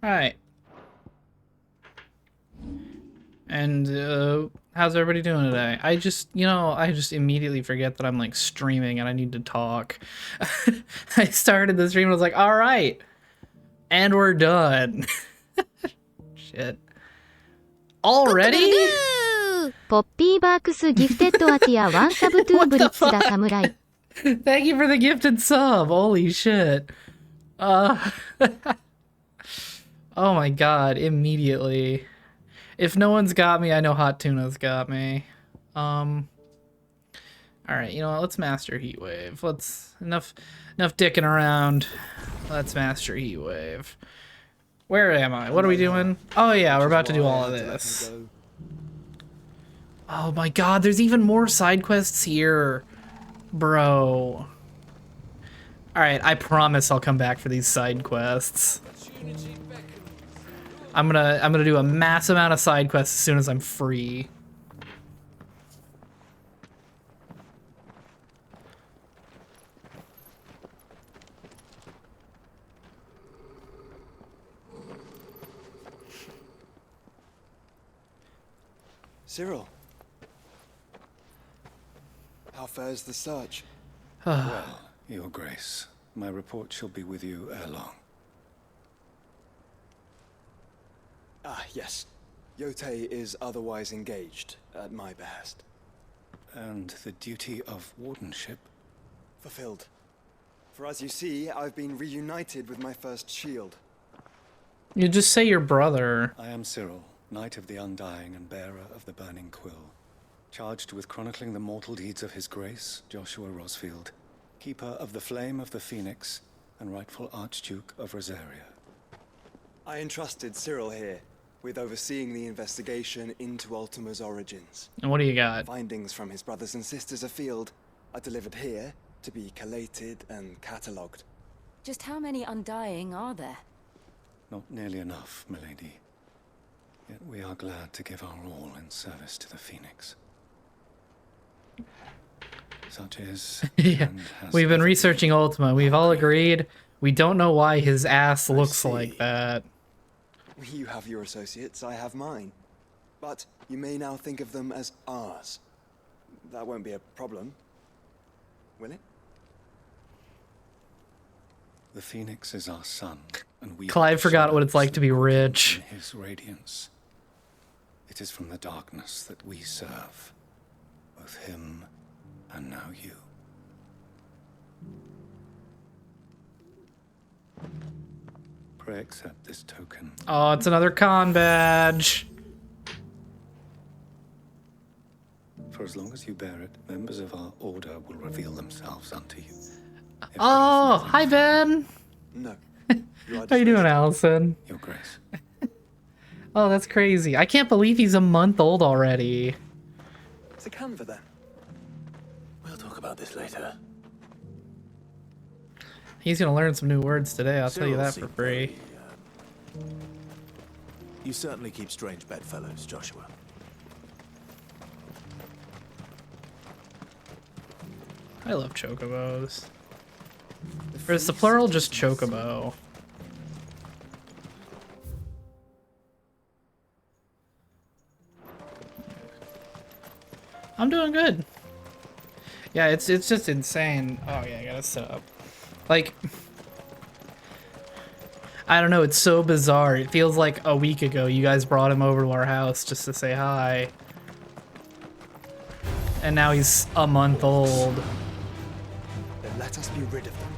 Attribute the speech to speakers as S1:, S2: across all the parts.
S1: Alright. And, how's everybody doing today? I just immediately forget that I'm, like, streaming and I need to talk. I started the stream and I was like, alright! And we're done. Shit. Already?
S2: ポッピーバークスギフテッドアティアワンサブトゥーブリッツだ侍
S1: Thank you for the gifted sub. Holy shit. Oh my god, immediately. If no one's got me, I know Hot Tuna's got me. Alright, you know what, let's master Heatwave. Enough dicking around. Let's master Heatwave. Where am I? What are we doing? Oh yeah, we're about to do all of this. Oh my god, there's even more side quests here. Bro. Alright, I promise I'll come back for these side quests. I'm gonna do a mass amount of side quests as soon as I'm free.
S3: Cyril, how fares the search?
S4: Well, Your Grace, my report shall be with you ere long.
S3: Ah, yes. Yotei is otherwise engaged, at my behest.
S4: And the duty of wardenship?
S3: Fulfilled. For as you see, I've been reunited with my first shield.
S1: You just say your brother.
S4: I am Cyril, Knight of the Undying and bearer of the Burning Quill, charged with chronicling the mortal deeds of His Grace, Joshua Rosfield, keeper of the Flame of the Phoenix and rightful Archduke of Rosaria.
S3: I entrusted Cyril here with overseeing the investigation into Ultima's origins.
S1: And what do you got?
S3: Findings from his brothers and sisters afield are delivered here to be collated and catalogued.
S5: Just how many Undying are there?
S4: Not nearly enough, milady. Yet we are glad to give our all in service to the Phoenix. Such is...
S1: Yeah. We've been researching Ultima. We've all agreed we don't know why his ass looks like that.
S3: You have your associates, I have mine. But you may now think of them as ours. That won't be a problem, will it?
S4: The Phoenix is our sun, and we...
S1: Clive forgot what it's like to be rich.
S4: In his radiance. It is from the darkness that we serve. Both him and now you. Pray accept this token.
S1: Oh, it's another con badge.
S4: For as long as you bear it, members of our order will reveal themselves unto you.
S1: Oh, hi Ben.
S3: No.
S1: How you doing, Allison?
S4: Your Grace.
S1: Oh, that's crazy. I can't believe he's a month old already.
S3: It's a Canva then.
S6: We'll talk about this later.
S1: He's gonna learn some new words today, I'll tell you that for free.
S6: You certainly keep strange bedfellows, Joshua.
S1: I love chocobos. Or is the plural just chocobo? I'm doing good. Yeah, it's just insane. Oh yeah, I gotta set up. Like, I don't know, it's so bizarre. It feels like a week ago you guys brought him over to our house just to say hi. And now he's a month old.
S3: Then let us be rid of them.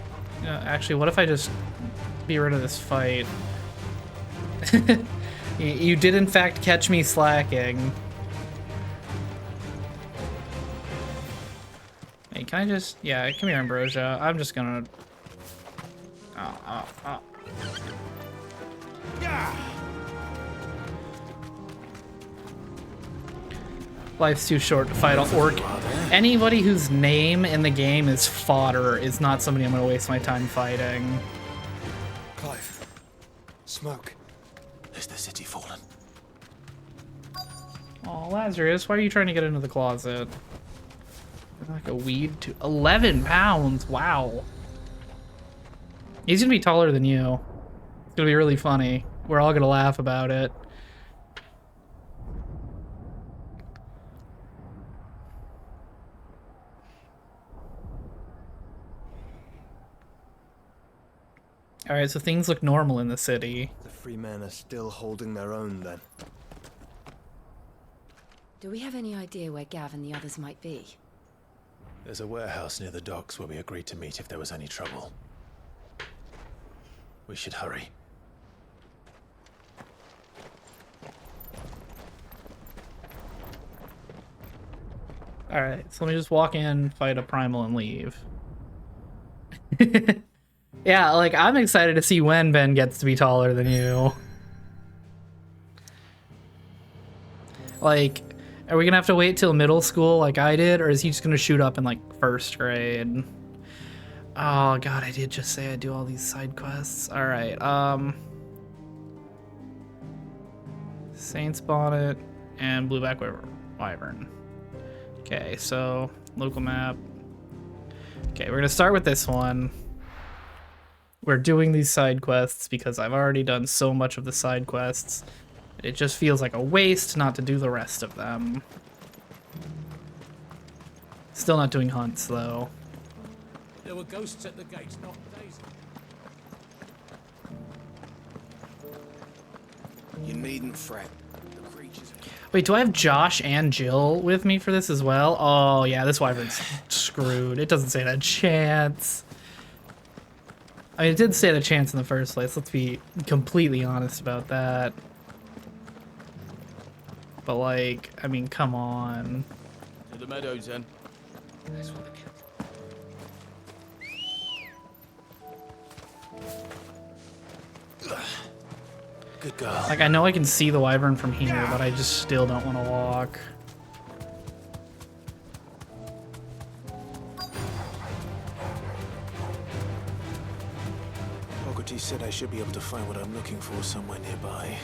S1: Actually, what if I just be rid of this fight? You did in fact catch me slacking. Hey, can I just... Yeah, come here, Ambrosia. I'm just gonna... Oh. Life's too short to fight an orc. Anybody whose name in the game is fodder is not somebody I'm gonna waste my time fighting.
S3: Clive. Smoke.
S6: Is the city fallen?
S1: Oh, Lazarus, why are you trying to get into the closet? Like a weed to 11 pounds. Wow. He's gonna be taller than you. It's gonna be really funny. we're all gonna laugh about it. Alright, so things look normal in the city.
S6: The free men are still holding their own, then.
S5: Do we have any idea where Gav and the others might be?
S6: There's a warehouse near the docks where we agreed to meet if there was any trouble. We should hurry.
S1: Alright, so let me just walk in, fight a primal, and leave. Yeah, like, I'm excited to see when Ben gets to be taller than you. Like, are we gonna have to wait till middle school like I did, or is he just gonna shoot up in, like, first grade? Oh, God, I did just say I'd do all these side quests. Alright, Saint's Bonnet and Blueback Wyvern. Okay, so, local map. Okay, we're gonna start with this one. We're doing these side quests because I've already done so much of the side quests. It just feels like a waste not to do the rest of them. Still not doing hunts, though.
S7: There were ghosts at the gates, not Daisy.
S6: You needn't fret. The creatures...
S1: Wait, do I have Josh and Jill with me for this as well? Oh, yeah, this wyvern's screwed. It doesn't stand a chance. I mean, it did stand a chance in the first place. Let's be completely honest about that. But, like, I mean, come on.
S7: To the meadows, then.
S6: Good girl.
S1: Like, I know I can see the wyvern from here, but I just still don't want to walk.
S6: He said I should be able to find what I'm looking for somewhere nearby.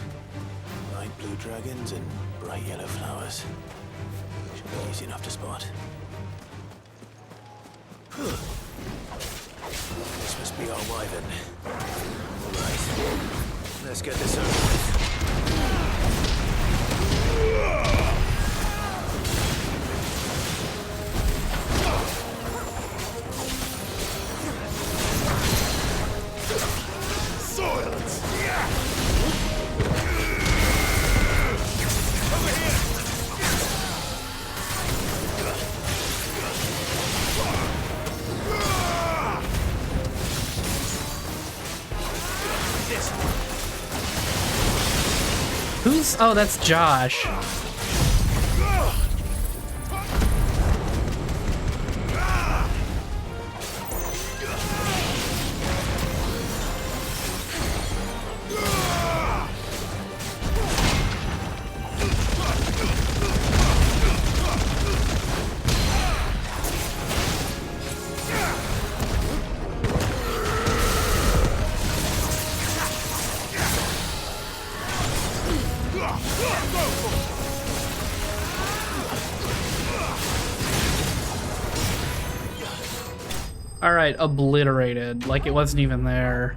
S6: Light blue dragons and bright yellow flowers. Should be easy enough to spot. This must be our wyvern. Alright, let's get this over with.
S1: Who's... Oh, that's Josh. Alright, obliterated. Like it wasn't even there.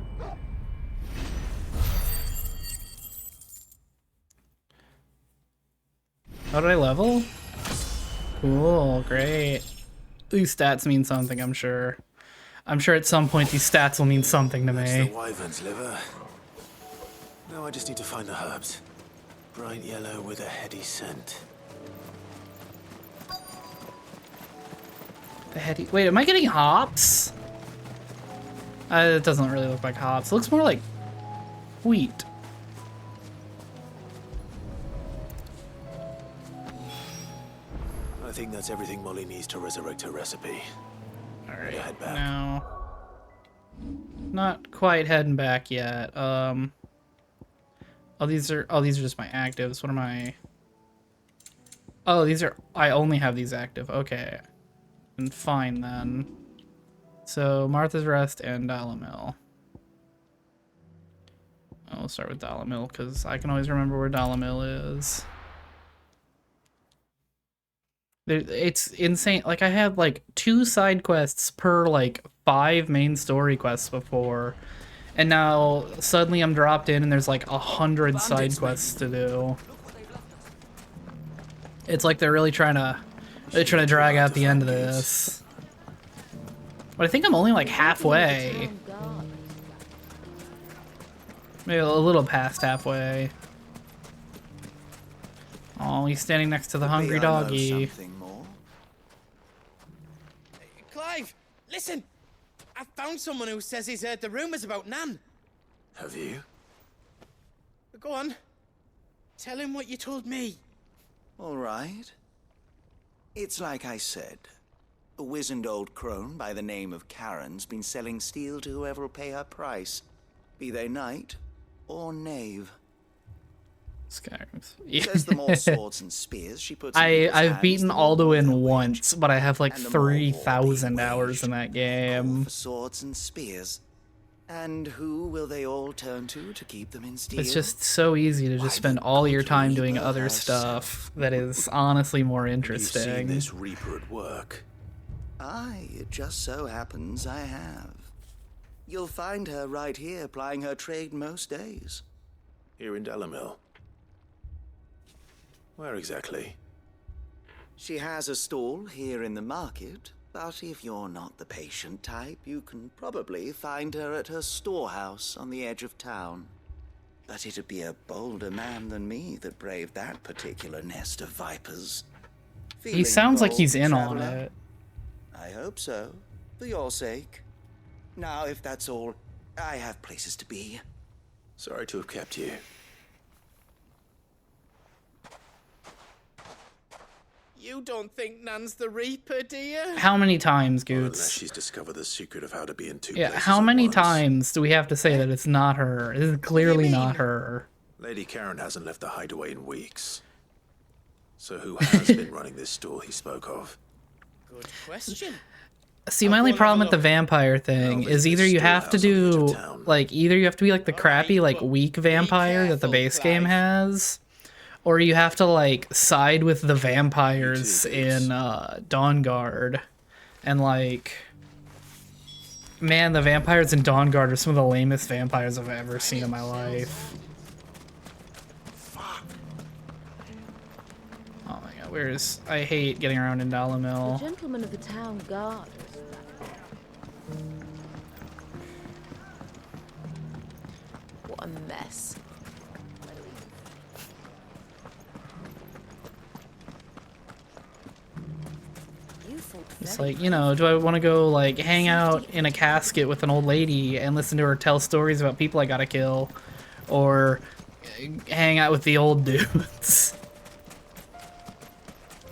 S1: How did I level? Cool, great. These stats mean something, I'm sure. I'm sure at some point these stats will mean something to
S6: That's
S1: me.
S6: the wyvern's liver. Now I just need to find the herbs. Bright yellow with a heady scent.
S1: The heady... Wait, am I getting hops? It doesn't really look like hops. It looks more like wheat.
S6: I think that's everything Molly needs to resurrect her recipe.
S1: Alright,
S6: Head back.
S1: now... Not quite heading back yet. Oh, these are just my actives. What am I... Oh, these are... I only have these active. Okay. And fine, then. So, Martha's Rest and Dalamil. I'll start with Dalamil, because I can always remember where Dalamil is. It's insane. Like, I had, like, 2 side quests per, like, 5 main story quests before. And now suddenly I'm dropped in and there's like 100 side quests to do. It's like they're really trying to drag out the end of this. But I think I'm only like halfway. Maybe a little past halfway. Oh, he's standing next to the hungry doggy.
S8: Clive, listen! I found someone who says he's heard the rumors about Nan.
S6: Have you?
S8: Go on. Tell him what you told me.
S9: All right. It's like I said. A wizened old crone by the name of Karen's been selling steel to whoever will pay her price. Be they knight or knave.
S1: Skyrim's.
S9: Says the more swords and spears she puts
S1: I've beaten Alduin once, but I have like 3,000 hours in that game.
S9: For swords and spears. And who will they all turn to keep them in steel?
S1: It's just so easy to just spend all your time doing other stuff that is honestly more interesting.
S6: You've seen this Reaper at work.
S9: Aye, it just so happens I have. You'll find her right here plying her trade most days.
S6: Here in Delamil. Where exactly?
S9: She has a stall here in the market, but if you're not the patient type, you can probably find her at her storehouse on the edge of town. But it'd be a bolder man than me that braved that particular nest of vipers.
S1: He sounds like he's in
S9: traveler?
S1: on it.
S9: I hope so, for your sake. Now, if that's all, I have places to be.
S6: Sorry to have kept you.
S8: You don't think Nan's the Reaper, do you?
S1: How many times,
S6: Well, unless
S1: Goots?
S6: she's discovered the secret of how to be in two
S1: Yeah,
S6: places
S1: how
S6: at
S1: many
S6: once.
S1: times do we have to say that it's not her? This is clearly
S8: mean?
S1: not her.
S6: Lady Karen hasn't left the hideaway in weeks. So who has been running this store he spoke of?
S8: Good question.
S1: See, my only
S8: go and have
S1: problem
S8: a
S1: with the
S8: look.
S1: vampire thing
S6: Well,
S1: is
S6: there's
S1: either
S6: this
S1: you have to
S6: storehouse on the edge
S1: do,
S6: of town.
S1: like, either you have to be like the crappy, like,
S8: but
S1: weak
S8: be
S1: vampire that the
S8: careful,
S1: base game
S8: Clive.
S1: has, or you have to, like, side with the vampires
S6: You too,
S1: in Dawnguard. And, like, man, the vampires in Dawnguard are some of the lamest vampires I've ever seen in my life. Oh my god, where's... I hate getting around in Dalamil.
S10: Gentleman of the town guard. What a mess.
S1: It's like, you know, do I want to go, like, hang out in a casket with an old lady and listen to her tell stories about people I gotta kill? Or hang out with the old dudes?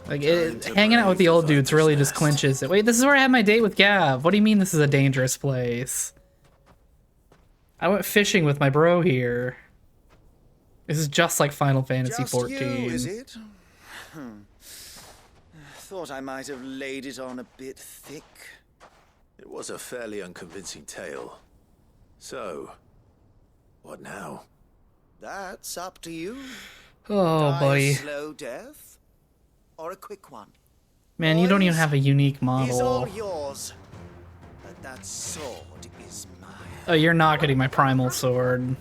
S1: Like, hanging out with the old dudes really just clinches it. Wait, this is where I had my date with Gav. What do you mean this is a dangerous place? I went fishing with my bro here. This is just like Final Fantasy
S9: Just
S1: XIV.
S9: you, is it? Thought I might have laid it on a bit thick.
S6: It was a fairly unconvincing tale. So, what now?
S9: That's up to you.
S1: Oh,
S9: Die a
S1: buddy.
S9: slow death or a quick one.
S1: Man, you don't even
S9: Boys,
S1: have a unique
S9: It's all
S1: model.
S9: yours. But that sword is mine.
S1: Oh, you're not getting my primal sword.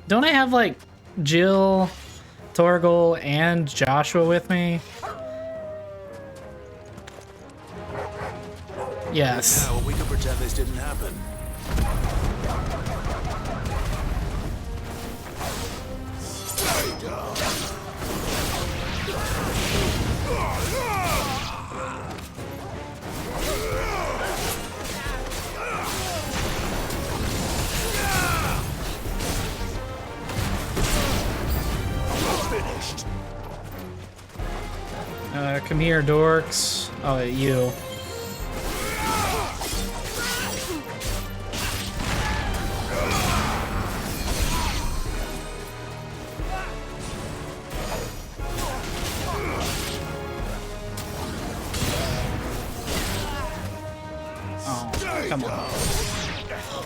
S1: Don't I have, like, Jill, Torgal, and Joshua with me? Yes.
S6: Now we can pretend this didn't happen. Finished.
S1: Come here, dorks. Oh, you. Oh, come on.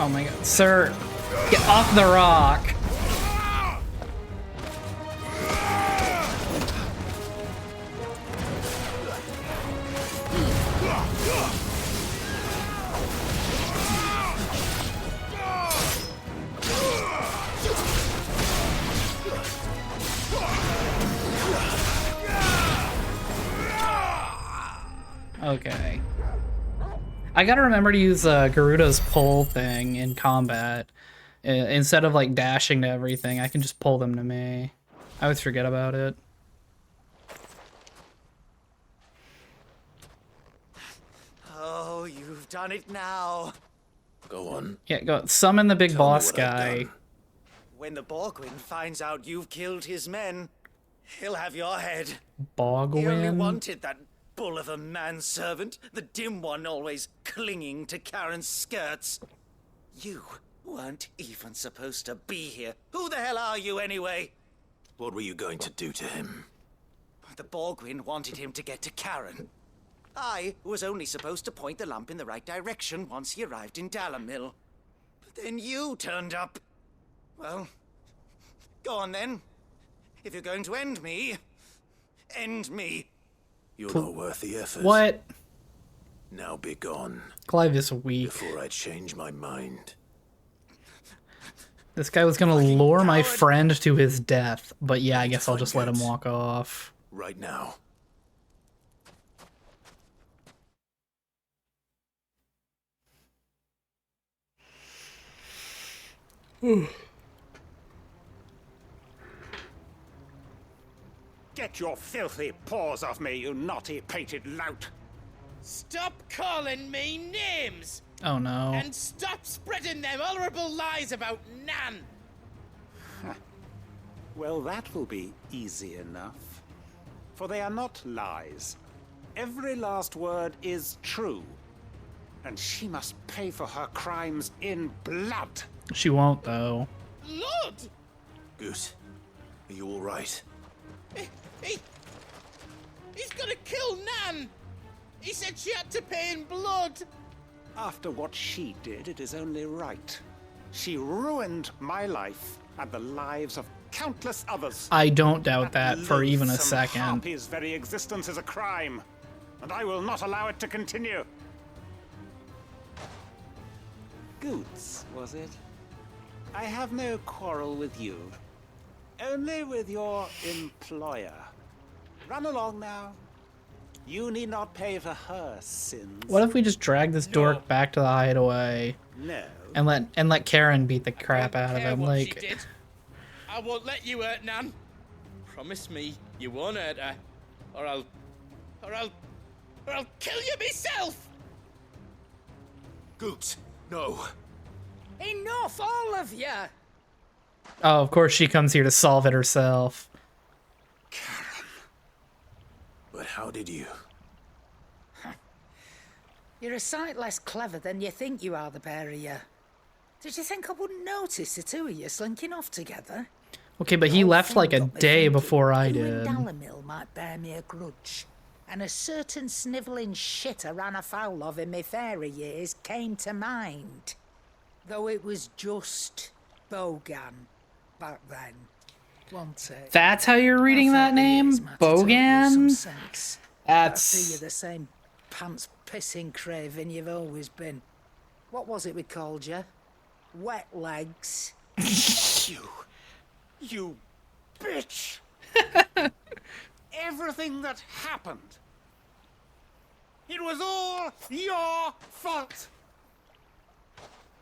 S1: Oh my god, sir. Get off the rock! Okay. I gotta remember to use Garuda's pull thing in combat. Instead of like dashing to everything, I can just pull them to me. I always forget about it.
S9: Oh, you've done it now.
S6: Go on.
S1: Yeah, go summon the big
S6: Tell me
S1: boss
S6: what I've
S1: guy.
S6: done.
S9: When the Borgwin finds out you've killed his men, he'll have your head. He only
S1: Bogwin?
S9: wanted that bull of a manservant, the dim one always clinging to Karen's skirts. You weren't even supposed to be here. Who the hell are you anyway?
S6: What were you going to do to him?
S9: The Borgwin wanted him to get to Karen. I was only supposed to point the lamp in the right direction once he arrived in Dalamil. But then you turned up. Well, go on then. If you're going to end me, end me.
S6: You're not worth the effort.
S1: What?
S6: Now be gone.
S1: Clive is weak.
S6: Before I change my mind.
S1: This guy was gonna lure my friend to his death, but yeah, I guess I'll just let him walk off.
S6: Right now.
S11: Get your filthy paws off me, you naughty-pated lout!
S8: Stop calling me names!
S1: Oh no.
S8: And stop spreading them horrible lies about Nan!
S11: Well, that will be easy enough. For they are not lies. Every last word is true. And she must pay for her crimes in blood.
S1: She won't, though.
S8: Blood?
S6: Goose, are you all right?
S8: He's gonna kill Nan! He said she had to pay in blood!
S11: After what she did, it is only right. She ruined my life and the lives of countless others.
S1: I don't doubt that for even a
S11: loathsome
S1: second.
S11: harpy's very existence is a crime, and I will not allow it to continue. Goots, was it? I have no quarrel with you. Only with your employer. Run along now. You need not pay for her sins.
S1: What if we just drag this dork back to the hideaway?
S11: No.
S1: And let Karen beat the crap out of
S8: Care
S1: him,
S8: what she
S1: like.
S8: did. I won't let you hurt Nan. Promise me you won't hurt her, or I'll kill you myself.
S6: Goot, no.
S8: Enough, all of you.
S1: Oh, of course she comes here to solve it herself.
S6: But how did you?
S12: You're a sight less clever than you think you are, the pair of you. Did you think I wouldn't notice the two of you slinking off together?
S1: Okay, but he left like a day before I
S12: You
S1: did.
S12: and Dalamil might bear me a grudge. And a certain snivelling shit I ran afoul of in my fairy years came to mind. Though it was just Bogan back then, wasn't it?
S1: That's how you're reading that name? Bogan?
S12: That's... see you the same pants-pissing craven you've always been. What was it we called you? Wet legs.
S11: You bitch! Everything that happened, it was all your fault.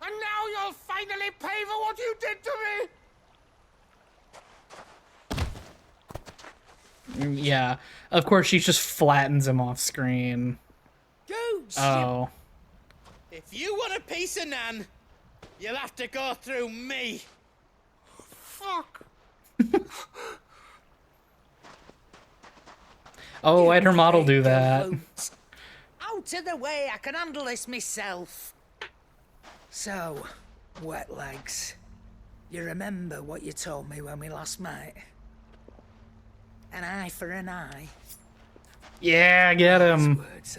S11: And now you'll finally pay for what you did to me!
S1: Yeah, of course she just flattens him off screen.
S8: Goose!
S1: Oh.
S8: If you want a piece of Nan, you'll have to go through me.
S11: Fuck!
S1: Oh, why'd her model do that?
S12: Out of the way, I can handle this myself. So, wet legs. You remember what you told me when we last met? An eye for an eye.
S1: Yeah, get him.
S12: Wise words,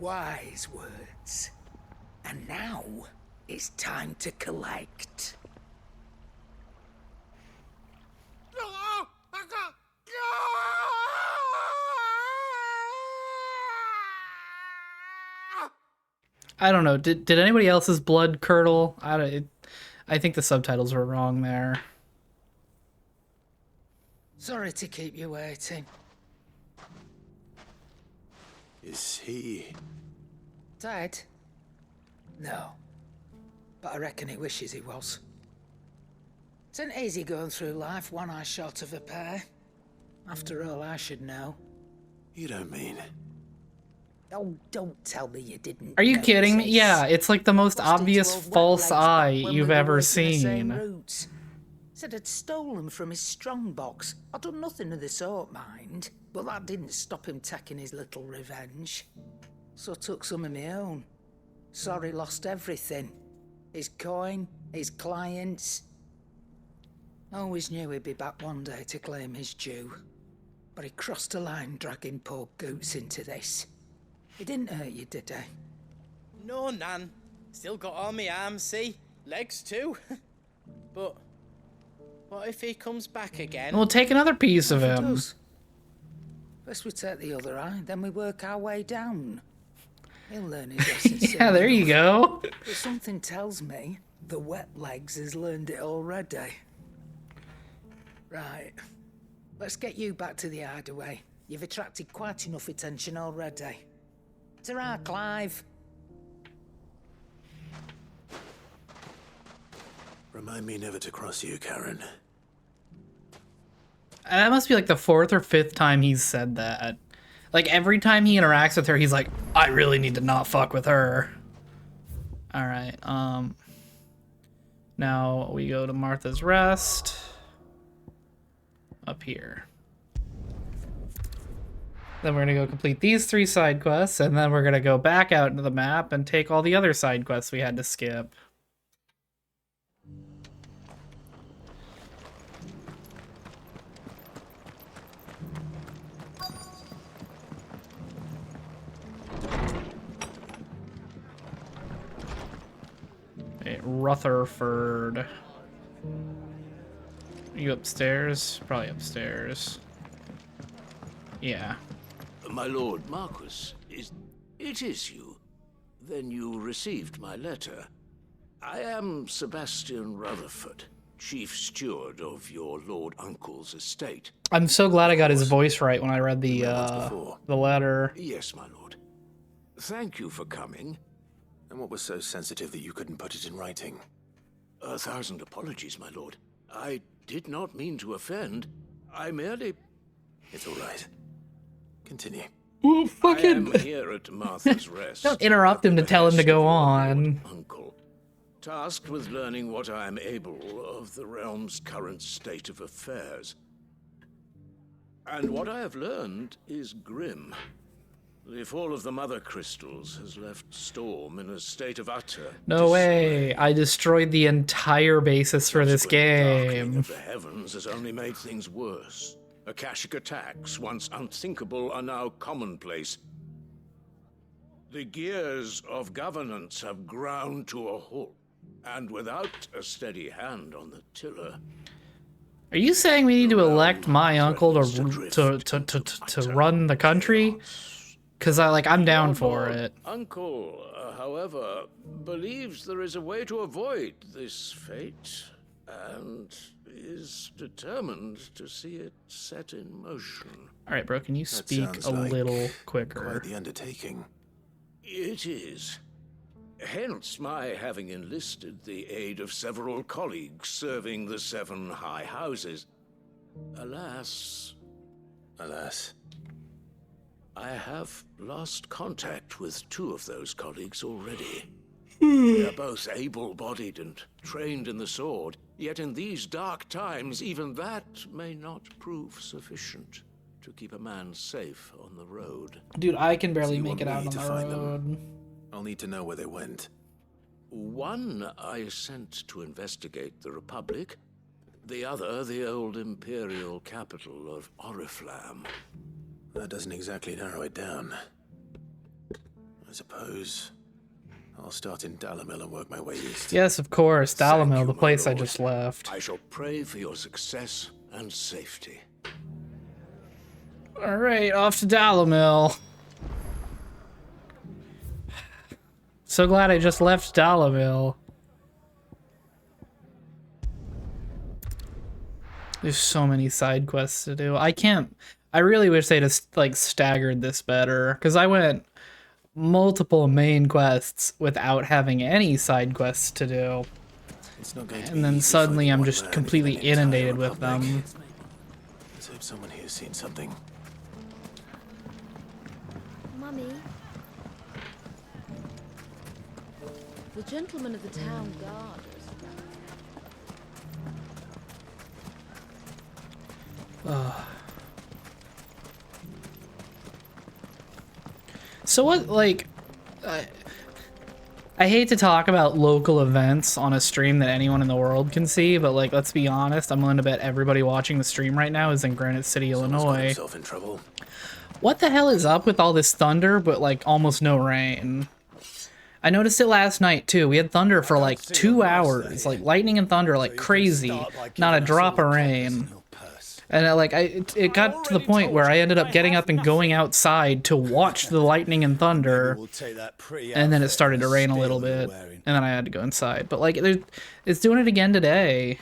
S12: wise words. And now it's time to collect.
S1: I don't know. Did anybody else's blood curdle? I think the subtitles were wrong there.
S12: Sorry to keep you waiting.
S6: Is he...
S12: Dead? No. But I reckon he wishes he was. It ain't easy going through life one eye short of a pair. After all, I should know.
S6: You don't mean...
S12: Oh, don't tell me you didn't.
S1: Are you kidding me?
S12: notice.
S1: Yeah, it's like the most
S12: Busted
S1: obvious
S12: to old wet
S1: false
S12: legs back
S1: eye
S12: when
S1: you've
S12: we were
S1: ever
S12: working the same
S1: seen.
S12: routes. Said I'd stolen from his strongbox. I'd done nothing of the sort, mind. But that didn't stop him taking his little revenge. So I took some of my own. Sorry, lost everything. His coin, his clients. Always knew he'd be back one day to claim his due. But he crossed a line dragging poor Goots into this. He didn't hurt you, did he?
S8: No, Nan. Still got all my arms, see? Legs too. But what if he comes back again?
S1: We'll take another piece of
S12: If he
S1: him.
S12: does. First we take the other eye, then we work our way down. He'll learn his lesson soon
S1: Yeah, there you
S12: enough.
S1: go.
S12: But something tells me the wet legs has learned it already. Right. Let's get you back to the hideaway. You've attracted quite enough attention already. Ta-ra, Clive.
S6: Remind me never to cross you, Karen.
S1: That must be like the 4th or 5th time he's said that. Like every time he interacts with her, he's like, I really need to not fuck with her. Alright, now we go to Martha's Rest. Up here. Then we're gonna go complete these 3 side quests, and then we're gonna go back out into the map and take all the other side quests we had to skip. Okay, Rutherford. Are you upstairs? Probably upstairs. Yeah.
S7: My lord Marquis, it is you. Then you received my letter. I am Sebastian Rutherford, chief steward of your lord uncle's estate.
S1: I'm so glad I got his voice right when I read the letter.
S7: Yes, my lord. Thank you for coming.
S6: And what was so sensitive that you couldn't put it in writing?
S7: 1,000 apologies, my lord. I did not mean to offend. I merely...
S6: It's all right. Continue.
S1: Ooh,
S7: I
S1: fucking...
S7: am here at Martha's Rest.
S1: Don't interrupt him to tell him to go on.
S7: Uncle, tasked with learning what I am able of the realm's current state of affairs. And what I have learned is grim. The fall of the Mother Crystals has left Storm in a state of utter
S1: No way. I destroyed the entire basis for this
S7: darkening
S1: game.
S7: of the heavens has only made things worse. Akashic attacks, once unthinkable, are now commonplace. The gears of governance have ground to a halt, and without a steady hand on the tiller...
S1: Are you saying we need to elect my uncle to run the country? Because I'm down for it.
S7: Uncle, however, believes there is a way to avoid this fate, and is determined to see it set in motion.
S1: All right, bro, can you speak a little quicker?
S6: Quite the undertaking.
S7: It is. Hence my having enlisted the aid of several colleagues serving the 7 high houses. Alas, I have lost contact with 2 of those colleagues already. They are both able-bodied and trained in the sword, yet in these dark times, even that may not prove sufficient to keep a man safe on the road.
S1: Dude, I can barely
S6: So you
S1: make it
S6: want
S1: out
S6: me
S1: on
S6: to
S1: the
S6: find them?
S1: road.
S6: I'll need to know where they went.
S7: One I sent to investigate the Republic, the other the old imperial capital of Oriflamme.
S6: That doesn't exactly narrow it down. I suppose I'll start in Dalamil and work my way east.
S1: Yes, of course.
S7: Thank
S1: Dalamil,
S7: you,
S1: the
S7: my
S1: place I
S7: lord.
S1: just left.
S7: I shall pray for your success and safety.
S1: All right, off to Dalamil. So glad I just left Dollarville. There's so many side quests to do. I really wish they'd have like staggered this better, because I went multiple main quests without having any side quests to do.
S6: It's not going to
S1: And
S6: be
S1: then
S6: easy
S1: suddenly
S6: finding
S1: I'm
S6: one
S1: just
S6: man
S1: completely
S6: in an entire
S1: inundated with
S6: republic.
S1: them.
S6: Let's hope someone here's seen something.
S10: Mummy. The gentleman of the town guard.
S1: So what, like, I hate to talk about local events on a stream that anyone in the world can see, but like, let's be honest, I'm willing to bet everybody watching the stream right now is in Granite City,
S6: Someone's got
S1: Illinois.
S6: himself in trouble.
S1: What the hell is up with all this thunder, but like almost no rain? I noticed it last night too. We had thunder for like 2 hours, like lightning and thunder like crazy, not a drop of rain. And it got to the point where I ended up getting up and going outside to watch the lightning and thunder, and then it started to rain a little bit, and then I had to go inside. But like, it's doing it again today.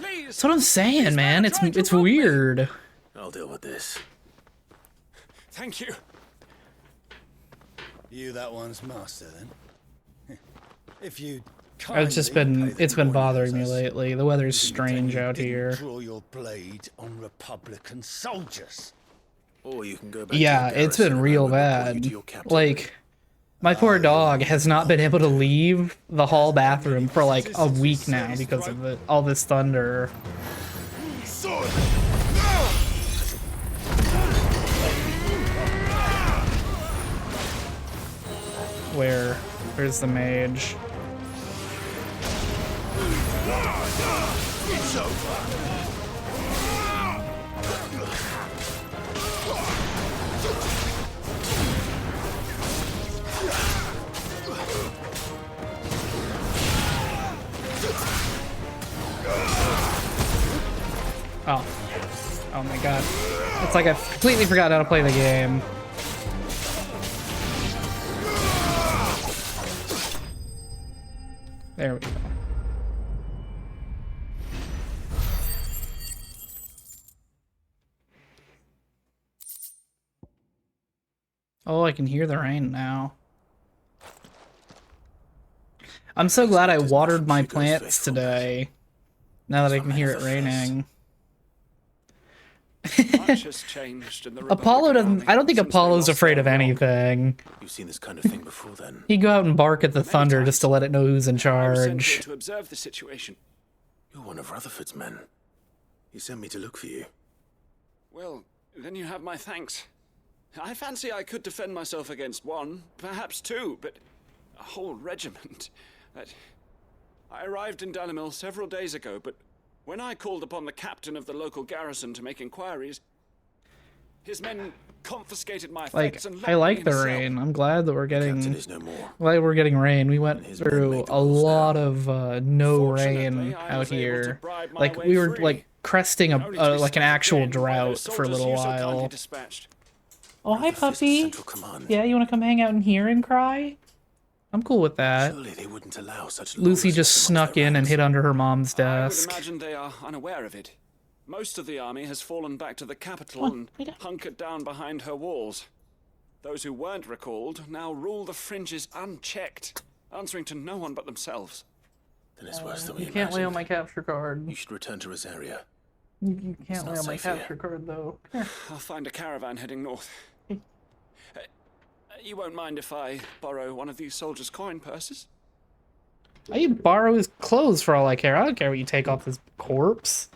S1: That's what I'm saying, man. It's weird.
S6: I'll deal with this.
S4: Thank you. You that one's master then? If you
S1: It's been bothering me lately. The weather's strange out here.
S4: draw your blade on Republican soldiers.
S6: Or you can go back
S1: Yeah,
S6: to the
S1: it's been
S6: garrison
S1: real
S6: and I will report you
S1: bad.
S6: to your captain.
S1: Like, my poor dog has not been able to leave the hall bathroom for like a week now because of all this thunder. Where's the mage?
S6: It's over.
S1: Oh. Oh my god. It's like I completely forgot how to play the game. There we go. Oh, I can hear the rain now. I'm so glad I watered my plants today. Now that I can hear it raining.
S3: Much has changed in the
S1: Apollo
S3: Republican
S1: doesn't. I don't think
S3: army since they
S1: Apollo's
S3: lost
S1: afraid
S3: their
S1: of
S3: rock.
S1: anything.
S6: You've seen this kind of thing before then.
S1: He'd go out and bark at the thunder just to let it know who's in
S3: I was sent here
S1: charge.
S3: to observe the situation.
S6: You're one of Rutherford's men. He sent me to look for you.
S3: Well, then you have my thanks. I fancy I could defend myself against one, perhaps two, but a whole regiment. I arrived in Dalimil several days ago, but when I called upon the captain of the local garrison to make inquiries, his men confiscated my
S1: Like,
S3: effects and
S1: I
S3: locked
S1: like
S3: me
S1: the
S3: in a cell.
S1: rain. I'm glad that we're
S6: Captain
S1: getting.
S6: is no more.
S1: Glad we're getting rain. We went
S6: His men
S1: through
S6: make the
S1: a
S6: rules
S1: lot
S6: now.
S1: of no rain
S3: Fortunately, I
S1: out
S3: was able to
S1: here.
S3: bribe my
S1: Like
S3: way
S1: we were
S3: free,
S1: like cresting
S3: only to be
S1: like an
S3: stopped
S1: actual
S3: again by those
S1: drought for a
S3: soldiers
S1: little
S3: you so kindly
S1: while.
S3: dispatched.
S1: Oh, hi,
S6: Rutherford's
S1: puppy.
S6: Central Command.
S1: Yeah, you want to come hang out in here and cry? I'm cool with that.
S6: Surely they wouldn't allow such
S1: Lucy
S6: lawlessness
S1: just
S6: amongst
S1: snuck
S6: their
S1: in and
S6: ranks.
S1: hid under her mom's
S3: I would
S1: desk.
S3: imagine they are unaware of it. Most of the army has fallen back to the capital
S1: What?
S3: and
S1: We don't-
S3: hunkered down behind her walls. Those who weren't recalled now rule the fringes unchecked, answering to no one but themselves.
S6: Then it's worse than we
S1: You can't lay on
S6: imagined.
S1: my capture card.
S6: You should return to Rosaria.
S1: You can't
S6: not
S1: lay on my
S6: safe here.
S1: capture card though.
S3: I'll find a caravan heading north. You won't mind if I borrow one of these soldiers' coin purses?
S1: I can borrow his clothes for all I care. I don't care what you take off his corpse.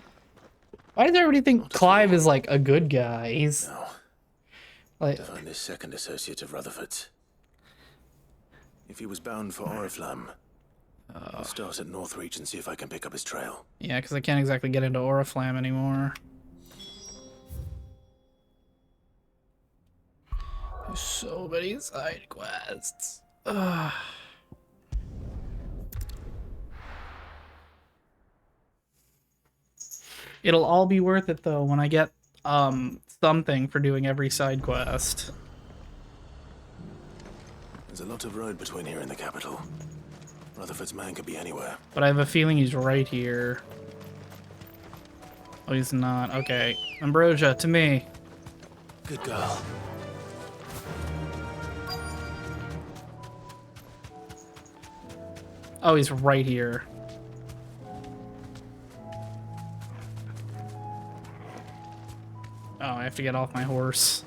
S1: Why does everybody think Clive is like a good guy? He's
S6: No.
S1: like,
S6: To find this second associate of Rutherford's. If he was bound for Oriflamme, I'll start at Northreach and see if I can pick up his trail.
S1: yeah, because I can't exactly get into Oriflamme anymore. There's so many side quests. Ugh. It'll all be worth it though when I get something for doing every side quest.
S6: There's a lot of road between here and the capital. Rutherford's man could be anywhere.
S1: But I have a feeling he's right here. Oh, he's not. Okay. Ambrosia, to me.
S6: Good girl.
S1: Oh, he's right here. Oh, I have to get off my horse.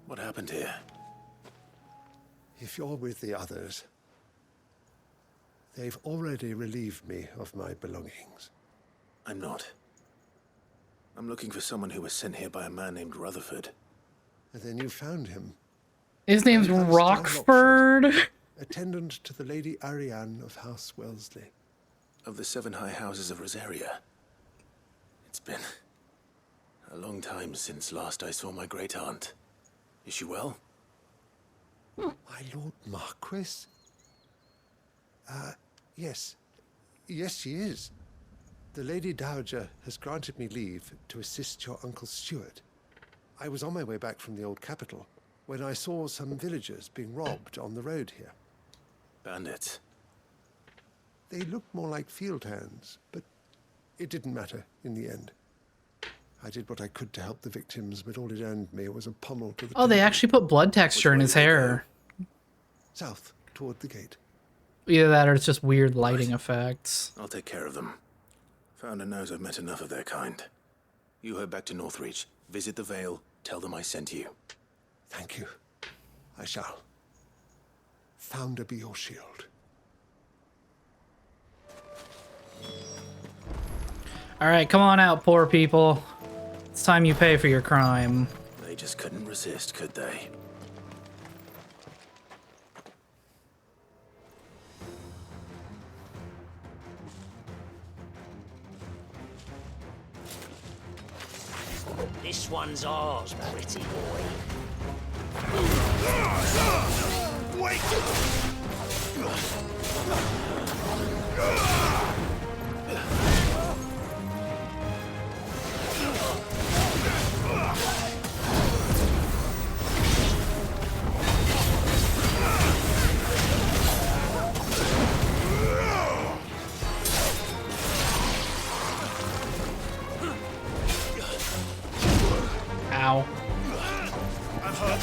S6: What happened here?
S13: If you're with the others, they've already relieved me of my belongings.
S6: I'm not. I'm looking for someone who was sent here by a man named Rutherford.
S13: And then you found him.
S1: His name's Rockford.
S13: Attendant to the Lady Ariane of House Wellesley.
S6: Of the 7 high houses of Rosaria. It's been a long time since last I saw my great aunt. Is she well?
S13: My Lord Marquis? Yes. Yes, she is. The Lady Dowager has granted me leave to assist your Uncle Stuart. I was on my way back from the old capital when I saw some villagers being robbed on the road here.
S6: Bandits?
S13: They looked more like field hands, but it didn't matter in the end. I did what I could to help the victims, but all it earned me was a pummel to the
S1: Oh, they actually put blood texture in his hair.
S13: south, toward the gate.
S1: Either that or it's just weird lighting effects.
S6: I'll take care of them. Founder knows I've met enough of their kind. You head back to Northreach, visit the Vale, tell them I sent you.
S13: Thank you. I shall. Founder be your shield.
S1: Alright, come on out, poor people. It's time you pay for your crime.
S6: They just couldn't resist, could they?
S14: This one's ours, pretty boy. Wait!
S1: Ow.
S14: I'm hurt.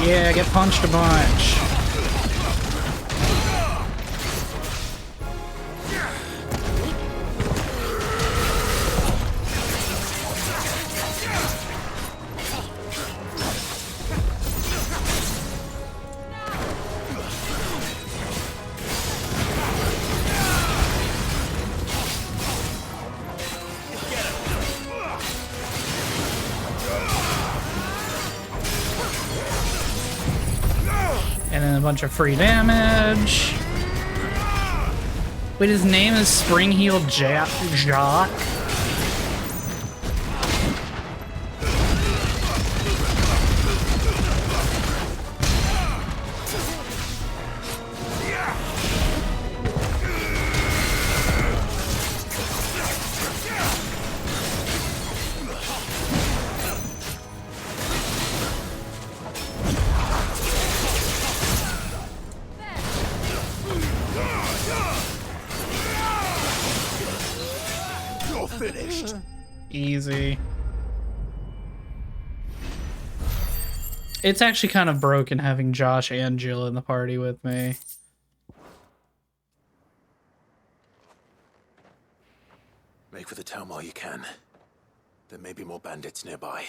S1: Yeah, get punched a bunch. And then a bunch of free damage. Wait, his name is Spring-Heeled Jock?
S14: Finished.
S1: Easy. It's actually kind of broken having Josh and Jill in the party with me.
S6: Make for the town while you can. There may be more bandits nearby.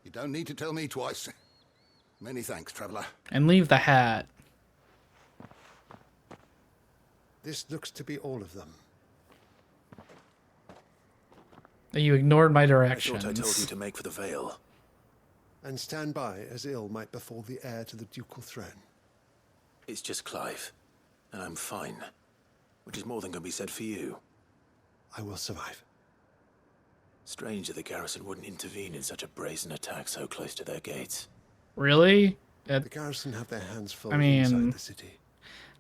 S15: You don't need to tell me twice. Many thanks, traveler.
S1: And leave the hat.
S13: This looks to be all of them.
S1: You ignored my
S6: I
S1: directions.
S6: thought I told you to make for the Vale.
S13: And stand by as ill might befall the heir to the ducal throne.
S6: It's just Clive, and I'm fine. Which is more than can be said for you.
S13: I will survive.
S6: Strange that the garrison wouldn't intervene in such a brazen attack so close to their gates.
S1: Really?
S13: The garrison have their hands full
S1: I mean,
S13: inside the city.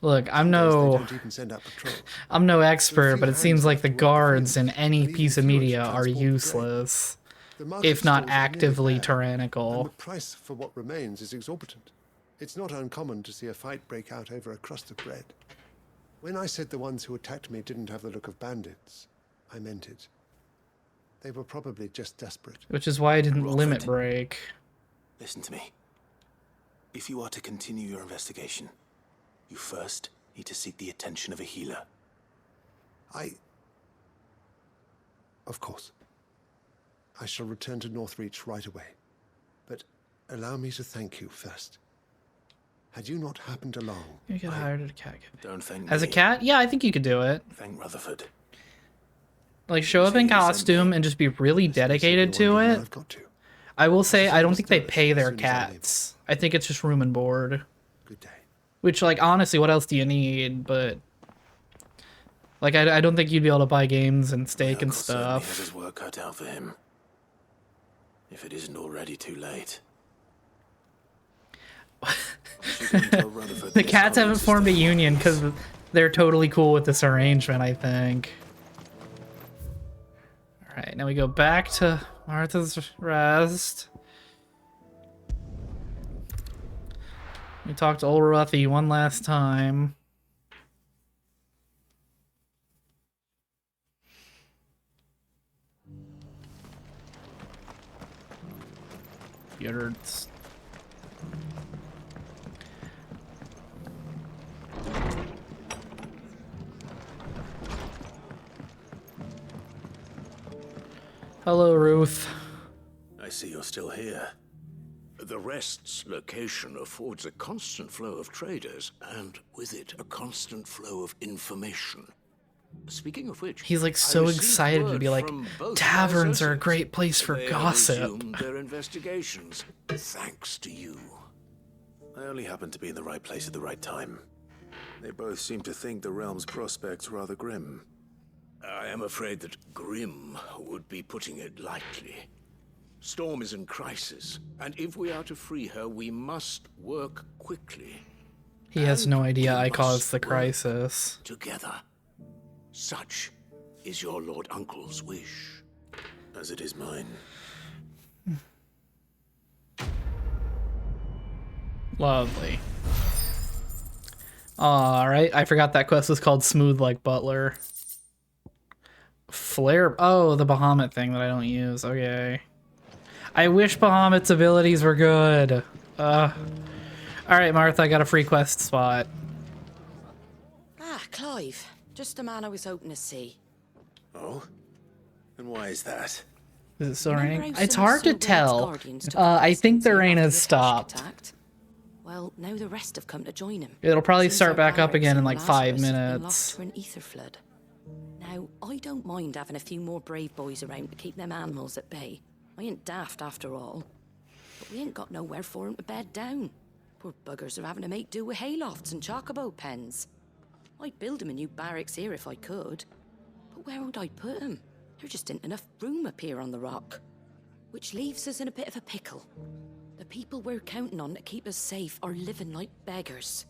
S1: Look,
S13: They don't even send out patrols.
S1: I'm no
S13: There are
S1: expert,
S13: few
S1: but it
S13: hands
S1: seems like
S13: left
S1: the
S13: to work the
S1: guards in
S13: fields,
S1: any
S13: and even
S1: piece of
S13: fewer to
S1: media are
S13: transport grain.
S1: useless,
S13: The market
S1: if not
S13: stalls are nearly
S1: actively
S13: bare, and
S1: tyrannical.
S13: the price for what remains is exorbitant. It's not uncommon to see a fight break out over a crust of bread. When I said the ones who attacked me didn't have the look of bandits, I meant it. They were probably just desperate.
S1: Which is why I didn't
S6: Rockford.
S1: limit break.
S6: Listen to me. If you are to continue your investigation, you first need to seek the attention of a healer.
S13: Of course. I shall return to Northreach right away. But allow me to thank you first. Had you not happened along...
S1: You get hired at a cat cafe.
S6: Don't thank
S1: As a
S6: me.
S1: cat? Yeah, I think you could do it.
S6: Thank Rutherford.
S1: Like, show up in costume and just be really dedicated to it. I will say, I don't think they pay their cats. I think it's just room and board.
S13: Good day.
S1: Which, like, honestly, what else do you need? But, like, I don't think you'd be able to buy games and steak and
S6: Certainly has
S1: stuff.
S6: his work cut out for him. If it isn't already too late.
S1: The cats haven't formed a union because they're totally cool with this arrangement, I think. Alright, now we go back to Martha's Rest. We talked to old Ruthie one last time. Yurts. Hello, Ruth.
S6: I see you're still here.
S7: The Rest's location affords a constant flow of traders, and with it, a constant flow of information. Speaking of which,
S1: He's like
S7: I
S1: so
S7: received
S1: excited to
S7: word
S1: be like,
S7: from both
S1: taverns
S7: my
S1: are a great place for
S7: They have
S1: gossip.
S7: resumed their investigations, thanks to you.
S6: I only happened to be in the right place at the right time. They both seem to think the realm's prospects rather grim.
S7: I am afraid that grim would be putting it lightly. Storm is in crisis, and if we are to free her, we must work quickly.
S1: He has no idea I caused the crisis.
S7: Together. Such is your Lord Uncle's wish.
S6: As it is mine.
S1: Lovely. Alright, I forgot that quest was called Smooth Like Butler. Flare... Oh, the Bahamut thing that I don't use. Okay. I wish Bahamut's abilities were good. Alright, Martha, I got a free quest spot.
S5: Ah, Clive. Just the man I was hoping to see.
S6: Oh? And why is that?
S1: Is it still
S5: Remember
S1: raining?
S5: how
S1: It's
S5: some of
S1: hard to
S5: Sir Ward's
S1: tell.
S5: guardians took
S1: I think the
S5: consistency
S1: rain
S5: after
S1: has
S5: the Tesh
S1: stopped.
S5: attacked? Well, now the rest have come to join him.
S1: It'll probably
S5: Seems
S1: start
S5: our
S1: back up
S5: barracks
S1: again in
S5: in
S1: like 5
S5: Lazarus have been
S1: minutes.
S5: lost for an ether flood. Now, I don't mind having a few more brave boys around to keep them animals at bay. I ain't daft after all. But we ain't got nowhere for 'em to bed down. Poor buggers are having to make do with haylofts and chocobo pens. I'd build 'em a new barracks here if I could. But where would I put 'em? There just ain't enough room up here on the rock. Which leaves us in a bit of a pickle. The people we're counting on to keep us safe are living like beggars.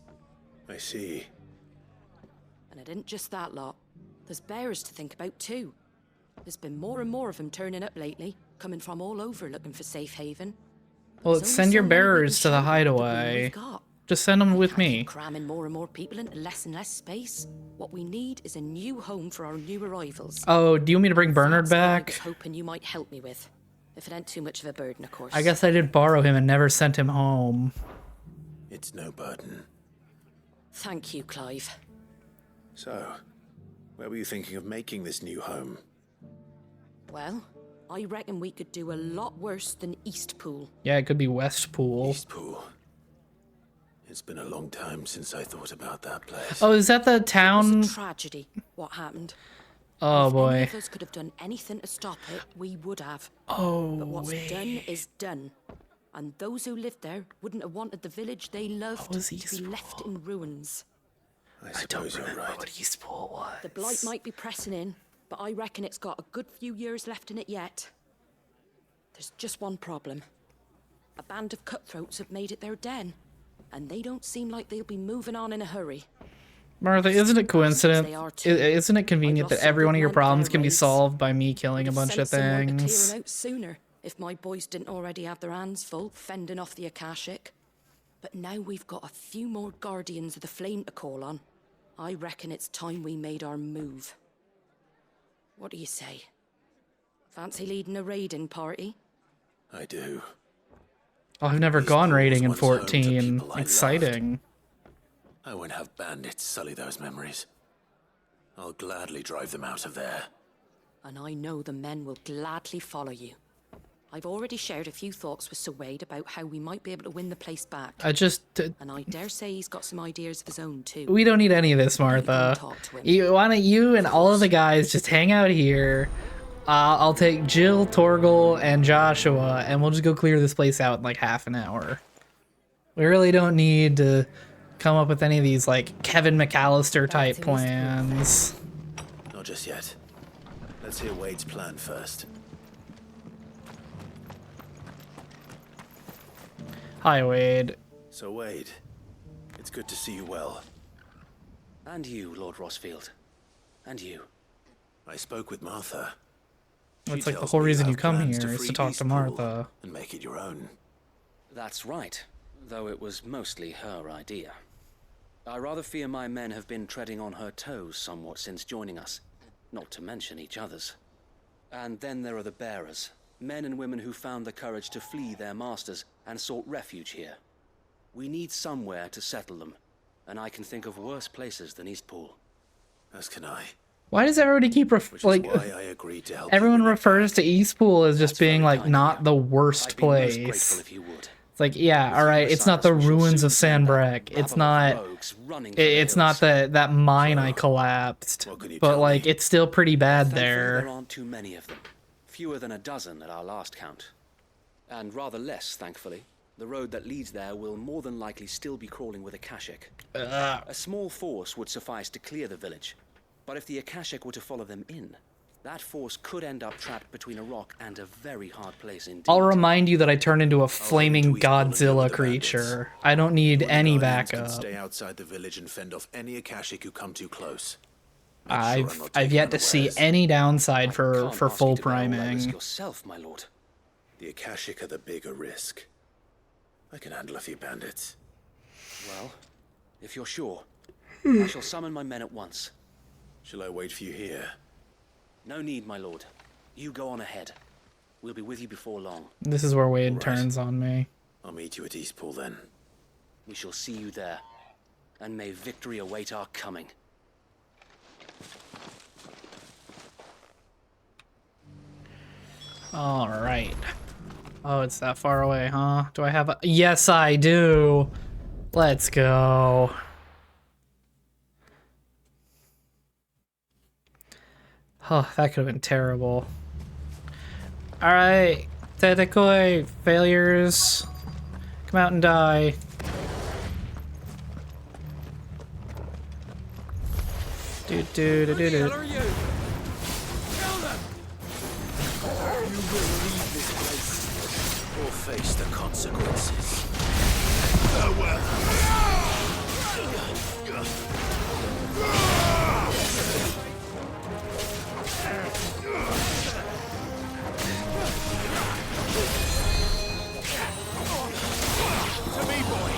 S6: I see.
S5: And it ain't just that lot. There's bears to think about too. There's been more and more of them turning up lately, coming from all over looking for safe haven.
S1: Well,
S5: There's
S1: send
S5: only
S1: your
S5: so many we can
S1: bearers to the
S5: shelter with the room
S1: hideaway.
S5: we've got.
S1: Just send them with me.
S5: Cramming more and more people into less and less space. What we need is a new home for our new arrivals.
S1: Oh, do you want me to bring Bernard
S5: That's what I
S1: back?
S5: was hoping you might help me with. If it ain't too much of a burden, of course.
S1: I guess I did borrow him and never sent him home.
S6: It's no burden.
S5: Thank you, Clive.
S6: So, where were you thinking of making this new home?
S5: Well, I reckon we could do a lot worse than Eastpool.
S1: Yeah, it could be Westpool.
S6: Eastpool. It's been a long time since I thought about that place.
S1: Oh, is that the
S5: It
S1: town?
S5: was a tragedy, what happened.
S1: Oh
S5: If any
S1: boy.
S5: of us could have done anything to stop it, we would have.
S1: Oh,
S5: But what's done is done. And those who lived there wouldn't have wanted the village they loved to be left in ruins.
S6: I suppose you're right.
S1: What Eastpool was.
S5: The blight might be pressing in, but I reckon it's got a good few years left in it yet. There's just one problem. A band of cutthroats have made it their den, and they don't seem like they'll be moving on in a hurry.
S1: Martha, isn't it coincident?
S5: They are too.
S1: Isn't it convenient
S5: I'd
S1: that every
S5: lost
S1: one of your
S5: some good men
S1: problems
S5: their
S1: can be
S5: raids.
S1: solved by me killing a
S5: Would've
S1: bunch
S5: sent
S1: of
S5: someone to
S1: things?
S5: clear 'em out sooner if my boys didn't already have their hands full fending off the Akashic. But now we've got a few more guardians of the flame to call on. I reckon it's time we made our move. What do you say? Fancy leading a raiding party?
S6: I do.
S1: Oh, I've never
S6: These
S1: gone
S6: pools
S1: raiding in
S6: once home to
S1: 14.
S6: people I
S1: Exciting.
S6: I won't have bandits sully those memories. I'll gladly drive them out of there.
S5: And I know the men will gladly follow you. I've already shared a few thoughts with Sir Wade about how we might be able to win the place back.
S1: And
S5: I dare say he's got some ideas of his own too.
S1: We don't need any of this, Martha. Why don't you and all of the guys just hang out here? I'll take Jill, Torgal, and Joshua, and we'll just go clear this place out in like half an hour. We really don't need to come up with any of these like Kevin McAllister type plans.
S6: Not just yet. Let's hear Wade's plan first.
S1: Hi, Wade.
S6: So, Wade, it's good to see you well.
S16: And you, Lord Rosfield. And you.
S6: I spoke with Martha.
S1: That's
S6: She
S1: like the
S6: tells
S1: whole
S6: me you
S1: reason you
S6: have
S1: come
S6: plans
S1: here is
S6: free
S1: to talk
S6: East
S1: to
S6: Pool
S1: Martha.
S6: and make it your own.
S16: That's right, though it was mostly her idea. I rather fear my men have been treading on her toes somewhat since joining us, not to mention each other's. And then there are the bearers, men and women who found the courage to flee their masters and sought refuge here. We need somewhere to settle them, and I can think of worse places than Eastpool.
S6: As can I.
S1: Why does everybody keep
S6: Why I agreed to help
S1: everyone refers to Eastpool as just being like not the worst place. It's like, yeah, all right, it's not the ruins of Sanbreque. It's not it's not that mine I collapsed. But like it's still pretty bad
S16: Thankfully,
S1: there.
S16: there aren't too many of them. Fewer than a dozen at our last count. And rather less, thankfully. The road that leads there will more than likely still be crawling with Akashic. A small force would suffice to clear the village. But if the Akashic were to follow them in, that force could end up trapped between a rock and a very hard place indeed.
S1: I'll remind you that I turned into a flaming Godzilla creature. I don't need any
S6: Guardians can
S1: backup.
S6: stay outside the village and fend off any Akashic who come too close.
S1: I've yet to see any downside for full priming.
S16: Yourself, my lord.
S6: The Akashic are the bigger risk. I can handle a few bandits.
S16: Well, if you're sure, I shall summon my men at once.
S6: Shall I wait for you here?
S16: No need, my lord. You go on ahead. We'll be with you before long.
S1: This is where Wade turns on me.
S6: I'll meet you at Eastpool then.
S16: We shall see you there. And may victory await our coming.
S1: All right. Oh, it's that far away, huh? Do I have a... Yes, I do. Let's go. Oh, that could have been terrible. All right. Tetekoi, failures. Come out and die. Do do do do do.
S14: Are you? Kill them!
S6: You will leave this place or face the consequences.
S14: To me, boy!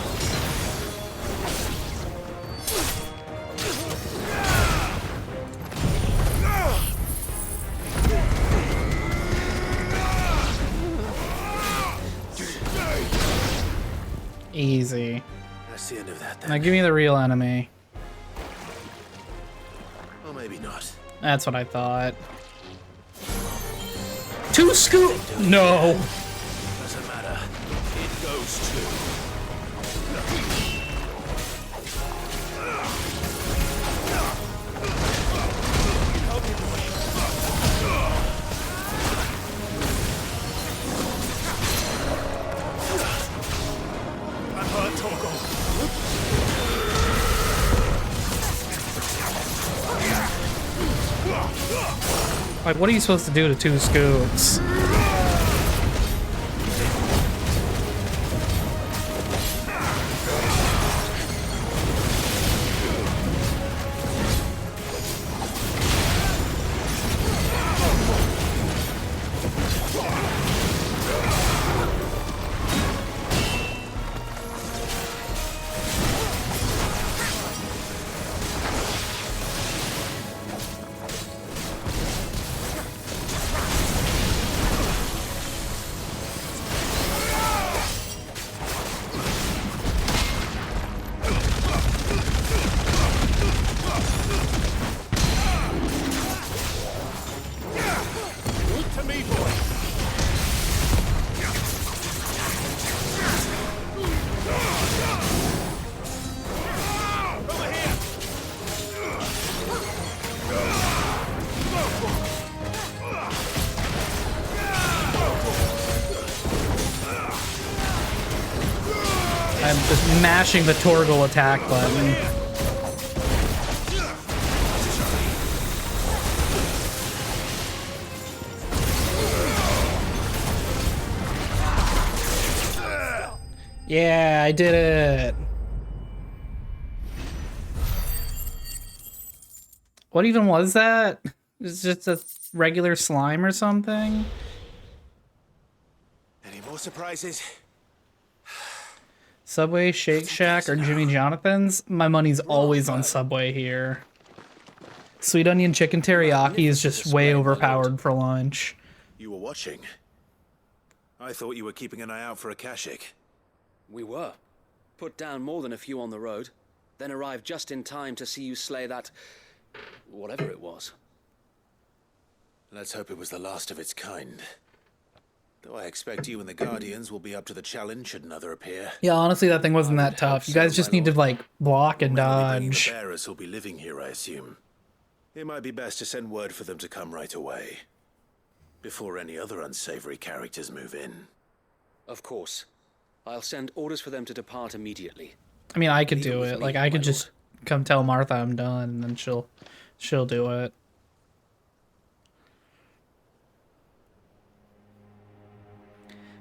S1: Easy.
S6: That's the end of that then.
S1: Now give me the real enemy.
S6: Or maybe not.
S1: That's what I thought. Two scoop. No.
S6: Doesn't matter. It goes too.
S14: I'm hurt, Torgal.
S1: Like, what are you supposed to do to two scoops?
S14: boy! Over here!
S1: I'm just mashing the Torgal attack button. Yeah, I did it. What even was that? It's just a regular slime or something?
S6: Any more surprises?
S1: Subway, Shake Shack, or Jimmy Jonathan's? My money's always on Subway here. Sweet onion chicken teriyaki is just way overpowered for lunch.
S6: You were watching. I thought you were keeping an eye out for a Kashik.
S16: We were. Put down more than a few on the road, then arrived just in time to see you slay that... whatever it was.
S6: Let's hope it was the last of its kind. Though I expect you and the Guardians will be up to the challenge should another appear.
S1: Yeah, honestly, that thing wasn't that tough. You guys just need to, like, block and dodge.
S6: The bearers will be living here, I assume. It might be best to send word for them to come right away, before any other unsavory characters move in.
S16: Of course. I'll send orders for them to depart immediately.
S1: I mean, I could do it. Like, I could just come tell Martha I'm done, and then she'll do it.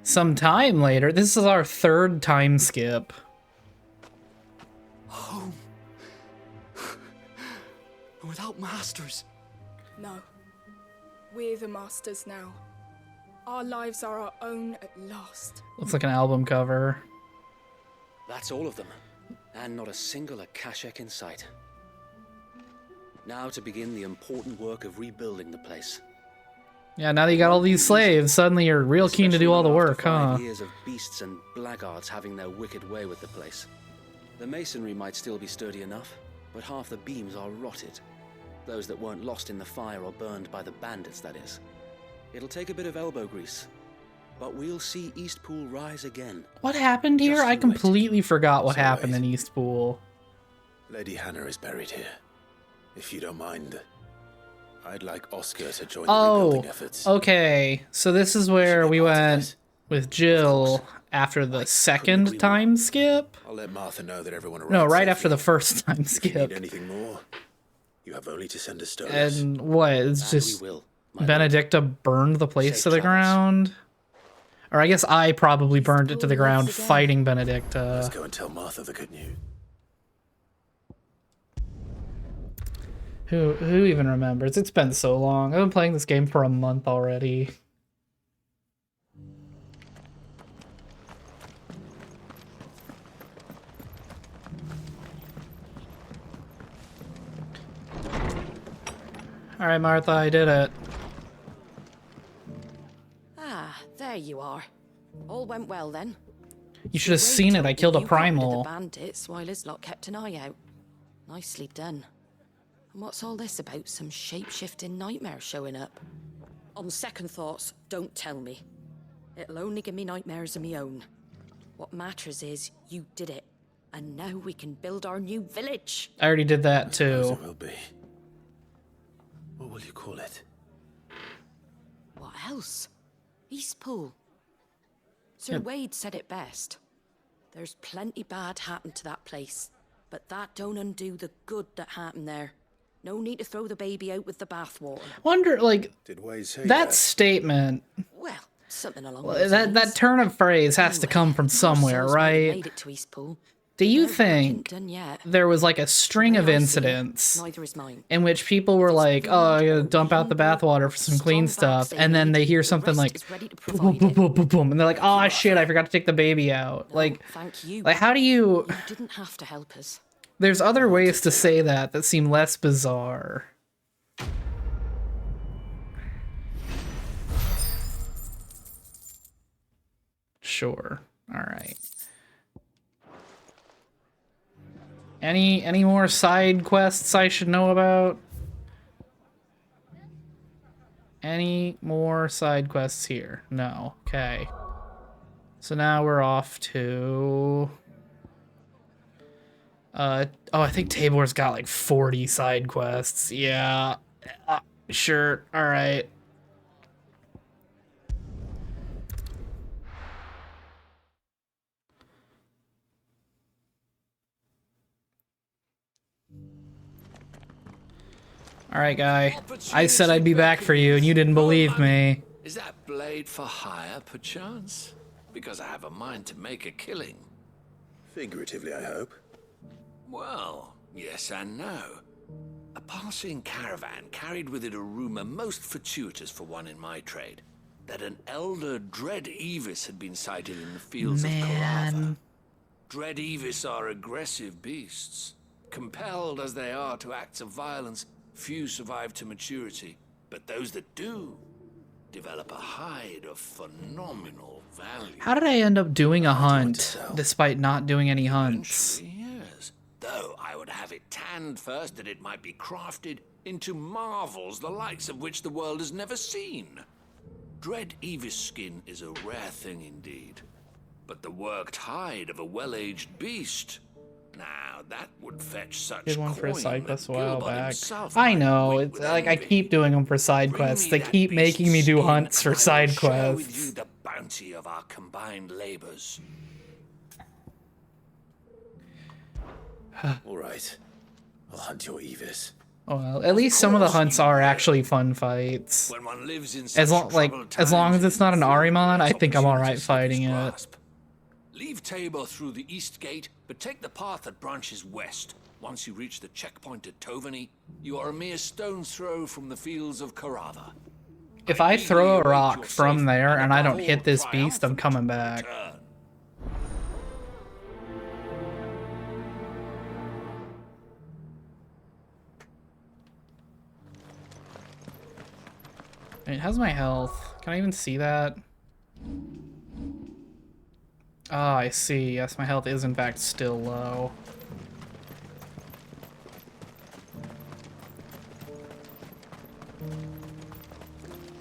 S1: Some time later. This is our third time skip.
S17: Home. Without masters.
S18: No. We're the masters now. Our lives are our own at last.
S1: Looks like an album cover.
S16: That's all of them. And not a single Akashek in sight. Now to begin the important work of rebuilding the place.
S1: Yeah, now that you got all these slaves, suddenly you're real keen to do all the work, huh?
S16: 5 years of beasts and blackguards having their wicked way with the place. The masonry might still be sturdy enough, but half the beams are rotted. Those that weren't lost in the fire or burned by the bandits, that is. It'll take a bit of elbow grease, but we'll see Eastpool rise again.
S1: What happened here? I completely forgot what happened in Eastpool.
S6: Lady Hannah is buried here. If you don't mind, I'd like Oscar to join the rebuilding efforts.
S1: Okay. So this is where we went with Jill after the second time skip?
S6: I'll let Martha know that everyone arrived.
S1: No, right after the first time skip.
S6: If you need anything more, you have only to send a stone.
S1: And what? It's just Benedicta burned the place to the ground? Or I guess I probably burned it to the ground fighting Benedicta.
S6: Let's go and tell Martha the good news.
S1: Who even remembers? It's been so long. I've been playing this game for a month already. Alright, Martha, I did it.
S5: Ah, there you are. All went well then.
S1: You should have seen it. I killed a primal.
S5: The bandits while his lot kept an eye out. Nicely done. And what's all this about some shape-shifting nightmare showing up? On second thoughts, don't tell me. It'll only give me nightmares of my own. What matters is you did it. And now we can build our new village.
S1: I already did that too.
S6: It will be. What will you call it?
S5: What else? Eastpool. Sir Wade said it best. There's plenty bad happened to that place, but that don't undo the good that happened there. No need to throw the baby out with the bathwater.
S1: Wonder, like,
S6: did Wade say
S1: that statement.
S5: Well, something along those lines.
S1: That turn of phrase has to come from somewhere, right?
S5: Made it to Eastpool.
S1: Do you think there was like a string of incidents in which people were like, oh, I gotta dump out the bathwater for some clean stuff, and then they hear something like, boom, boom, boom, boom, boom, and they're like, oh shit, I forgot to take the baby out. Like, how do you...
S5: You didn't have to help us.
S1: There's other ways to say that seem less bizarre. Sure. All right. Any more side quests I should know about? Any more side quests here? No. Okay. So now we're off to... oh, I think Tabor's got like 40 side quests. Yeah. Sure. All right. All right, guy. I said I'd be back for you, and you didn't believe me.
S7: Is that blade for hire, perchance? Because I have a mind to make a killing.
S6: Figuratively, I hope.
S7: Well, yes and no. A passing caravan carried with it a rumor most fortuitous for one in my trade, that an elder Dread Evis had been sighted in the fields of Carava. Dread Evis are aggressive beasts. Compelled as they are to acts of violence, few survive to maturity, but those that do develop a hide of phenomenal value.
S1: How did I end up doing a hunt, despite not doing any hunts?
S7: Yes, though I would have it tanned first that it might be crafted into marvels the likes of which the world has never seen. Dread Evis skin is a rare thing indeed, but the worked hide of a well-aged beast, now that would fetch such
S1: Did one for a
S7: coin
S1: side
S7: that
S1: quest a while
S7: Gilbert
S1: back.
S7: himself
S1: I
S7: might
S1: know,
S7: weep
S1: it's
S7: with
S1: like I
S7: envy.
S1: keep doing them for side quests. They keep making me do hunts for side
S7: Share with you
S1: quests.
S7: the bounty of our combined labors.
S6: All right. I'll hunt your Evis.
S1: Oh, well, at least some of the hunts are actually fun fights.
S7: When one lives in
S1: As
S7: such
S1: long as long as it's not an Arimon, I think I'm all right fighting it.
S7: Leave Tabor through the east gate, but take the path that branches west. Once you reach the checkpoint at Tovany, you are a mere stone's throw from the fields of Carava.
S1: If I throw a rock from there and I don't hit this beast, I'm coming back. Wait, how's my health? Can I even see that? Ah, I see. Yes, my health is in fact still low.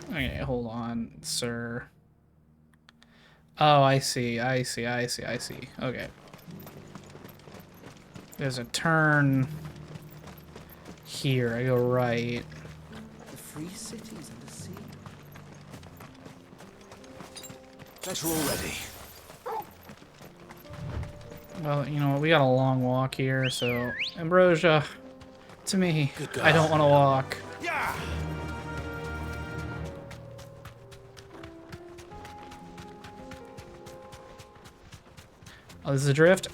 S1: Okay, hold on, sir. Oh, I see. Okay. There's a turn here. I go right.
S6: The free cities and the sea. Better already.
S1: Well, you know, we got a long walk here, so... Ambrosia, to me, I don't want to walk.
S14: Yeah.
S1: Oh, this is a drift?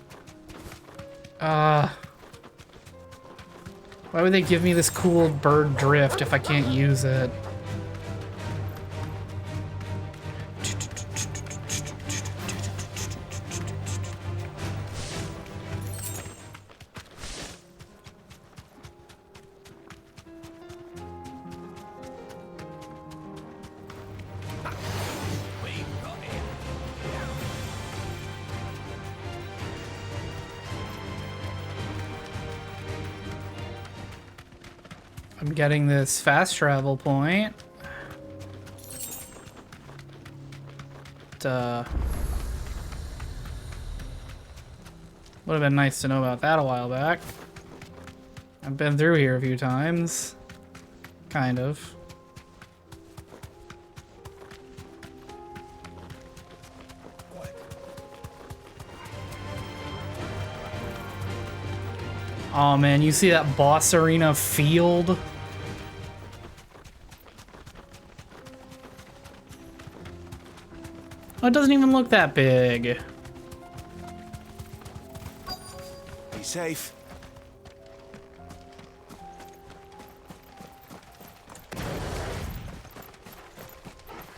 S1: Why would they give me this cool bird drift if I can't use it? I'm getting this fast travel point. Would have been nice to know about that a while back. I've been through here a few times. Kind of. Oh man, you see that boss arena field? Oh, it doesn't even look that big.
S6: Be safe.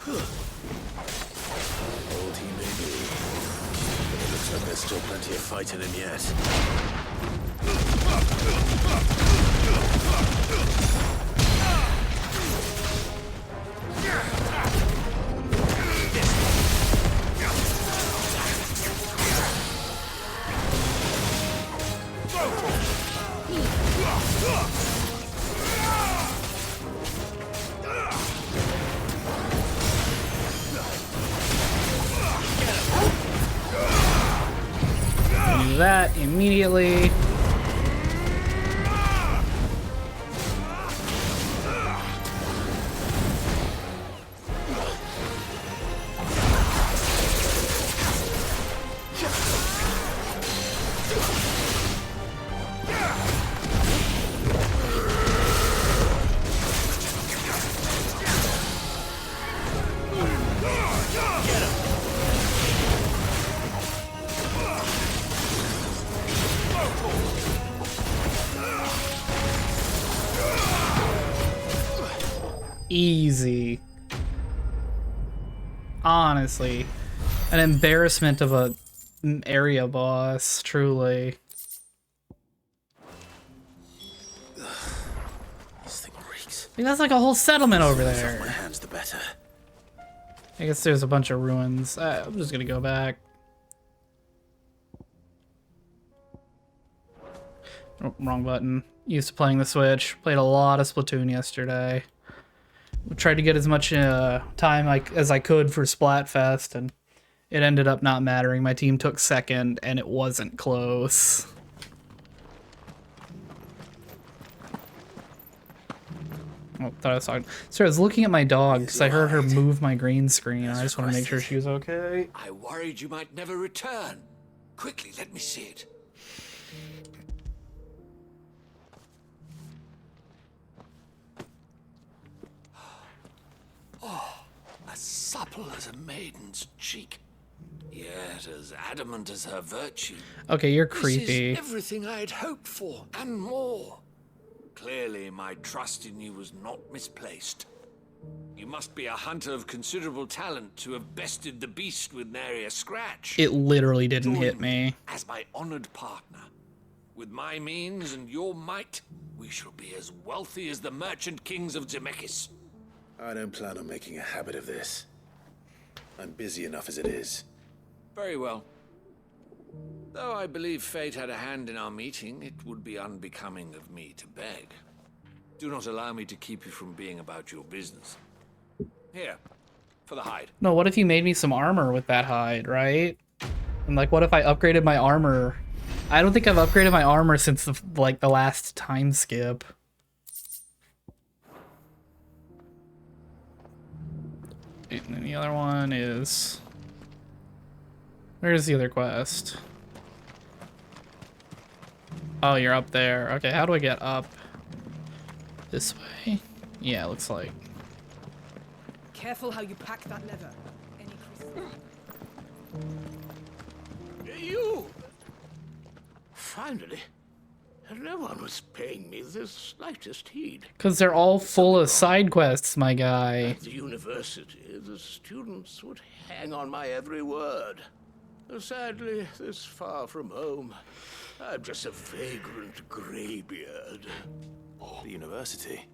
S6: Old he may be, but it looks like there's still plenty of fight in him yet.
S1: that immediately. Easy. Honestly, an embarrassment of a area boss, truly.
S6: This thing reeks.
S1: I mean, that's like a whole settlement over
S6: Off my
S1: there.
S6: hands, the better.
S1: I guess there's a bunch of ruins. I'm just gonna go back. Oh, wrong button. Used to playing the Switch. Played a lot of Splatoon yesterday. Tried to get as much time as I could for Splatfest, and it ended up not mattering. My team took second, and it wasn't close. Oh, thought I was talking. So I was looking at my dog because I heard her move my green screen. I just want to make sure she was okay.
S7: I worried you might never return. Quickly, let me see it. Oh, as supple as a maiden's cheek, yet as adamant as her virtue.
S1: Okay, you're
S7: This
S1: creepy.
S7: is everything I had hoped for, and more. Clearly, my trust in you was not misplaced. You must be a hunter of considerable talent to have bested the beast with nary a scratch.
S1: It literally didn't hit me.
S7: As my honored partner, with my means and your might, we shall be as wealthy as the merchant kings of Zemeckis.
S6: I don't plan on making a habit of this. I'm busy enough as it is.
S7: Very well. Though I believe fate had a hand in our meeting, it would be unbecoming of me to beg. Do not allow me to keep you from being about your business. Here, for the hide.
S1: No, what if you made me some armor with that hide, right? And like, what if I upgraded my armor? I don't think I've upgraded my armor since the last time skip. And then the other one is... Where's the other quest? Oh, you're up there. Okay, how do I get up? This way? Yeah, it looks like.
S10: Careful how you pack that leather. Any
S7: You! Finally. No one was paying me the slightest heed.
S1: Because they're all full of side quests, my guy.
S7: At the university, the students would hang on my every word. Sadly, this far from home, I'm just a vagrant greybeard.
S6: The university?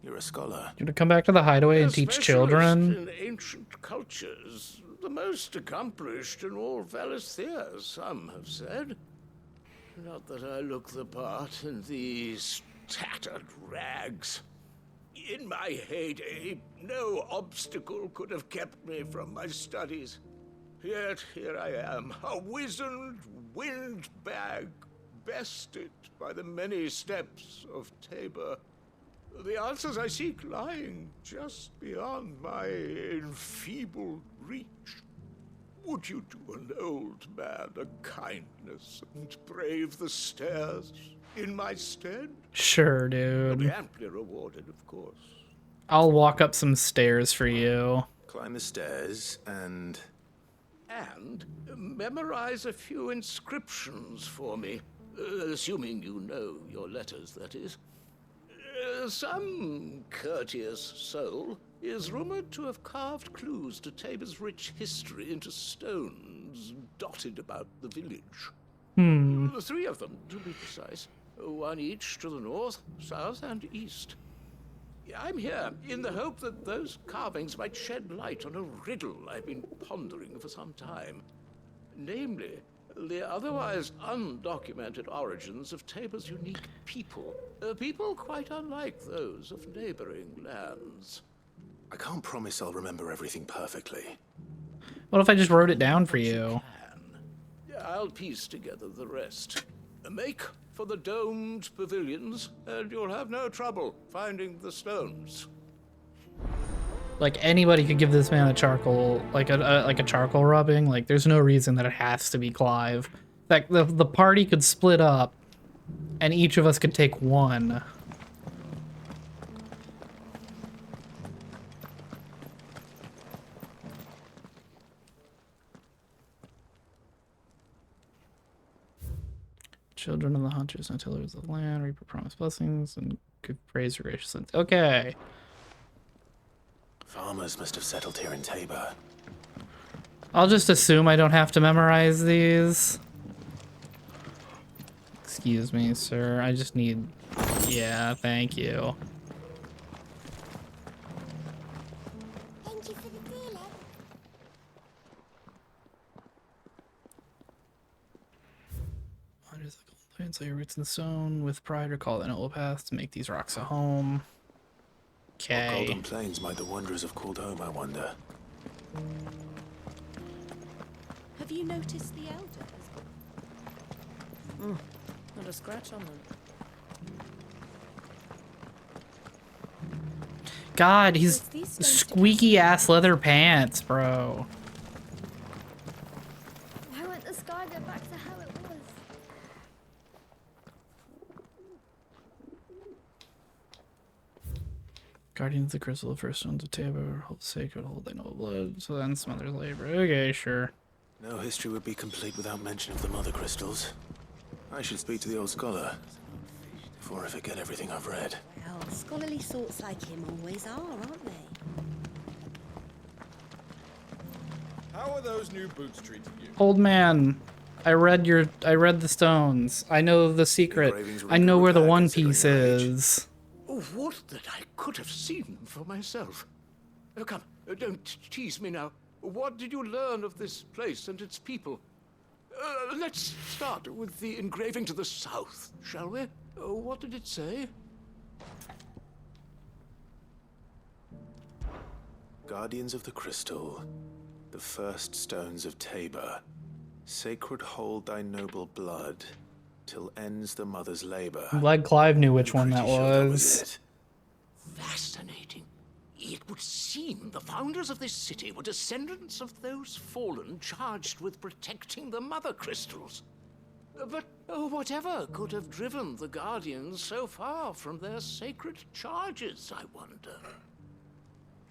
S6: You're a scholar.
S1: You want to come back to the hideaway and teach children?
S7: In ancient cultures, the most accomplished in all Valisthea, some have said. Not that I look the part in these tattered rags. In my heyday, no obstacle could have kept me from my studies. Yet here I am, a wizened windbag, bested by the many steps of Tabor. The answers I seek lying just beyond my enfeebled reach. Would you do an old man a kindness and brave the stairs in my stead?
S1: Sure,
S7: You'll be
S1: dude.
S7: amply rewarded, of course.
S1: I'll walk up some stairs for you.
S6: Climb the stairs and...
S7: And memorize a few inscriptions for me, assuming you know your letters, that is. Some courteous soul is rumored to have carved clues to Tabor's rich history into stones dotted about the village.
S1: Hmm.
S7: 3 of them, to be precise. 1 each to the north, south, and east. I'm here in the hope that those carvings might shed light on a riddle I've been pondering for some time. Namely, the otherwise undocumented origins of Tabor's unique people. People quite unlike those of neighboring lands.
S6: I can't promise I'll remember everything perfectly.
S1: What if I just wrote it down for you?
S7: I'll piece together the rest. Make for the domed pavilions, and you'll have no trouble finding the stones.
S1: Like, anybody could give this man a charcoal, like a charcoal rubbing. Like, there's no reason that it has to be Clive. In fact, the party could split up, and each of us could take one. Children of the hunters and tillers of the land, reaper promised blessings, and give praise for gracious. Okay.
S6: Farmers must have settled here in Tabor.
S1: I'll just assume I don't have to memorize these. Excuse me, sir. I just need... Yeah, thank you.
S19: Thank you for the deal,
S1: Plants lay your roots in the stone with pride, recall the noble past to make these rocks a home.
S6: What
S1: Okay.
S6: golden plains might the wanderers have called home, I wonder?
S10: Have you noticed the elders?
S5: Not a scratch on them.
S1: God, he's squeaky ass leather pants, bro.
S19: Why won't the sky go back to how it was?
S1: Guardians of the Crystal, the first stones of Tabor, hold sacred, hold thy noble blood, so then smothers labor. Okay, sure.
S6: No history would be complete without mention of the mother crystals. I should speak to the old scholar before I forget everything I've read.
S10: Well, scholarly sorts like him always are, aren't they?
S14: How are those new boots treating you?
S1: Old man, I read the stones. I know the secret. I know where the One Piece is.
S7: Oh, would that I could have seen for myself. Come, don't tease me now. What did you learn of this place and its people? Let's start with the engraving to the south, shall we? What did it say?
S6: Guardians of the Crystal, the first stones of Tabor, sacred hold thy noble blood, till ends the mother's labor.
S1: I'm glad Clive knew which one that was.
S7: Fascinating. It would seem the founders of this city were descendants of those fallen charged with protecting the mother crystals. But whatever could have driven the Guardians so far from their sacred charges, I wonder?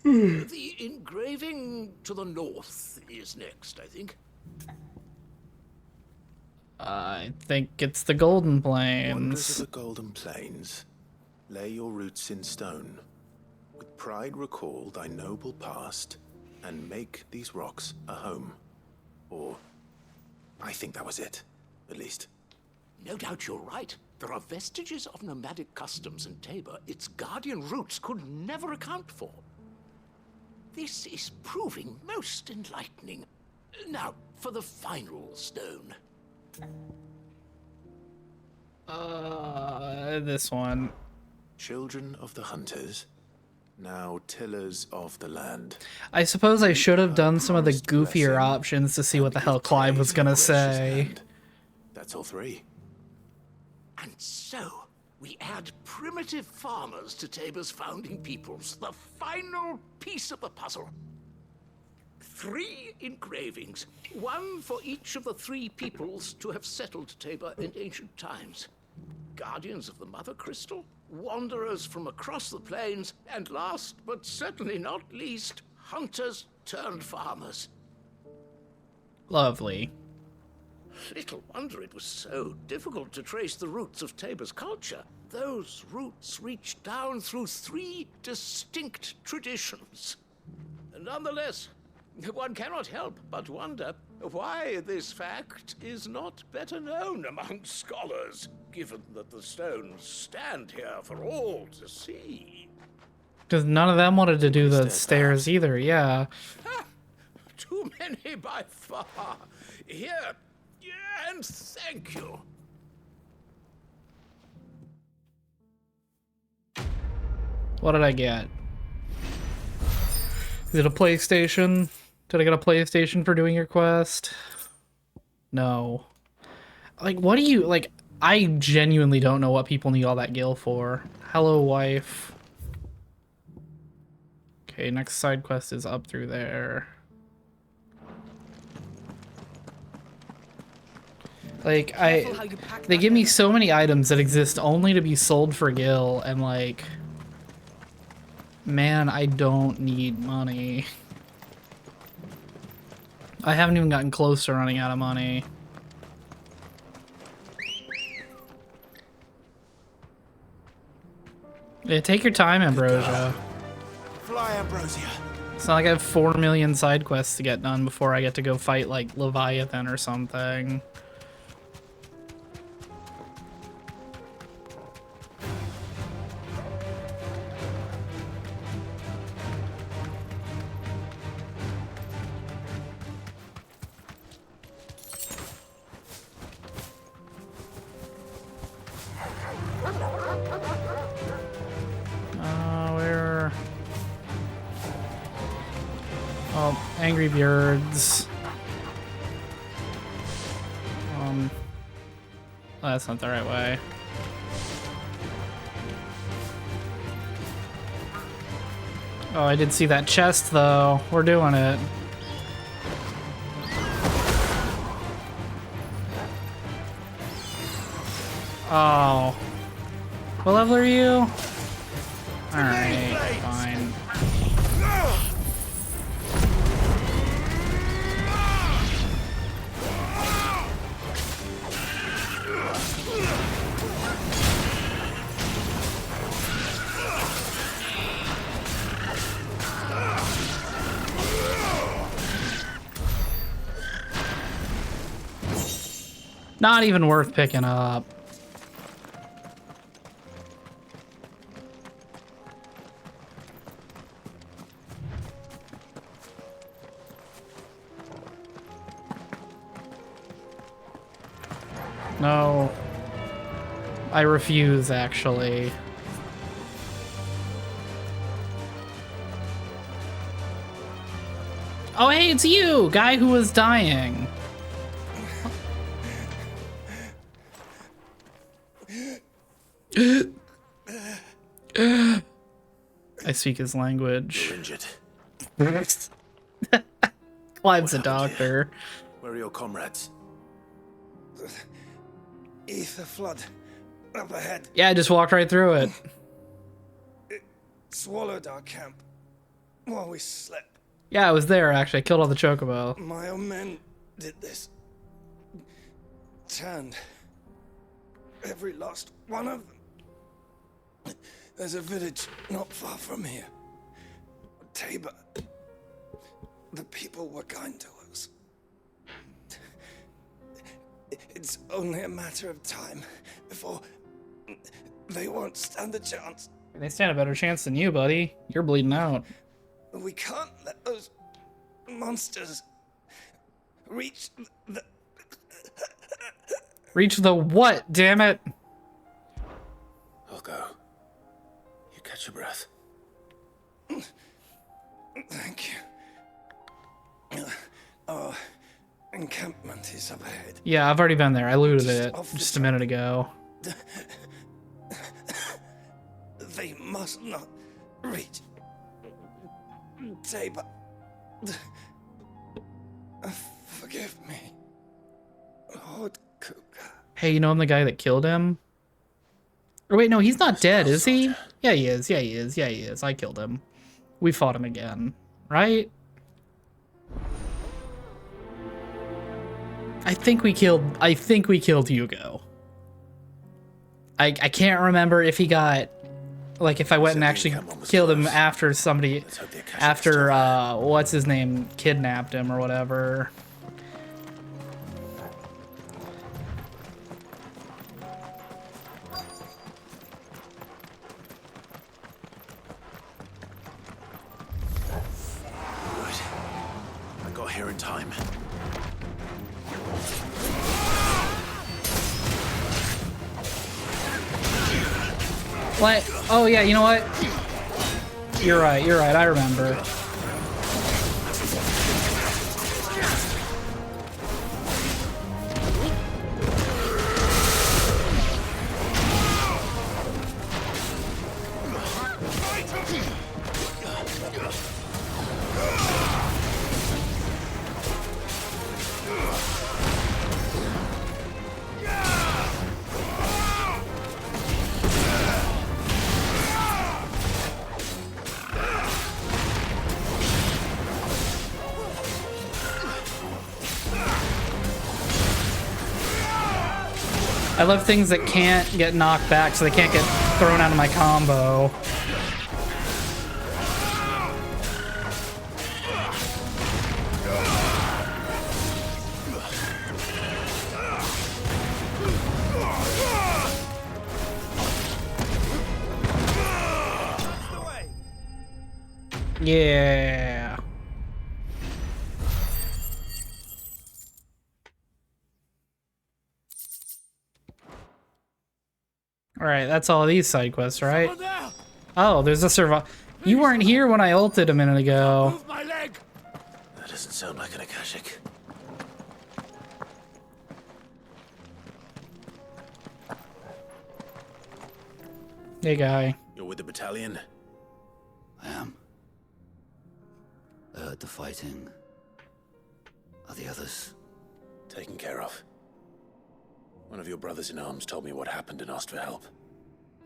S7: The engraving to the north is next, I think.
S1: I think it's the Golden
S6: Wanderers
S1: Plains.
S6: of the Golden Plains, lay your roots in stone. With pride recall thy noble past, and make these rocks a home. Or, I think that was it, at least.
S7: No doubt you're right. There are vestiges of nomadic customs in Tabor its guardian roots could never account for. This is proving most enlightening. Now, for the final stone.
S1: This one.
S6: Children of the hunters, now tillers of the land.
S1: I suppose I should have done some of the goofier options to see what the hell Clive was gonna say.
S6: That's all three.
S7: And so, we add primitive farmers to Tabor's founding peoples, the final piece of the puzzle. 3 engravings, one for each of the 3 peoples to have settled Tabor in ancient times. Guardians of the Mother Crystal, wanderers from across the plains, and last but certainly not least, hunters turned farmers.
S1: Lovely.
S7: Little wonder it was so difficult to trace the roots of Tabor's culture. Those roots reach down through 3 distinct traditions. Nonetheless, one cannot help but wonder why this fact is not better known among scholars, given that the stones stand here for all to see.
S1: Because none of them wanted to do the stairs either, yeah.
S7: Too many by far. Here, and thank you.
S1: What did I get? Is it a PlayStation? Did I get a PlayStation for doing your quest? No. Like, what do you, like, I genuinely don't know what people need all that gil for. Hello, wife. Okay, next side quest is up through there. Like, they give me so many items that exist only to be sold for gil, and like, man, I don't need money. I haven't even gotten close to running out of money. Yeah, take your time, Ambrosia.
S6: Fly, Ambrosia.
S1: It's not like I have 4 million side quests to get done before I get to go fight like Leviathan or something. Where? Oh, Angry Birds. Oh, that's not the right way. Oh, I did see that chest though. We're doing it. Oh. What level are you? Alright, fine. Not even worth picking up. No. I refuse, actually. Oh, hey, it's you! Guy who was dying. I speak his language.
S6: You're injured.
S1: Clive's a doctor.
S6: Where are your comrades?
S4: Ether flood up ahead.
S1: Yeah, I just walked right through it.
S4: It swallowed our camp while we slept.
S1: Yeah, I was there, actually. I killed all the chocobo.
S4: My own men did this. Turned every last one of them. There's a village not far from here. Tabor. The people were kind to us. It's only a matter of time before they won't stand a chance.
S1: They stand a better chance than you, buddy. You're bleeding out.
S4: We can't let those monsters reach the...
S1: Reach the what, damn it?
S6: I'll go. You catch your breath.
S4: Thank you. Our encampment is up ahead.
S1: Yeah, I've already been there. I looted it just a minute ago.
S4: They must not reach Tabor. Forgive me, Lord Cougar.
S1: Hey, you know I'm the guy that killed him? Or wait, no, he's not dead, is he? Yeah, he is. Yeah, he is. Yeah, he is. I killed him. We fought him again, right? I think we killed Hugo. I can't remember if he got, like, if I went and actually killed him after somebody, after, what's his name, kidnapped him or whatever.
S6: I got here in time.
S1: What? Oh yeah, you know what? You're right, I remember. I love things that can't get knocked back, so they can't get thrown out of my combo. Yeah. All right, that's all of these side quests, right? Oh, there's a survival. You weren't here when I ulted a minute ago.
S6: That doesn't sound like an Akashic.
S1: Hey, guy.
S6: You're with the battalion?
S20: I am. I heard the fighting. Are the others?
S6: Taken care of. One of your brothers in arms told me what happened and asked for help.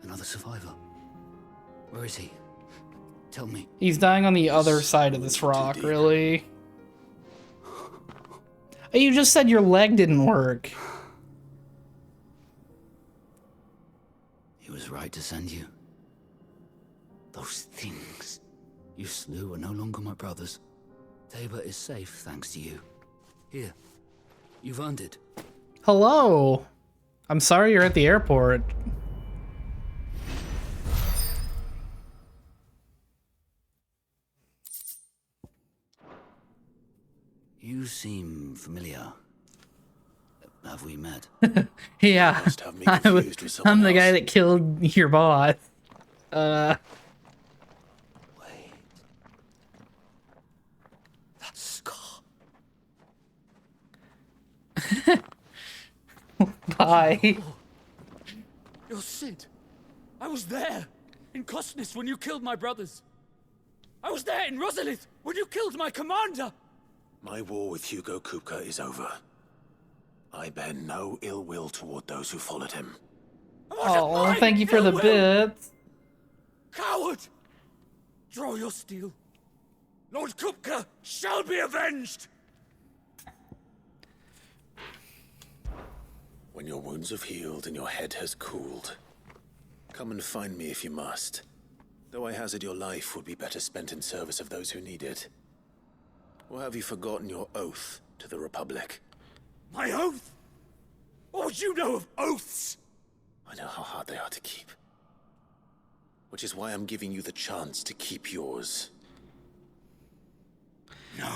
S20: Another survivor? Where is he? Tell me.
S1: He's dying on the other side of this rock, really? You just said your leg didn't work.
S20: He was right to send you. Those things you slew are no longer my brothers. Tabor is safe thanks to you. Here, you've earned it.
S1: Hello. I'm sorry you're at the airport.
S20: You seem familiar. Have we met?
S1: Yeah, I'm the guy that killed your boss.
S20: Wait. That's Scar.
S1: Bye.
S17: You're Sid. I was there in Costness when you killed my brothers. I was there in Rosalith when you killed my commander.
S6: My war with Hugo Kupka is over. I bear no ill will toward those who followed him.
S1: Oh, thank you for the bits.
S17: Coward! Draw your steel. Lord Kupka shall be avenged!
S6: When your wounds have healed and your head has cooled, come and find me if you must. Though I hazard your life would be better spent in service of those who need it. Or have you forgotten your oath to the Republic?
S17: My oath? What would you know of oaths?
S6: I know how hard they are to keep. Which is why I'm giving you the chance to keep yours.
S17: No.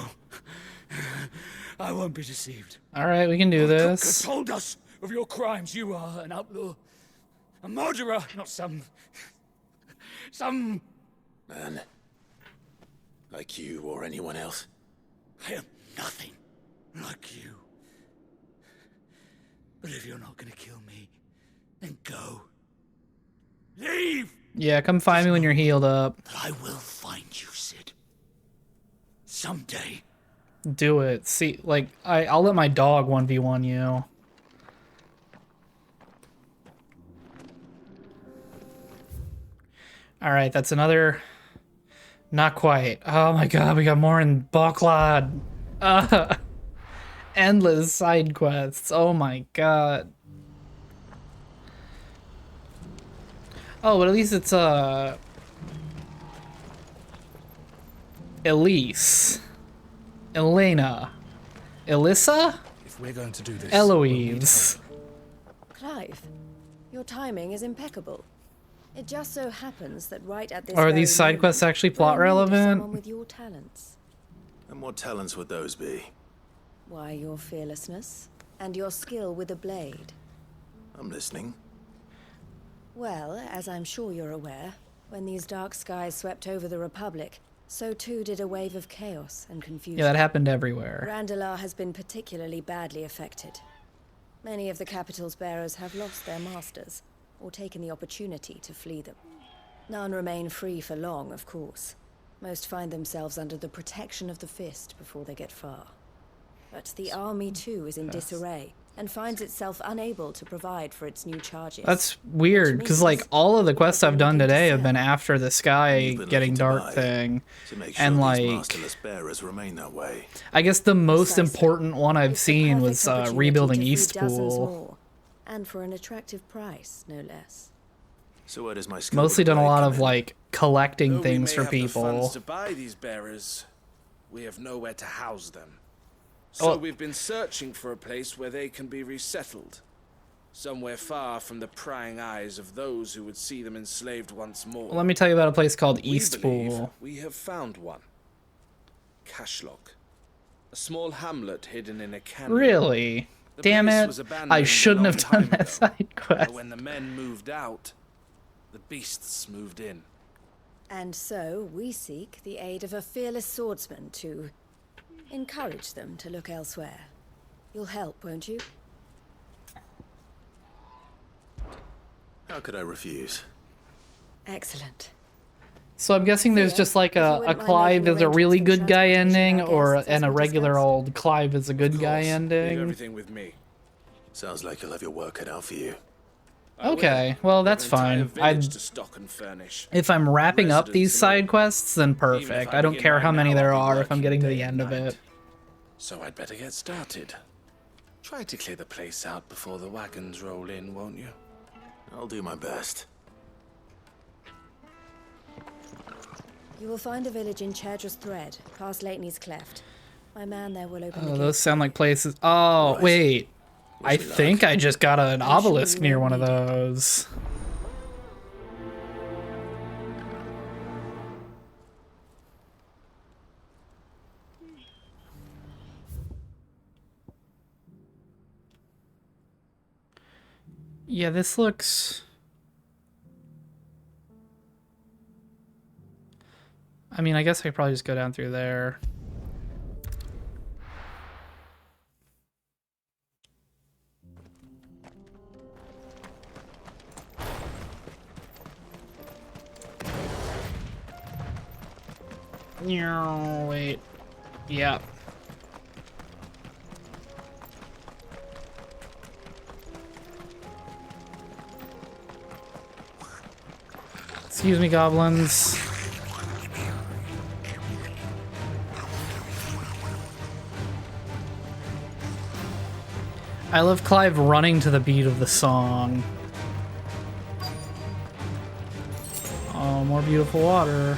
S17: I won't be deceived.
S1: All right, we can do this.
S17: Kupka told us of your crimes. You are an outlaw. A murderer, not some
S6: man. Like you or anyone else.
S17: I am nothing like you. But if you're not gonna kill me, then go. Leave!
S1: Yeah, come find me when you're healed up.
S17: I will find you, Sid. Someday.
S1: Do it. See, like, I'll let my dog 1v1 you. Alright, that's another... Not quite. Oh my god, we got more in Boklad. Endless side quests. Oh my god. Oh, but at least it's, Elise. Elena. Elissa?
S21: If we're going to do this,
S1: Eloise.
S22: Clive, your timing is impeccable. It just so happens that right at this
S1: Are these
S22: very
S1: side quests actually plot
S22: we're in need of someone
S1: relevant?
S22: with your talents.
S6: And what talents would those be?
S22: Why, your fearlessness and your skill with a blade.
S6: I'm listening.
S22: Well, as I'm sure you're aware, when these dark skies swept over the Republic, so too did a wave of chaos and confusion.
S1: Yeah, that happened everywhere.
S22: Randalar has been particularly badly affected. Many of the capital's bearers have lost their masters, or taken the opportunity to flee them. None remain free for long, of course. Most find themselves under the protection of the Fist before they get far. But the army too is in disarray, and finds itself unable to provide for its new charges.
S1: That's weird, because like all of the quests I've done today have been after the sky getting dark thing. And like,
S6: Masterless bearers remain that way.
S1: I guess the most important one I've seen was rebuilding Eastpool.
S22: More. And for an attractive price, no less.
S6: So where does my skill
S1: Mostly done a lot of
S6: come in?
S1: like collecting
S14: Though we
S1: things
S14: may
S1: for
S14: have the funds
S1: people.
S14: to buy these bearers, we have nowhere to house them. So we've been searching for a place where they can be resettled. Somewhere far from the prying eyes of those who would see them enslaved once more.
S1: Well, let me tell you about a place called
S14: We believe
S1: Eastpool.
S14: we have found one. Cashlock. A small hamlet hidden in a canyon.
S1: Really?
S14: The
S1: Damn
S14: place
S1: it.
S14: was abandoned
S1: I
S14: a
S1: shouldn't
S14: long
S1: have done
S14: time
S1: that
S14: ago.
S1: side quest.
S14: But when the men moved out, the beasts moved in.
S22: And so we seek the aid of a fearless swordsman to encourage them to look elsewhere. You'll help, won't you?
S6: How could I refuse?
S22: Excellent.
S1: So I'm guessing there's just like a Clive is a really good guy ending, and a regular old Clive is a good guy
S14: Leave
S1: ending.
S14: everything with me.
S6: Sounds like you'll have your work cut out for you.
S1: Okay, well that's fine.
S14: To stock and furnish.
S1: If I'm wrapping up these side quests, then perfect. I don't care how many there are if I'm getting to the end of it.
S14: So I'd better get started. Try to clear the place out before the wagons roll in, won't you?
S6: I'll do my best.
S22: You will find a village in Chadra's Thread, past Lateney's Cleft. My man there will open the
S1: Oh,
S22: gate.
S1: those sound like places. Oh, wait. I think I just got an obelisk near one of those. Yeah, this looks... I mean, I guess I could probably just go down through there. No, wait. Yeah. Excuse me, goblins. I love Clive running to the beat of the song. Oh, more beautiful water.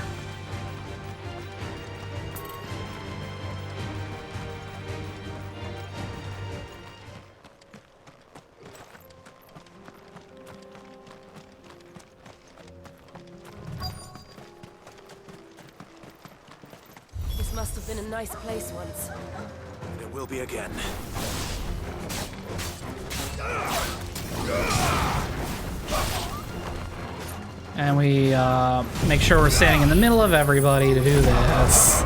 S22: This must have been a nice place once.
S6: And it will be again.
S1: And we make sure we're standing in the middle of everybody to do this.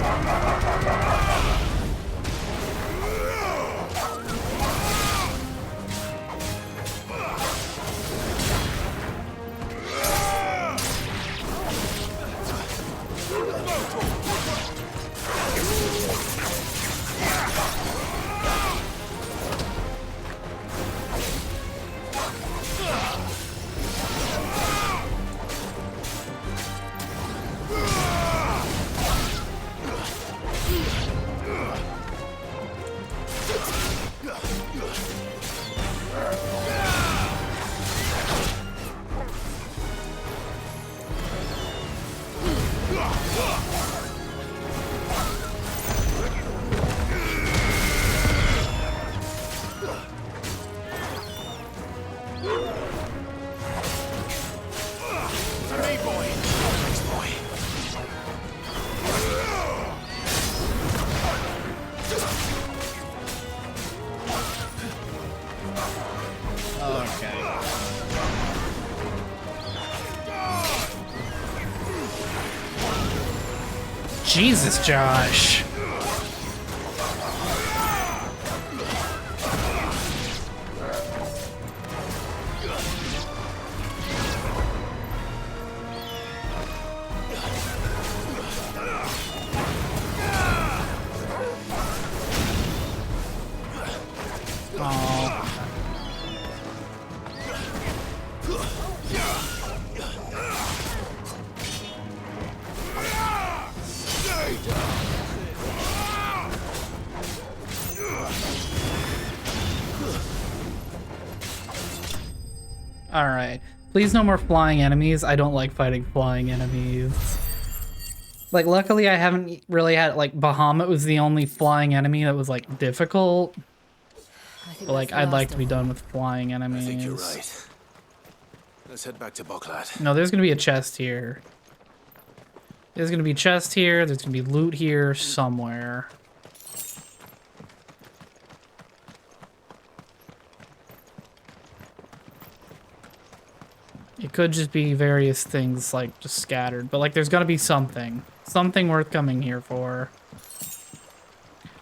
S1: Jesus, Josh. Alright. Please no more flying enemies. I don't like fighting flying enemies. Like, luckily I haven't really had, like, Bahamut was the only flying enemy that was, like, difficult. But, like, I'd like to be done with flying enemies.
S6: I think you're right. Let's head back to Boklad.
S1: No, there's gonna be a chest here. There's gonna be a chest here. There's gonna be loot here somewhere. It could just be various things, like, just scattered. But, like, there's gotta be something. Something worth coming here for.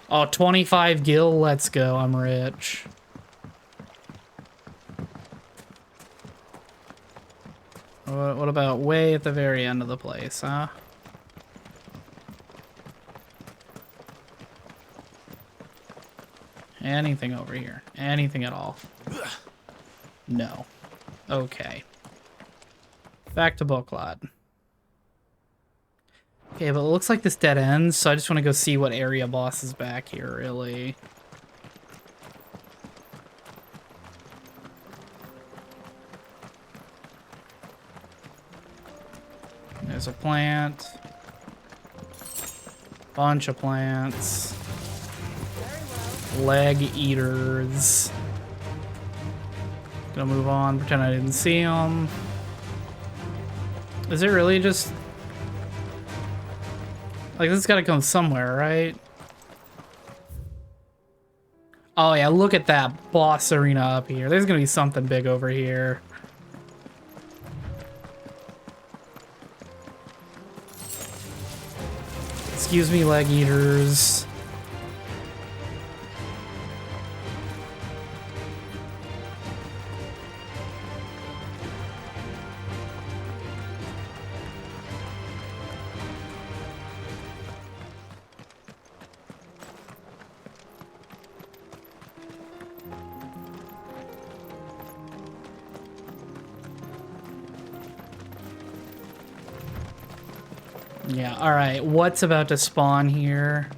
S1: Oh, 25 gil. Let's go. I'm rich. What about way at the very end of the place, huh? Anything over here? Anything at all? No. Okay. Back to Boklad. Okay, but it looks like this dead ends, so I just want to go see what area boss is back here, really. There's a plant. Bunch of plants. Leg eaters. Gonna move on, pretend I didn't see them. Is it really just... Like, this has gotta come somewhere, right? Oh yeah, look at that boss arena up here. There's gonna be something big over here. Excuse me, leg eaters. Yeah, alright. What's about to spawn here?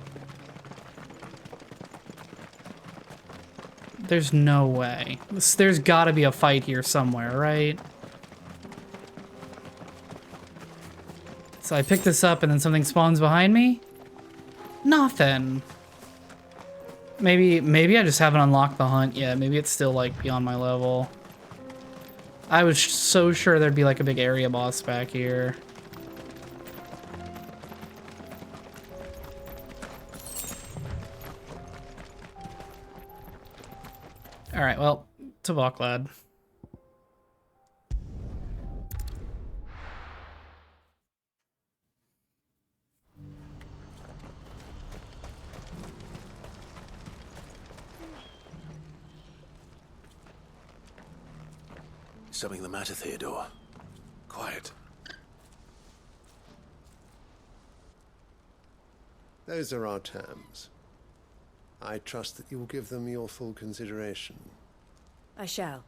S1: There's no way. There's gotta be a fight here somewhere, right? So I pick this up and then something spawns behind me? Nothing. Maybe I just haven't unlocked the hunt yet. Maybe it's still, like, beyond my level. I was so sure there'd be, like, a big area boss back here. Alright, well, to Boklad.
S6: Something the matter, Theodore? Quiet.
S13: Those are our terms. I trust that you will give them your full consideration.
S22: I shall.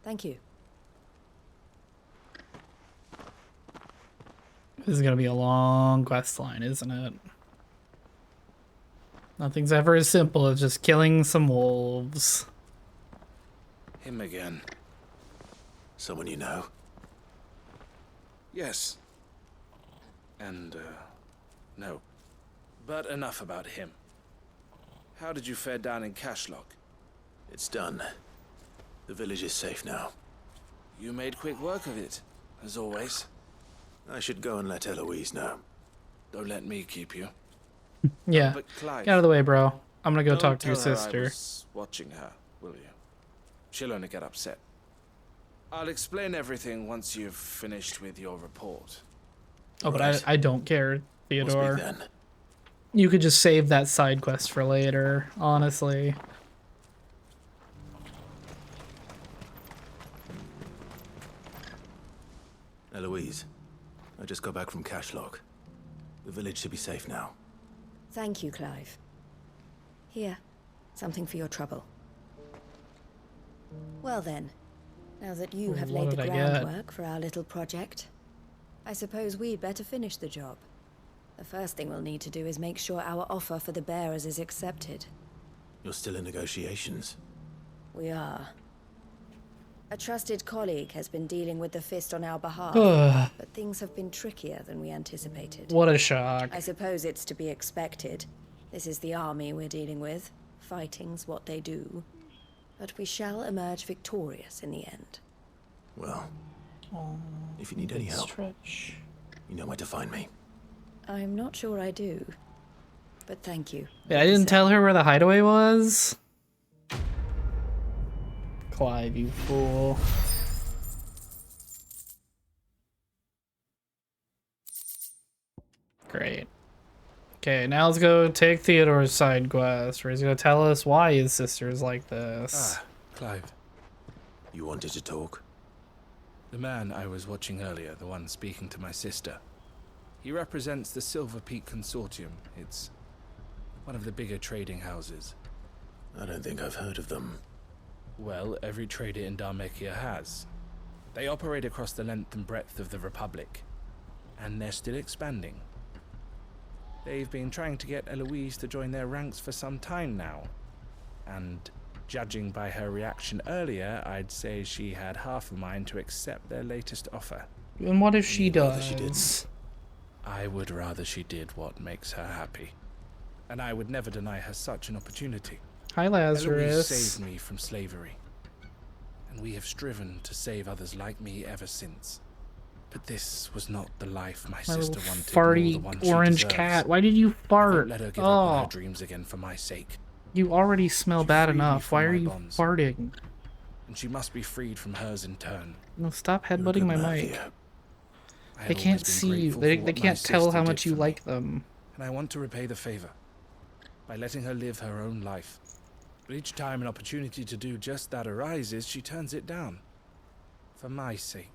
S22: Thank you.
S1: This is gonna be a long quest line, isn't it? Nothing's ever as simple as just killing some wolves.
S14: Him again.
S6: Someone you know?
S14: Yes. And, no. But enough about him. How did you fare down in Cashlock?
S6: It's done. The village is safe now.
S14: You made quick work of it, as always.
S6: I should go and let Eloise know.
S14: Don't let me keep you.
S1: Yeah.
S14: But Clive,
S1: get out of the way, bro. I'm gonna go
S14: don't
S1: talk to your
S14: tell her
S1: sister.
S14: I was watching her, will you? She'll only get upset. I'll explain everything once you've finished with your report.
S1: Oh, but I don't care, Theodore.
S6: We'll speak then.
S1: You could just save that side quest for later, honestly.
S6: Eloise, I just got back from Cashlock. The village should be safe now.
S22: Thank you, Clive. Here, something for your trouble. Well then, now that you have laid the groundwork for our little project, I suppose we'd better finish the job. The first thing we'll need to do is make sure our offer for the bearers is accepted.
S6: You're still in negotiations?
S22: We are. A trusted colleague has been dealing with the Fist on our behalf,
S1: Ugh.
S22: but things have been trickier than we anticipated.
S1: What a shock.
S22: I suppose it's to be expected. This is the army we're dealing with. Fighting's what they do. But we shall emerge victorious in the end.
S6: Well, if you need any help, you know where to find me.
S22: I'm not sure I do. But thank you.
S1: Yeah, I didn't tell her where the hideaway was. Clive, you fool. Great. Okay, now let's go take Theodore's side quest, where he's gonna tell us why his sister's like this.
S14: Ah, Clive.
S6: You wanted to talk?
S14: The man I was watching earlier, the one speaking to my sister. He represents the Silver Peak Consortium. It's one of the bigger trading houses.
S6: I don't think I've heard of them.
S14: Well, every trader in Dhalmekia has. They operate across the length and breadth of the Republic, and they're still expanding. They've been trying to get Eloise to join their ranks for some time now, and judging by her reaction earlier, I'd say she had half a mind to accept their latest offer.
S1: And what if she
S14: You'd rather
S1: does?
S14: she didn't. I would rather she did what makes her happy, and I would never deny her such an opportunity.
S1: Hi,
S14: Eloise
S1: Lazarus.
S14: saved me from slavery, and we have striven to save others like me ever since. But this was not the life my
S1: My
S14: sister
S1: little
S14: wanted, nor the
S1: farty
S14: one she
S1: orange
S14: deserves.
S1: cat. Why did you
S14: I
S1: fart?
S14: won't let her give up on
S1: Oh,
S14: her dreams again for my sake.
S1: you already smell bad
S14: freed me
S1: enough.
S14: from
S1: Why are
S14: my
S1: you
S14: bonds.
S1: farting?
S14: And she must be freed from hers in turn.
S1: No, stop
S14: You're a
S1: headbutting
S14: good
S1: my
S14: man,
S1: mic.
S14: Theo. I
S1: They
S14: have
S1: can't
S14: always been
S1: see you.
S14: grateful
S1: They
S14: for what my
S1: can't tell
S14: sister
S1: how
S14: did
S1: much you
S14: for me,
S1: like them.
S14: and I want to repay the favor by letting her live her own life. But each time an opportunity to do just that arises, she turns it down. For my sake.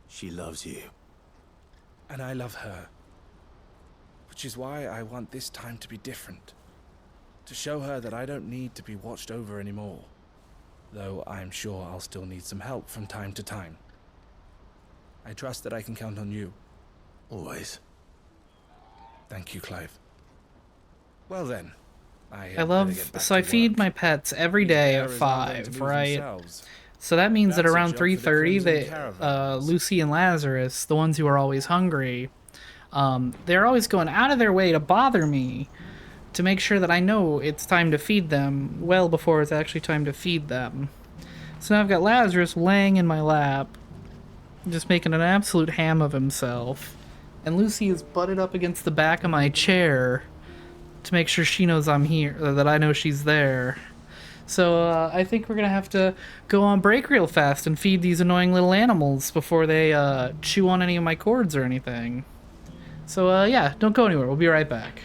S6: She loves you.
S14: And I love her. Which is why I want this time to be different. To show her that I don't need to be watched over anymore. Though I'm sure I'll still need some help from time to time. I trust that I can count on you.
S6: Always.
S14: Thank you, Clive. Well then,
S1: I love, so I feed my pets every day at 5, right? So that means that around 3:30, Lucy and Lazarus, the ones who are always hungry, they're always going out of their way to bother me to make sure that I know it's time to feed them well before it's actually time to feed them. So now I've got Lazarus laying in my lap, just making an absolute ham of himself. And Lucy is butted up against the back of my chair to make sure she knows I'm here, or that I know she's there. So I think we're gonna have to go on break real fast and feed these annoying little animals before they chew on any of my cords or anything. So yeah, don't go anywhere. We'll be right back.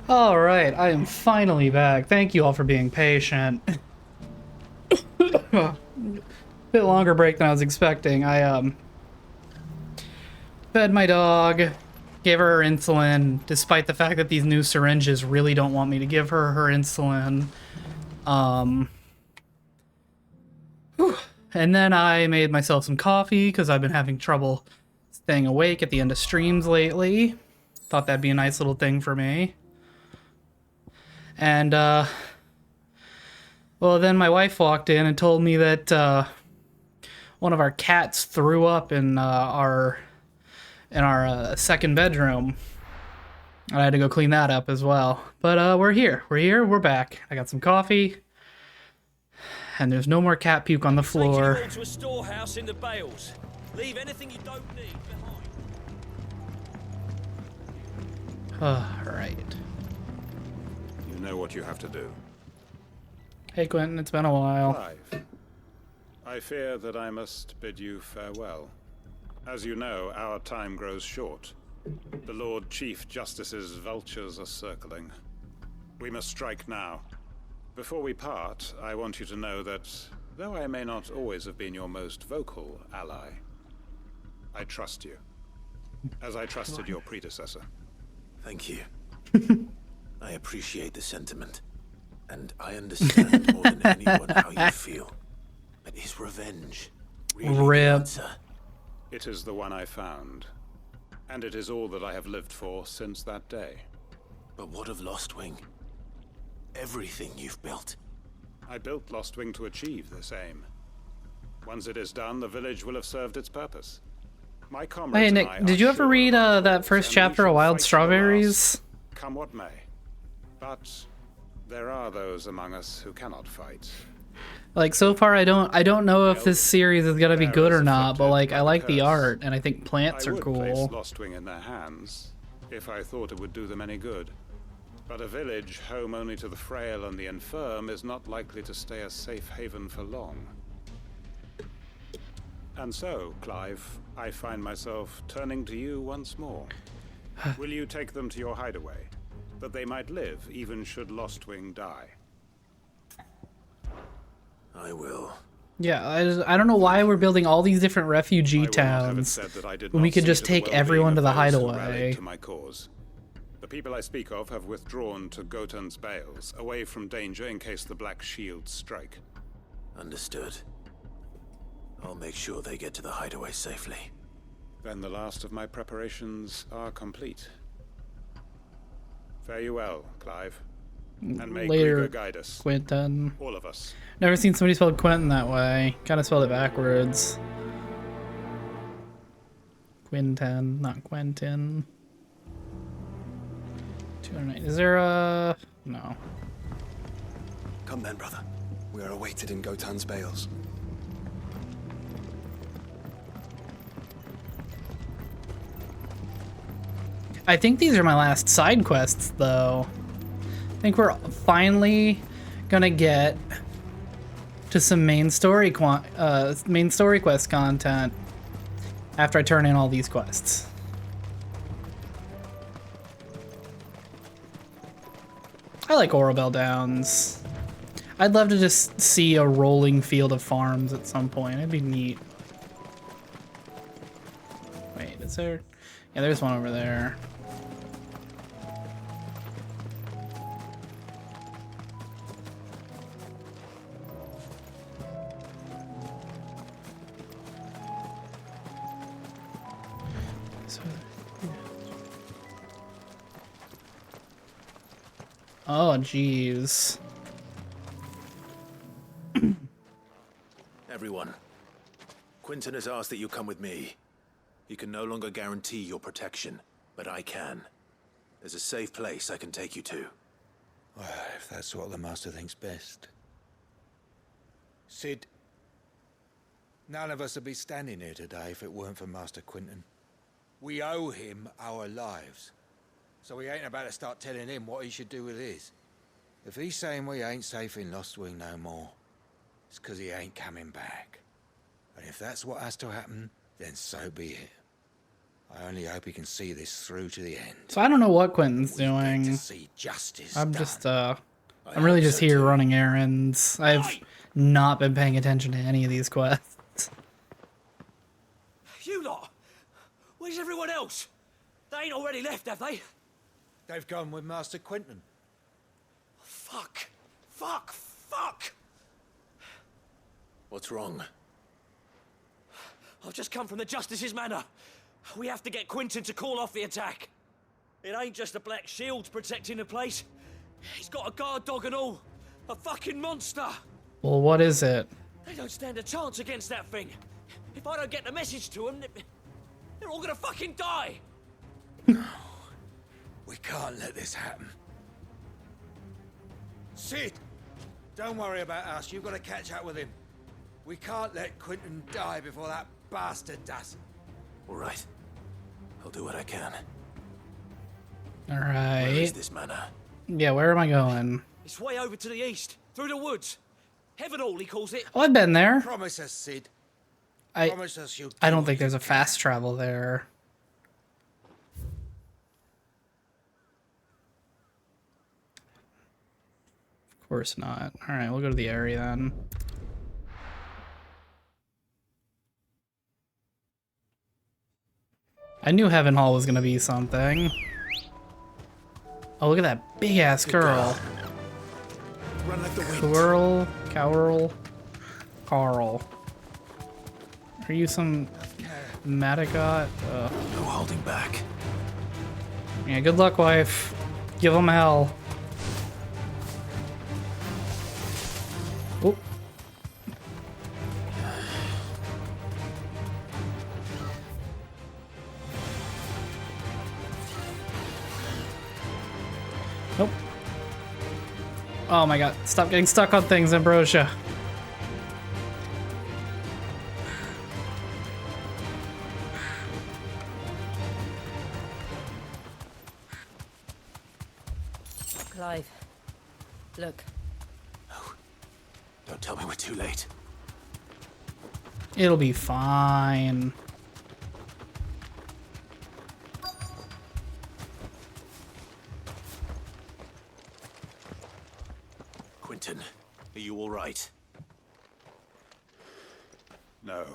S1: All right, I am finally back. Thank you all for being patient. Bit longer break than I was expecting. I fed my dog, gave her insulin, despite the fact that these new syringes really don't want me to give her insulin. And then I made myself some coffee because I've been having trouble staying awake at the end of streams lately. Thought that'd be a nice little thing for me. And, well, then my wife walked in and told me that, one of our cats threw up in, our second bedroom. I had to go clean that up as well. But, we're here. We're back. I got some coffee. And there's no more cat puke on the floor.
S2: Take you all to a storehouse in the bales. Leave anything you don't need behind.
S1: Alright.
S3: You know what you have to do.
S1: Hey Quentin, it's been a while.
S3: Clive, I fear that I must bid you farewell. As you know, our time grows short. The Lord Chief Justice's vultures are circling. We must strike now. Before we part, I want you to know that, though I may not always have been your most vocal ally, I trust you, as I trusted your predecessor.
S6: Thank you. I appreciate the sentiment, and I understand more than anyone how you feel. But is revenge really the answer?
S3: It is the one I found, and it is all that I have lived for since that day.
S6: But what of Lostwing? Everything you've built.
S3: I built Lostwing to achieve this aim. Once it is done, the village will have served its purpose. My comrades
S1: Hey Nick, did you ever read that first chapter of Wild Strawberries?
S3: Come what may. But there are those among us who cannot fight.
S1: Like, so far I don't know if this series is gonna be good or not, but like I like the art and I think plants are cool.
S3: I would place Lostwing in their hands if I thought it would do them any good. But a village home only to the frail and the infirm is not likely to stay a safe haven for long. And so, Clive, I find myself turning to you once more. Will you take them to your hideaway, that they might live even should Lostwing die?
S6: I will.
S1: Yeah, I don't know why we're building all these different refugee towns when we could just take everyone to the hideaway.
S3: To my cause. The people I speak of have withdrawn to Gotan's Bales, away from danger in case the Black Shields strike.
S6: Understood. I'll make sure they get to the hideaway safely.
S3: Then the last of my preparations are complete. Fare you well, Clive. And may
S1: Later,
S3: Krieger guide us.
S1: Quentin.
S3: All of us.
S1: Never seen somebody spelled Quentin that way. Kinda spelled it backwards. Quinten, not Quentin. 209. Is there a... No.
S21: Come then, brother. We are awaited in Gotan's Bales.
S1: I think these are my last side quests, though. I think we're finally gonna get to some main story quest content after I turn in all these quests. I like Orabel Downs. I'd love to just see a rolling field of farms at some point. It'd be neat. Wait, is there? Yeah, there's one over there. Oh, jeez.
S6: Everyone, Quinton has asked that you come with me. He can no longer guarantee your protection, but I can. There's a safe place I can take you to.
S9: Well, if that's what the Master thinks best. Sid, none of us would be standing here today if it weren't for Master Quinton. We owe him our lives. So we ain't about to start telling him what he should do with his. If he's saying we ain't safe in Lost Wing no more, it's 'cause he ain't coming back. And if that's what has to happen, then so be it. I only hope he can see this through to the end.
S1: So I don't know what Quentin's doing.
S9: See justice
S1: I'm
S9: done.
S1: just I'm really just here running errands. I've not been paying attention to any of these quests.
S2: You lot! Where's everyone else? They ain't already left, have they?
S9: They've gone with Master Quinton.
S2: Fuck! Fuck! Fuck!
S6: What's wrong?
S2: I've just come from the Justice's Manor. We have to get Quinton to call off the attack. It ain't just the Black Shields protecting the place. He's got a guard dog and all. A fucking monster.
S1: Well, what is it?
S2: They don't stand a chance against that thing. If I don't get the message to them, they're all gonna fucking die.
S9: We can't let this happen. Sid! Don't worry about us. You've got to catch up with him. We can't let Quinton die before that bastard does.
S6: All right. I'll do what I can.
S1: Alright.
S6: Where is this manor?
S1: Yeah, where am I going?
S2: It's way over to the east, through the woods. Heavenhall, he calls it.
S1: Oh, I've been there.
S9: Promise us, Sid.
S1: I
S9: Promise us you'll
S1: I don't think there's a fast travel there. Of course not. Alright, we'll go to the area then. I knew Heavenhall was gonna be something. Oh, look at that big ass girl.
S6: Run like the wind.
S1: Carl. Are you some Madagot?
S6: No holding back.
S1: Yeah, good luck, wife. Give them hell. Oop. Nope. Oh my god, stop getting stuck on things, Ambrosia.
S22: Clive, look.
S6: Don't tell me we're too late.
S1: It'll be fine.
S6: Quinton, are you all right?
S11: No.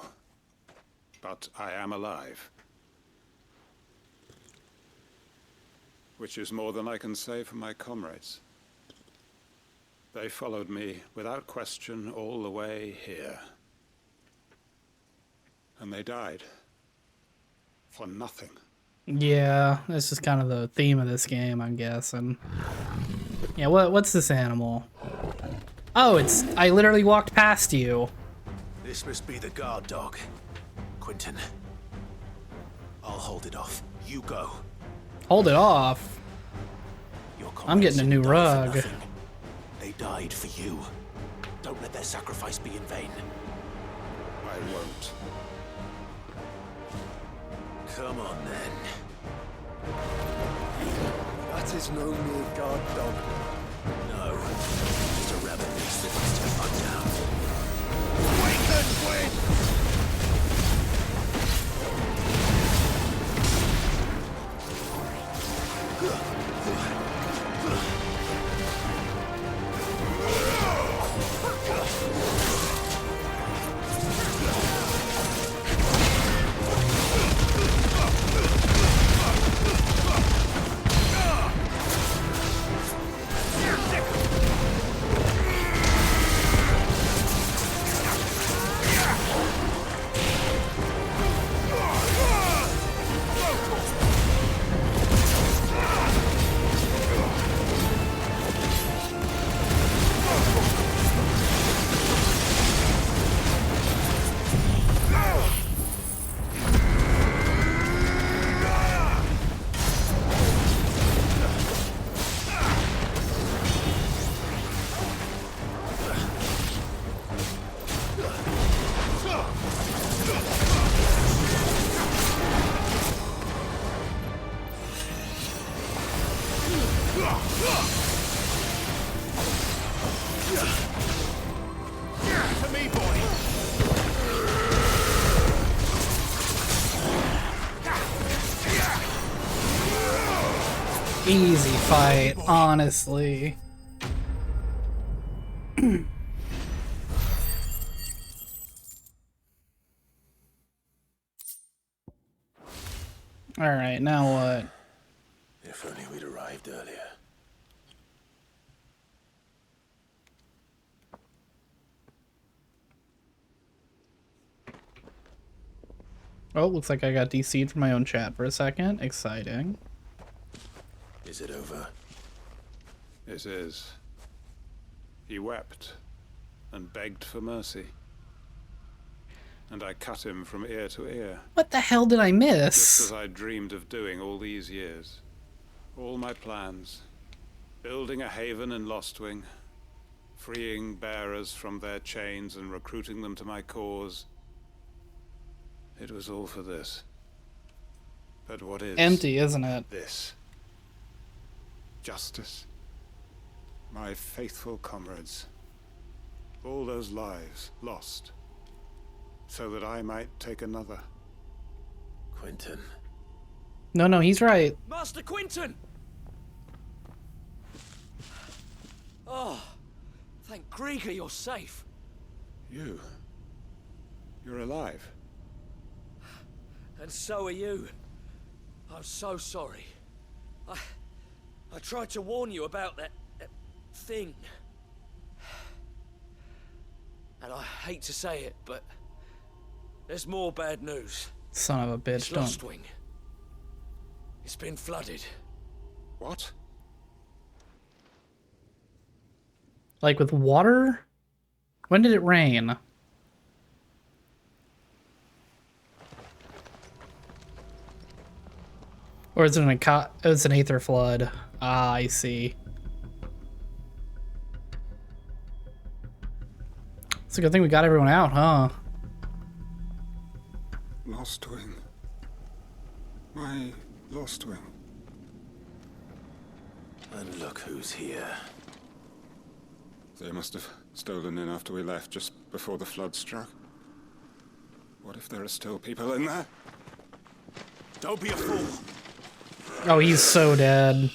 S11: But I am alive. Which is more than I can say for my comrades. They followed me without question all the way here. And they died. For nothing.
S1: Yeah, that's just kind of the theme of this game, I'm guessing. Yeah, what's this animal? Oh, I literally walked past you.
S6: This must be the guard dog. Quinton. I'll hold it off. You go.
S1: Hold it off. I'm getting a new rug.
S6: They died for you. Don't let their sacrifice be in vain.
S11: I won't.
S6: Come on, then.
S21: That is no mere guard dog.
S6: No. Just a rabbit beast that needs to be put down.
S21: Awaken, Quinn!
S1: Easy fight, honestly. Alright, now what?
S6: If only we'd arrived earlier.
S1: Oh, looks like I got DC'd from my own chat for a second. Exciting.
S6: Is it over?
S11: It is. He wept and begged for mercy. And I cut him from ear to ear.
S1: What the hell did I miss?
S11: Just as I dreamed of doing all these years. All my plans. Building a haven in Lostwing. Freeing bearers from their chains and recruiting them to my cause. It was all for this. But what is...
S1: Empty, isn't it?
S11: This. Justice. My faithful comrades. All those lives lost. So that I might take another.
S6: Quentin.
S1: No, he's right.
S2: Master Quentin! Oh, thank Grieger you're safe.
S11: You? You're alive?
S2: And so are you. I'm so sorry. I tried to warn you about that thing. And I hate to say it, but there's more bad news.
S1: Son of a bitch,
S2: It's
S1: don't.
S2: Lostwing. It's been flooded.
S11: What?
S1: Like with water? When did it rain? Or is it it's an aether flood? Ah, I see. It's a good thing we got everyone out, huh?
S11: Lostwing. My Lostwing.
S6: And look who's here.
S11: They must have stolen in after we left, just before the flood struck. What if there are still people in there?
S2: Don't be a fool.
S1: Oh, he's so dead.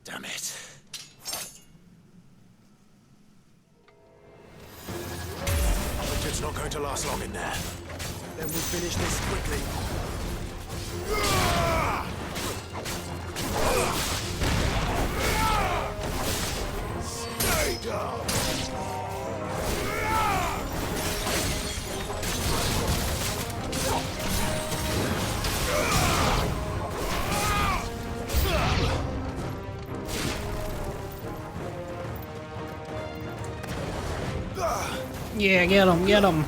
S2: Damn it.
S6: It's not going to last long in there.
S2: Then we finish this quickly.
S6: Stay down.
S1: Yeah, get him, get him.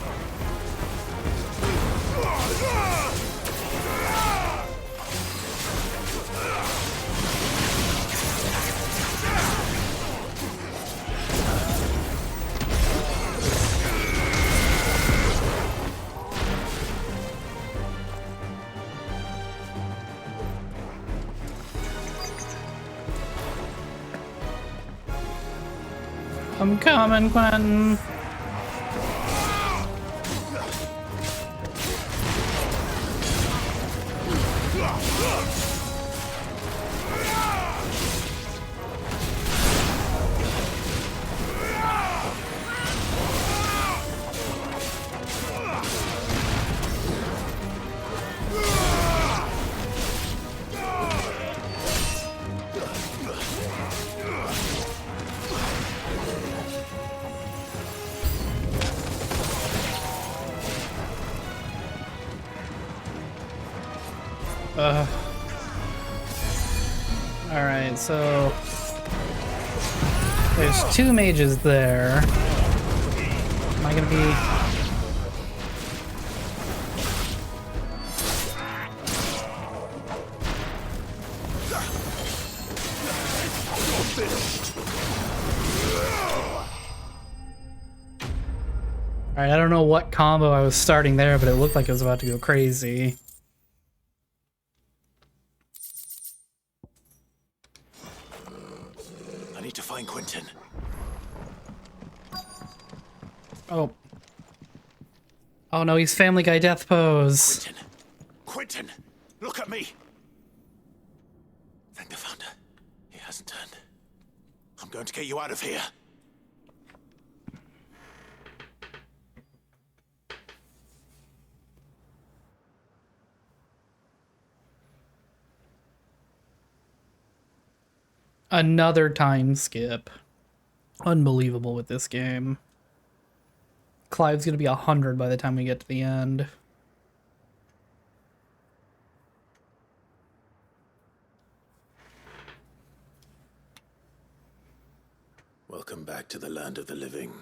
S1: I'm coming, Quentin. Alright, so there's two mages there. Am I gonna be... Alright, I don't know what combo I was starting there, but it looked like it was about to go crazy.
S6: I need to find Quentin.
S1: Oh. Oh no, he's Family Guy death pose.
S6: Quentin! Look at me! Thank the Founder. He hasn't turned. I'm going to get you out of here.
S1: Another time skip. Unbelievable with this game. Clive's gonna be 100 by the time we get to the end.
S6: Welcome back to the land of the living.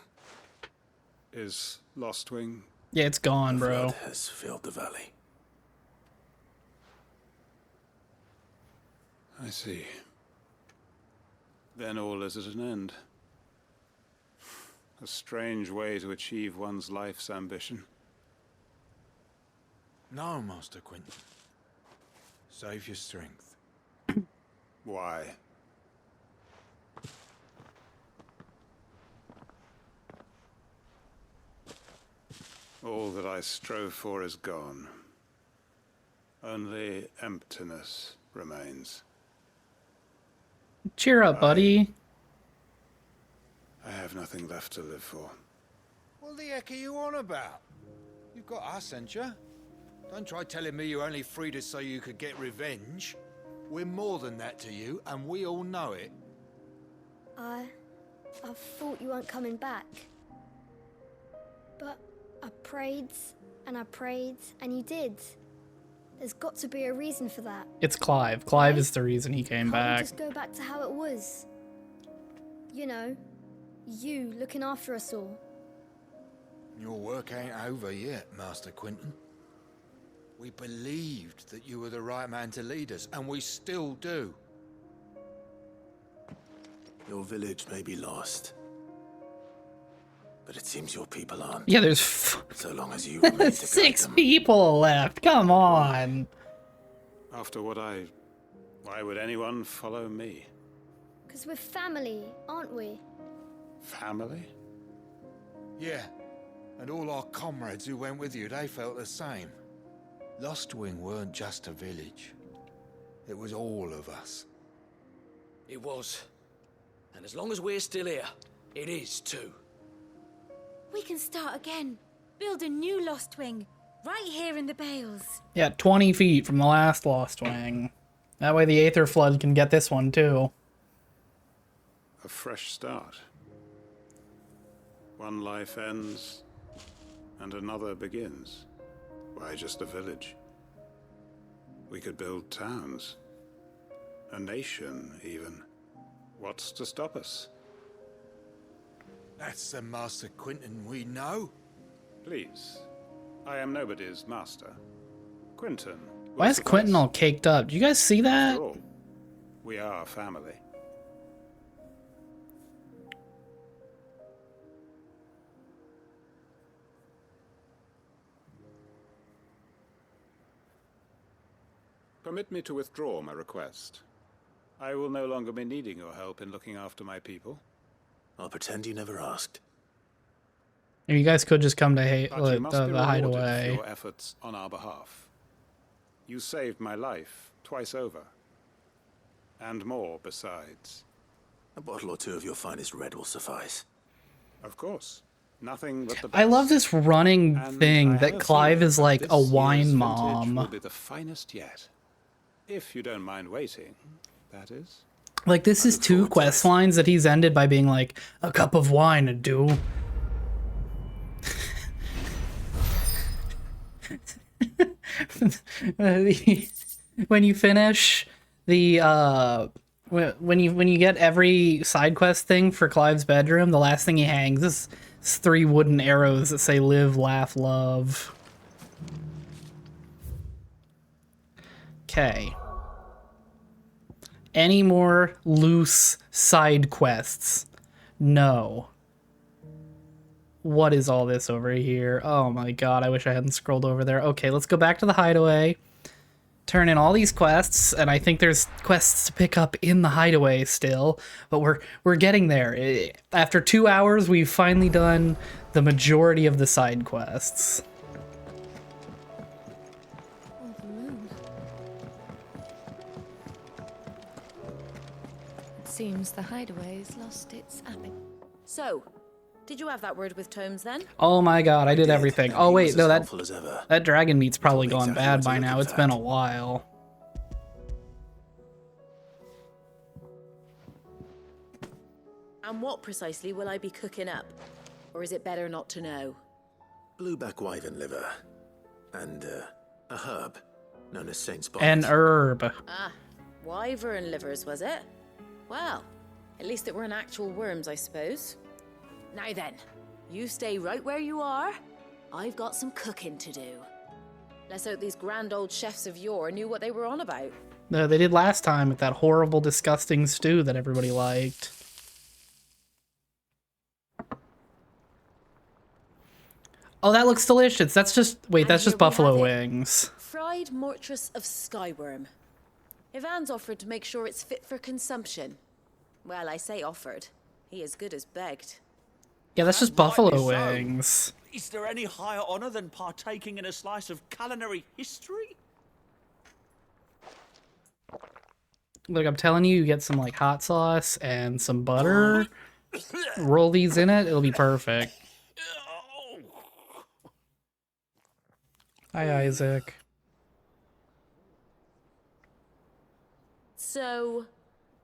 S11: Is Lostwing?
S1: Yeah, it's gone,
S6: The
S1: bro.
S6: flood has filled the valley.
S11: I see. Then all is at an end. A strange way to achieve one's life's ambition.
S9: No, Master Quinton. Save your strength.
S11: Why? All that I strove for is gone. Only emptiness remains.
S1: Cheer up, buddy.
S11: I have nothing left to live for.
S9: What the heck are you on about? You've got us, ain't you? Don't try telling me you only freed us so you could get revenge. We're more than that to you, and we all know it.
S19: I thought you weren't coming back. But I prayed, and you did. There's got to be a reason for that.
S1: It's Clive. Clive is the reason he came
S19: Can't
S1: back.
S19: we just go back to how it was? You know, you looking after us all.
S9: Your work ain't over yet, Master Quinton. We believed that you were the right man to lead us, and we still do.
S6: Your village may be lost, but it seems your people aren't.
S1: Yeah, there's
S6: so long as you remain to guide
S1: 6
S6: them.
S1: people left. Come on.
S11: After why would anyone follow me?
S19: Because we're family, aren't we?
S11: Family?
S9: Yeah, and all our comrades who went with you, they felt the same. Lostwing weren't just a village. It was all of us.
S2: It was. And as long as we're still here, it is too.
S8: We can start again. Build a new Lostwing. Right here in the Bales.
S1: Yeah, 20 feet from the last Lost Wing. That way the Aether Flood can get this one too.
S11: A fresh start. One life ends, and another begins. Why just a village? We could build towns. A nation, even. What's to stop us?
S9: That's the Master Quinton we know.
S11: Please. I am nobody's master. Quinton.
S1: Why is Quentin all caked up? Do you guys see that?
S11: After all, we are family. Permit me to withdraw my request. I will no longer be needing your help in looking after my people.
S6: I'll pretend you never asked.
S1: You guys could just come to
S11: But you must be
S1: the
S11: rewarded
S1: hideaway.
S11: for your efforts on our behalf. You saved my life twice over. And more besides.
S6: A bottle or two of your finest red will suffice.
S11: Of course. Nothing but the best.
S1: I love this running
S11: And
S1: thing
S11: I
S1: that
S11: have a
S1: Clive
S11: feeling
S1: is
S11: that
S1: like
S11: this
S1: a
S11: year's
S1: wine
S11: vintage
S1: mom.
S11: will be the finest yet. If you don't mind waiting, that is.
S1: Like, this is 2 quest lines that he's ended by being like, a cup of wine would do. When you finish the when you get every side quest thing for Clive's bedroom, the last thing he hangs is 3 wooden arrows that say live, laugh, love. Okay. Any more loose side quests? No. What is all this over here? Oh my god, I wish I hadn't scrolled over there. Okay, let's go back to the hideaway. Turn in all these quests, and I think there's quests to pick up in the hideaway still, but we're getting there. After 2 hours, we've finally done the majority of the side quests.
S10: Oh, the moon. Seems the hideaway's lost its appetite.
S22: So, did you have that word with Tomes then?
S1: Oh my god, I did everything. Oh
S6: he
S1: wait,
S6: was
S1: no,
S6: as
S1: that
S6: helpful as ever.
S1: that dragon meat's probably
S6: me
S1: gone
S6: exactly
S1: bad
S6: where to
S1: by
S6: look,
S1: now.
S6: in
S1: It's been a
S6: fact.
S1: while.
S22: And what precisely will I be cooking up? Or is it better not to know?
S6: Blueback wyvern liver. And a herb known as Saint's Bonnet.
S1: An herb.
S22: Ah, wyvern livers, was it? Well, at least it weren't actual worms, I suppose. Now then, you stay right where you are. I've got some cooking to do. Let's hope these grand old chefs of yore knew what they were on about.
S1: No, they did last time with that horrible, disgusting stew that everybody liked. Oh, that looks delicious. That's just... Wait, that's just buffalo wings.
S22: Fried mortress of skyworm. Ivan's offered to make sure it's fit for consumption. Well, I say offered. He as good as begged.
S1: Yeah, that's just buffalo wings.
S2: Is there any higher honor than partaking in a slice of culinary history?
S1: Look, I'm telling you, you get some, like, hot sauce and some butter. Roll these in it, it'll be perfect. Hi, Isaac.
S22: So,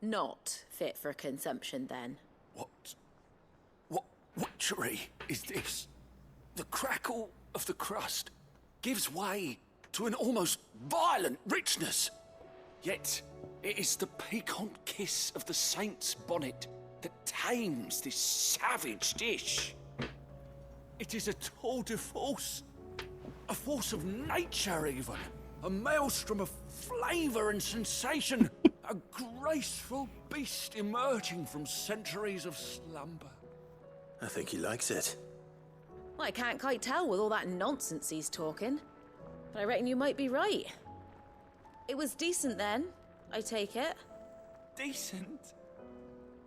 S22: not fit for consumption then?
S3: What witchery is this? The crackle of the crust gives way to an almost violent richness. Yet, it is the piquant kiss of the saint's bonnet that tames this savage dish. It is a tour de force. A force of nature, even. A maelstrom of flavor and sensation. A graceful beast emerging from centuries of slumber.
S6: I think he likes it.
S22: Well, I can't quite tell with all that nonsense he's talking. But I reckon you might be right. It was decent then, I take it.
S2: Decent?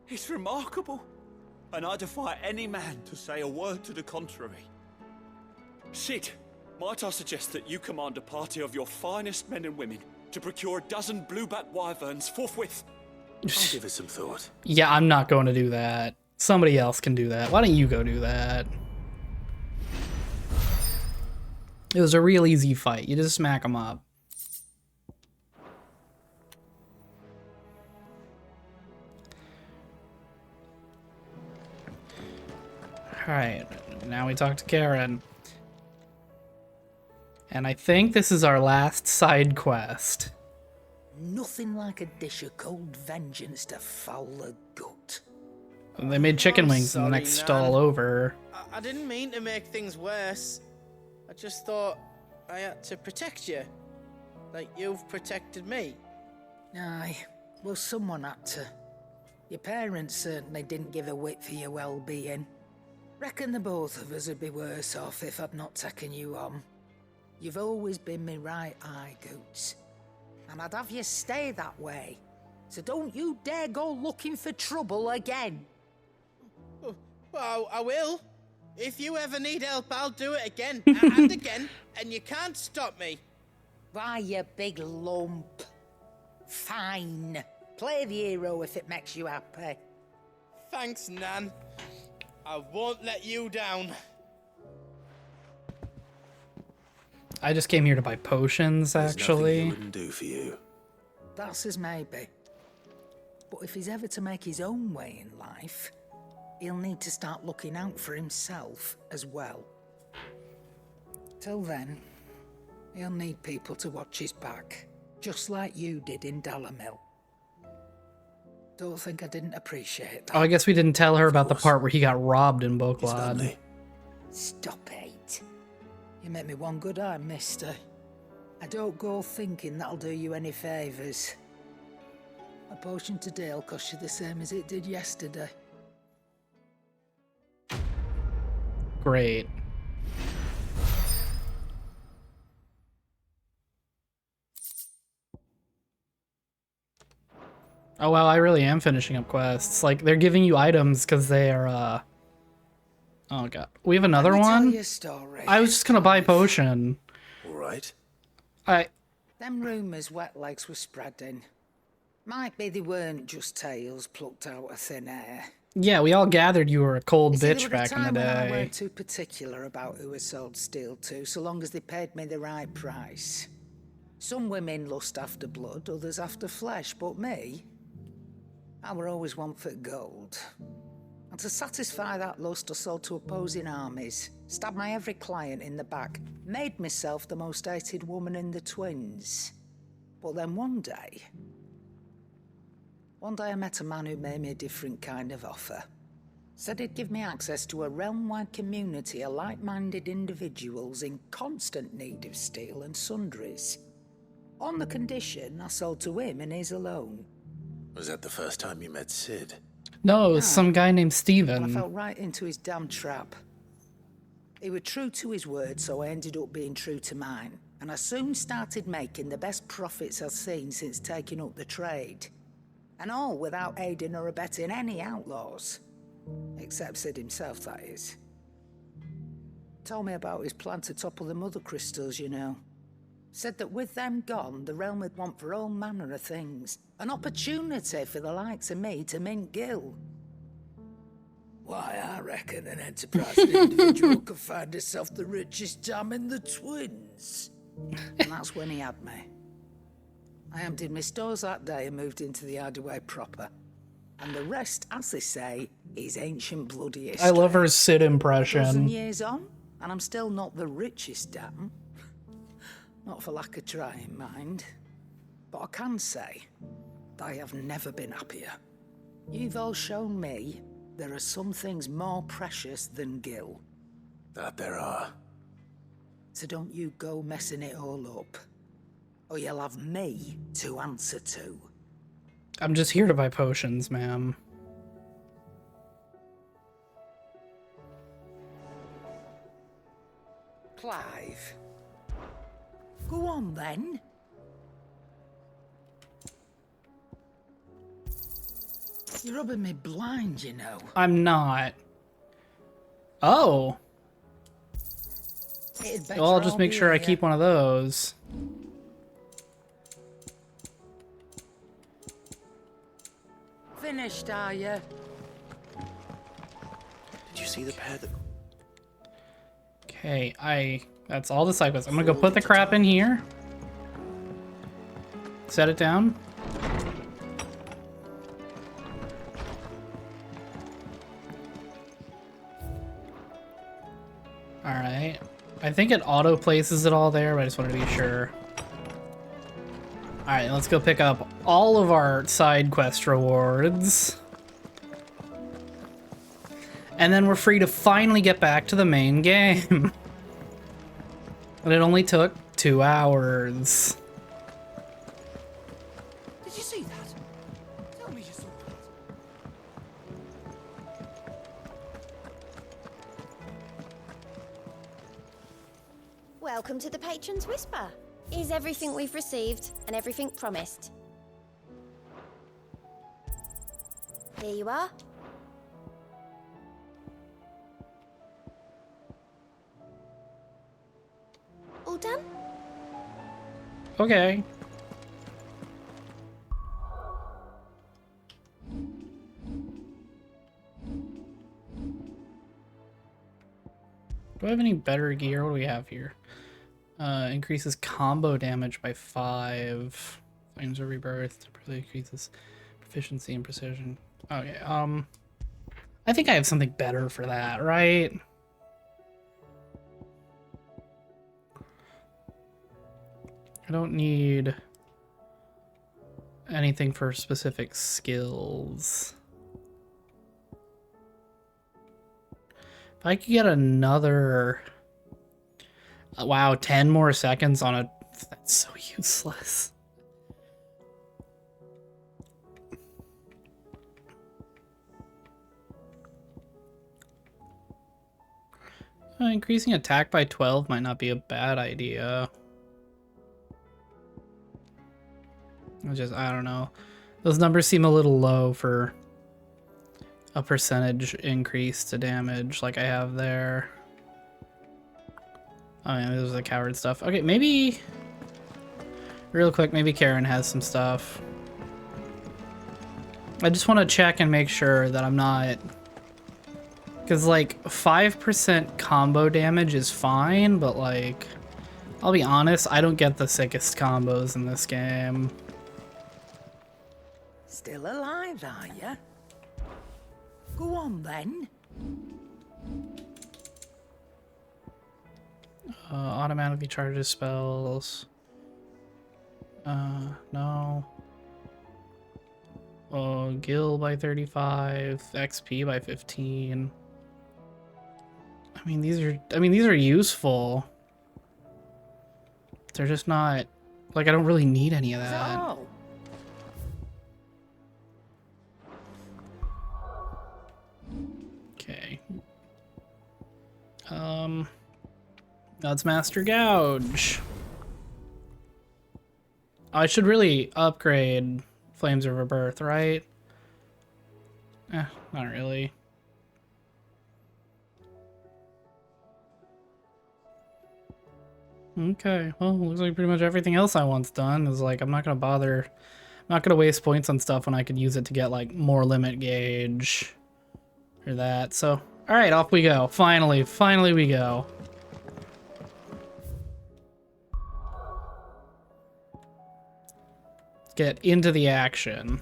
S2: It's remarkable. And I defy any man to say a word to the contrary. Sid, might I suggest that you command a party of your finest men and women to procure a dozen blueback wyverns forthwith?
S6: I'll give it some thought.
S1: Yeah, I'm not going to do that. Somebody else can do that. Why don't you go do that? It was a real easy fight. You just smack them up. Alright, now we talk to Karen. And I think this is our last side quest.
S12: Nothing like a dish of cold vengeance to foul the gut.
S1: They made chicken wings in the next stall over.
S15: I didn't mean to make things worse. I just thought I had to protect you. Like you've protected me.
S12: Aye, well, someone had to. Your parents certainly didn't give a whit for your well-being. Reckon the both of us would be worse off if I'd not taken you on. You've always been me right eye, Goots. And I'd have you stay that way. So don't you dare go looking for trouble again.
S15: Well, I will. If you ever need help, I'll do it again and again, and you can't stop me.
S12: Why, you big lump. Fine. Play the hero if it makes you happy.
S15: Thanks, Nan. I won't let you down.
S1: I just came here to buy potions, actually.
S6: Nothing he wouldn't do for you.
S12: That's as maybe. But if he's ever to make his own way in life, he'll need to start looking out for himself as well. Till then, he'll need people to watch his back, just like you did in Dalamil. Don't think I didn't appreciate that.
S1: Oh, I guess we didn't tell her about the part where he got robbed in Boklad.
S12: Stop it. You make me one good eye, mister. I don't go thinking that'll do you any favours. A potion today'll cost you the same as it did yesterday.
S1: Great. Oh wow, I really am finishing up quests. Like, they're giving you items because they are, Oh god. We have another one? I was just gonna buy a potion.
S6: All right.
S12: Them rumours wet legs were spreading. Might be they weren't just tales plucked out of thin air.
S1: Yeah, we all gathered you were a cold
S12: You see,
S1: bitch
S12: there was
S1: back
S12: a
S1: in the
S12: time when I
S1: day.
S12: weren't too particular about who I sold steel to, so long as they paid me the right price. Some women lust after blood, others after flesh, but me, I were always one for gold. And to satisfy that lust, I sold to opposing armies, stabbed my every client in the back, made myself the most hated woman in the twins. But then one day I met a man who made me a different kind of offer. Said he'd give me access to a realm-wide community of like-minded individuals in constant need of steel and sundries. On the condition I sold to him and his alone.
S6: Was that the first time you met Sid?
S1: No, it was some guy named
S12: I
S1: Steven.
S12: fell right into his damn trap. He was true to his word, so I ended up being true to mine. And I soon started making the best profits I've seen since taking up the trade. And all without aiding or abetting any outlaws. Except Sid himself, that is. Told me about his plan to topple the mother crystals, you know. Said that with them gone, the realm would want for all manner of things. An opportunity for the likes of me to mint gil. Why, I reckon an enterprising individual could find herself the richest dam in the twins. And that's when he had me. I emptied my stores that day and moved into the hideaway proper. And the rest, as they say, is ancient bloody history.
S1: I love her Sid
S12: A dozen
S1: impression.
S12: years on, and I'm still not the richest dam. Not for lack of trying, mind. But I can say that I have never been happier. You've all shown me there are some things more precious than gil.
S6: That there are.
S12: So don't you go messing it all up. Or you'll have me to answer to.
S1: I'm just here to buy potions, ma'am.
S12: Clive. Go on then. You're rubbing me blind, you know.
S1: I'm not. Oh. Well, I'll just make sure I keep one of those.
S12: Finished, are you?
S6: Did you see the pair that...
S1: Okay, that's all the side quests. I'm gonna go put the crap in here. Set it down. Alright. I think it auto places it all there, but I just wanted to be sure. Alright, let's go pick up all of our side quest rewards. And then we're free to finally get back to the main game. And it only took 2 hours.
S17: Did you see that? Tell me you saw that.
S16: Welcome to the Patron's Whisper. Is everything we've received and everything promised? Here you are. All done?
S1: Okay. Do I have any better gear? What do we have here? Increases combo damage by 5. Flames of Rebirth. Temporarily increases proficiency and precision. Okay, I think I have something better for that, right? I don't need anything for specific skills. If I could get another... Wow, 10 more seconds on a... That's so useless. Increasing attack by 12 might not be a bad idea. I don't know. Those numbers seem a little low for a percentage increase to damage like I have there. Oh yeah, this is the coward stuff. Okay, maybe... Real quick, maybe Karen has some stuff. I just want to check and make sure that I'm not... Because, like, 5% combo damage is fine, but, like... I'll be honest, I don't get the sickest combos in this game.
S12: Still alive, are ya? Go on, then.
S1: Automatically charges spells. No. Oh, Gil by 35, XP by 15. I mean, these are useful. They're just not, like, I don't really need any of that.
S12: Oh.
S1: Okay. That's Master Gouge. I should really upgrade Flames of Rebirth, right? Not really. Okay, well, looks like pretty much everything else I once done is like, I'm not gonna bother. I'm not gonna waste points on stuff when I could use it to get like more limit gauge or that. So, all right, off we go. Finally we go. Get into the action.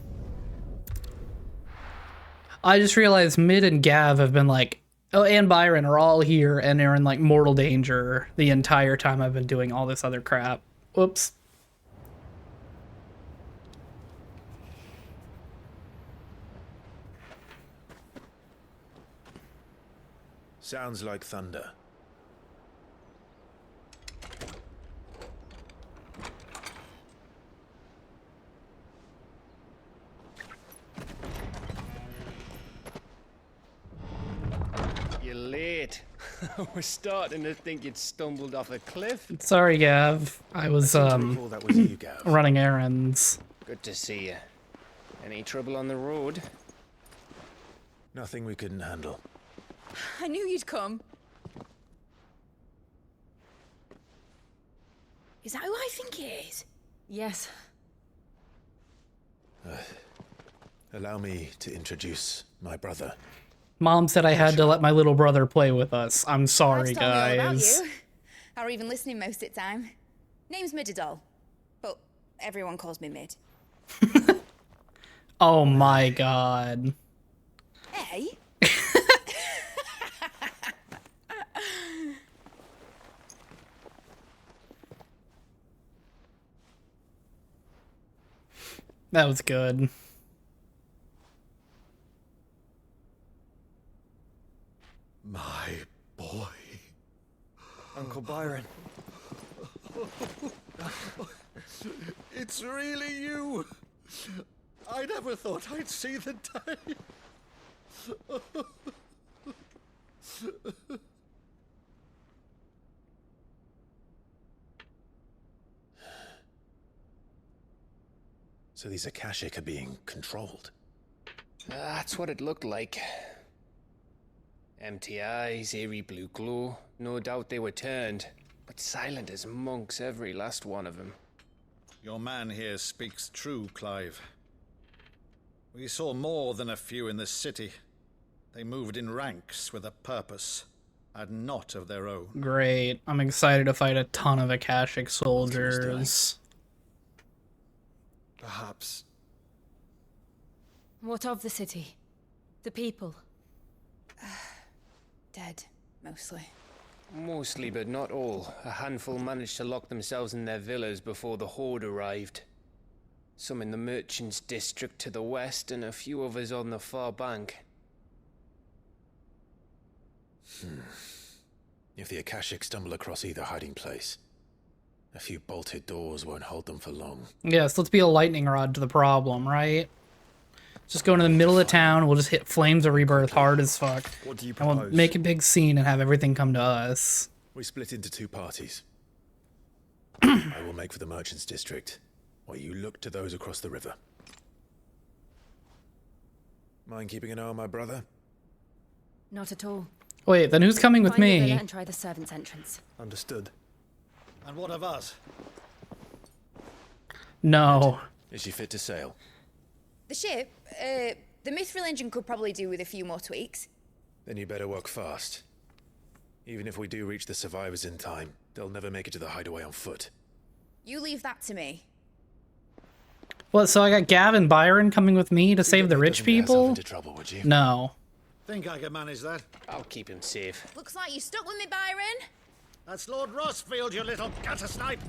S1: I just realized Mid and Gav have been like, oh, and Byron are all here and are in like mortal danger the entire time I've been doing all this other crap. Whoops.
S6: Sounds like thunder.
S5: You're late. We're starting to think you'd stumbled off a cliff.
S1: Sorry, Gav. I was running errands.
S5: Good to see you. Any trouble on the road?
S6: Nothing we couldn't handle.
S18: I knew you'd come. Is that who I think it is? Yes.
S6: Allow me to introduce my brother.
S1: Mom said I had to let my little brother play with us. I'm sorry,
S18: Dad's told me all about
S1: guys.
S18: you. Or even listening most of the time. Name's Midadol, but everyone calls me Mid.
S1: Oh my god.
S18: Hey?
S1: That was good.
S6: My boy.
S5: Uncle Byron.
S6: It's really you. I never thought I'd see the day. So these Akashic are being controlled.
S5: That's what it looked like. Empty eyes, eerie blue glow. No doubt they were turned, but silent as monks, every last one of them.
S23: Your man here speaks true, Clive. We saw more than a few in this city. They moved in ranks with a purpose, and not of their own.
S1: Great. I'm excited to fight a ton of Akashic soldiers.
S6: Perhaps.
S18: What of the city? The people? Dead, mostly.
S5: Mostly, but not all. A handful managed to lock themselves in their villas before the Horde arrived. Some in the Merchants' District to the west, and a few others on the far bank.
S6: If the Akashic stumble across either hiding place, a few bolted doors won't hold them for long.
S1: Yes, let's be a lightning rod to the problem, right? Just go into the middle of town, we'll just hit Flames of Rebirth hard as fuck.
S6: What do you
S1: and we'll
S6: propose?
S1: make a big scene and have everything come to us.
S6: We split into two parties. I will make for the Merchants' District, while you look to those across the river. Mind keeping an eye on my brother?
S18: Not at all.
S1: Wait, then who's coming with
S18: Find the
S1: me?
S18: villa and try the servants' entrance.
S6: Understood.
S23: And what of us?
S1: No.
S6: Is she fit to sail?
S18: The ship? The Mithril engine could probably do with a few more tweaks.
S6: Then you better work fast. Even if we do reach the survivors in time, they'll never make it to the hideaway on foot.
S18: You leave that to me.
S1: What, so I got Gavin Byron coming with me to save the rich people?
S6: Into trouble, would you?
S1: No.
S23: Think I can manage that?
S5: I'll keep him safe.
S18: Looks like you stuck with me, Byron.
S23: That's Lord Rossfield, you little gutter snipe!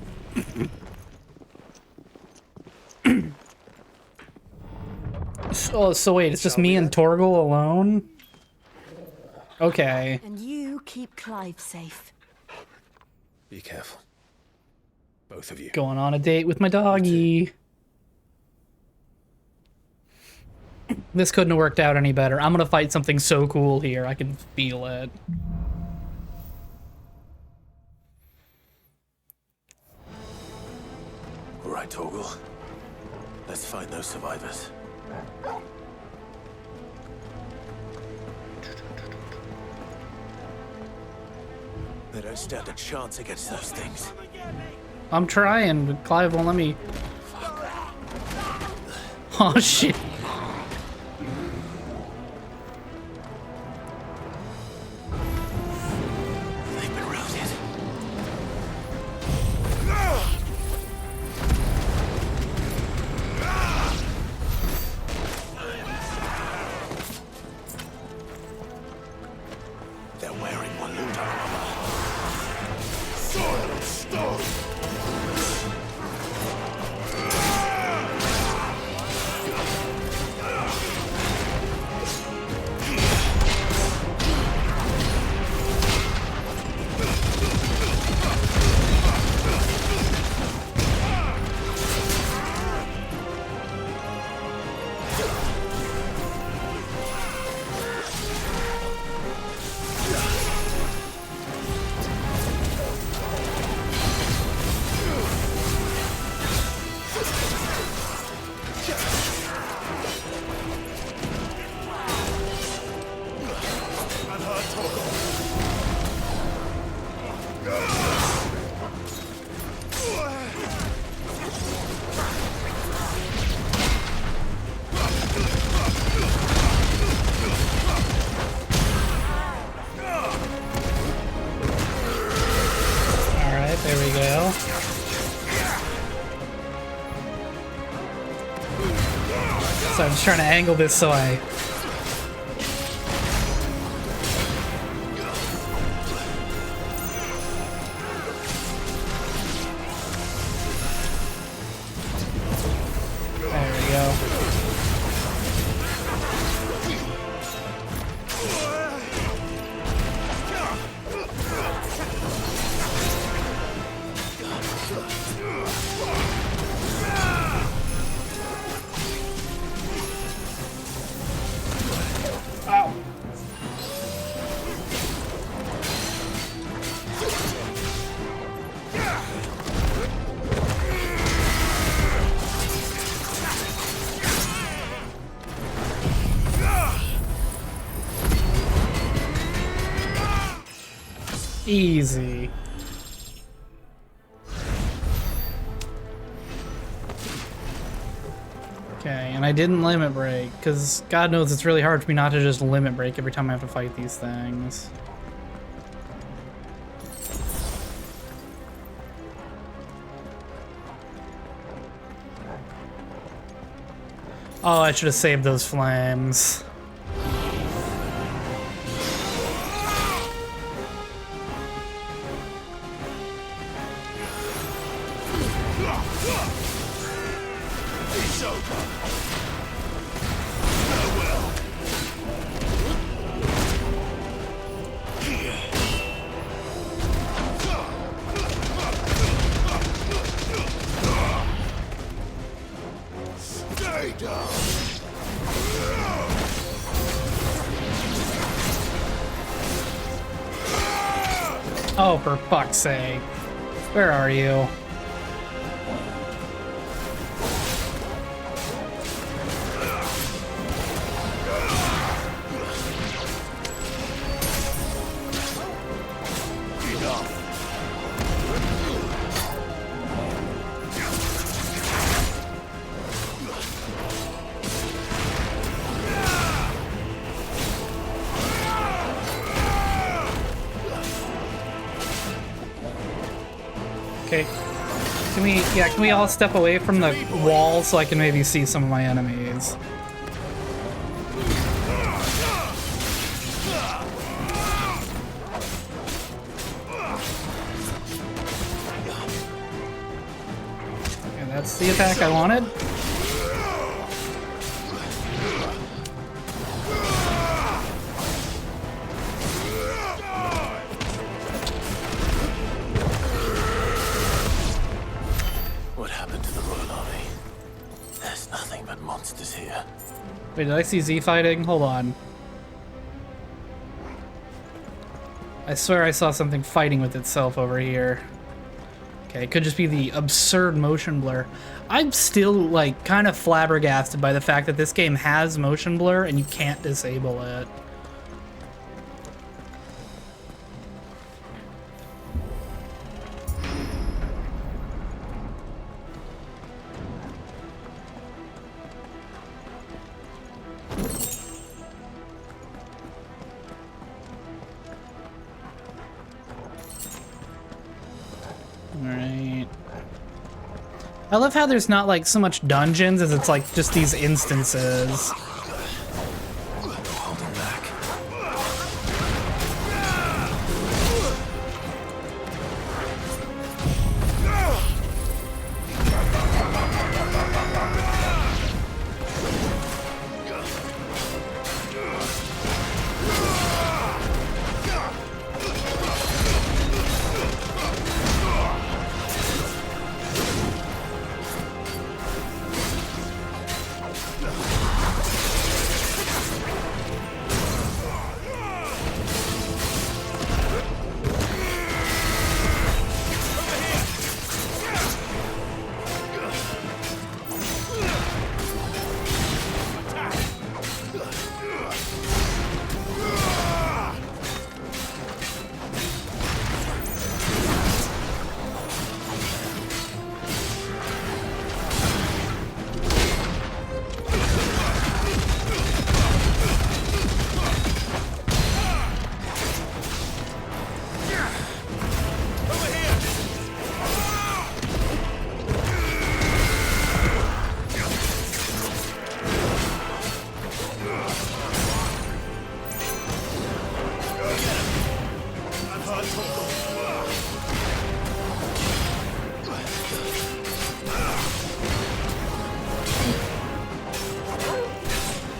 S1: So wait, it's just me and Torgal alone? Okay.
S4: And you keep Clive safe.
S6: Be careful. Both of you.
S1: Going on a date with my doggy. This couldn't have worked out any better. I'm gonna fight something so cool here. I can feel it.
S6: All right, Torgal. Let's find those survivors. They don't stand a chance against those things.
S1: I'm trying, but Clive won't let me. Oh shit.
S6: They've been routed. They're wearing Walluda armor. Silent stone!
S1: There we go. So I'm just trying to angle this so I... There we go. Easy. Okay, and I didn't limit break, because God knows it's really hard for me not to just limit break every time I have to fight these things. Oh, I should have saved those flames. Oh, for fuck's sake. Where are you? Okay. Can we all step away from the wall so I can maybe see some of my enemies? Okay, that's the attack I wanted. Wait, did I see Z fighting? Hold on. I swear I saw something fighting with itself over here. Okay, it could just be the absurd motion blur. I'm still, like, kind of flabbergasted by the fact that this game has motion blur and you can't disable it. Alright. I love how there's not like so much dungeons as it's like just these instances.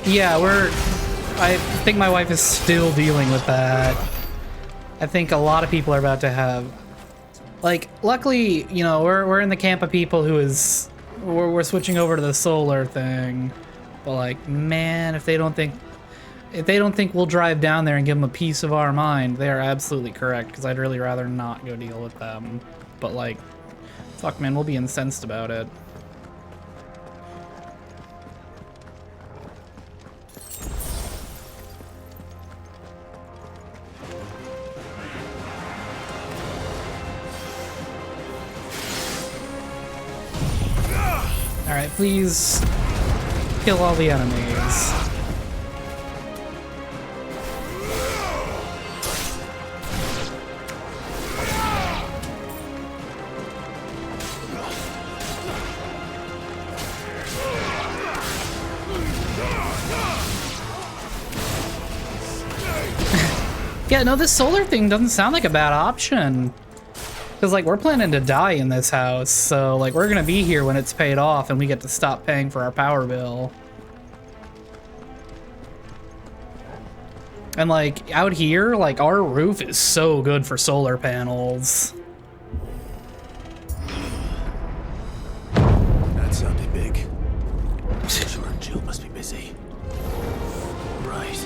S1: Yeah, I think my wife is still dealing with that. I think a lot of people are about to have, like, luckily, you know, we're in the camp of people who is, we're switching over to the solar thing. But like, man, if they don't think we'll drive down there and give them a piece of our mind, they are absolutely correct, because I'd really rather not go deal with them. But like, fuck man, we'll be incensed about it. Alright, please kill all the enemies. Yeah, no, this solar thing doesn't sound like a bad option. Because, like, we're planning to die in this house, so, like, we're gonna be here when it's paid off and we get to stop paying for our power bill. And, like, out here, like, our roof is so good for solar panels.
S6: That sounded big. Rachel and Jill must be busy. Right.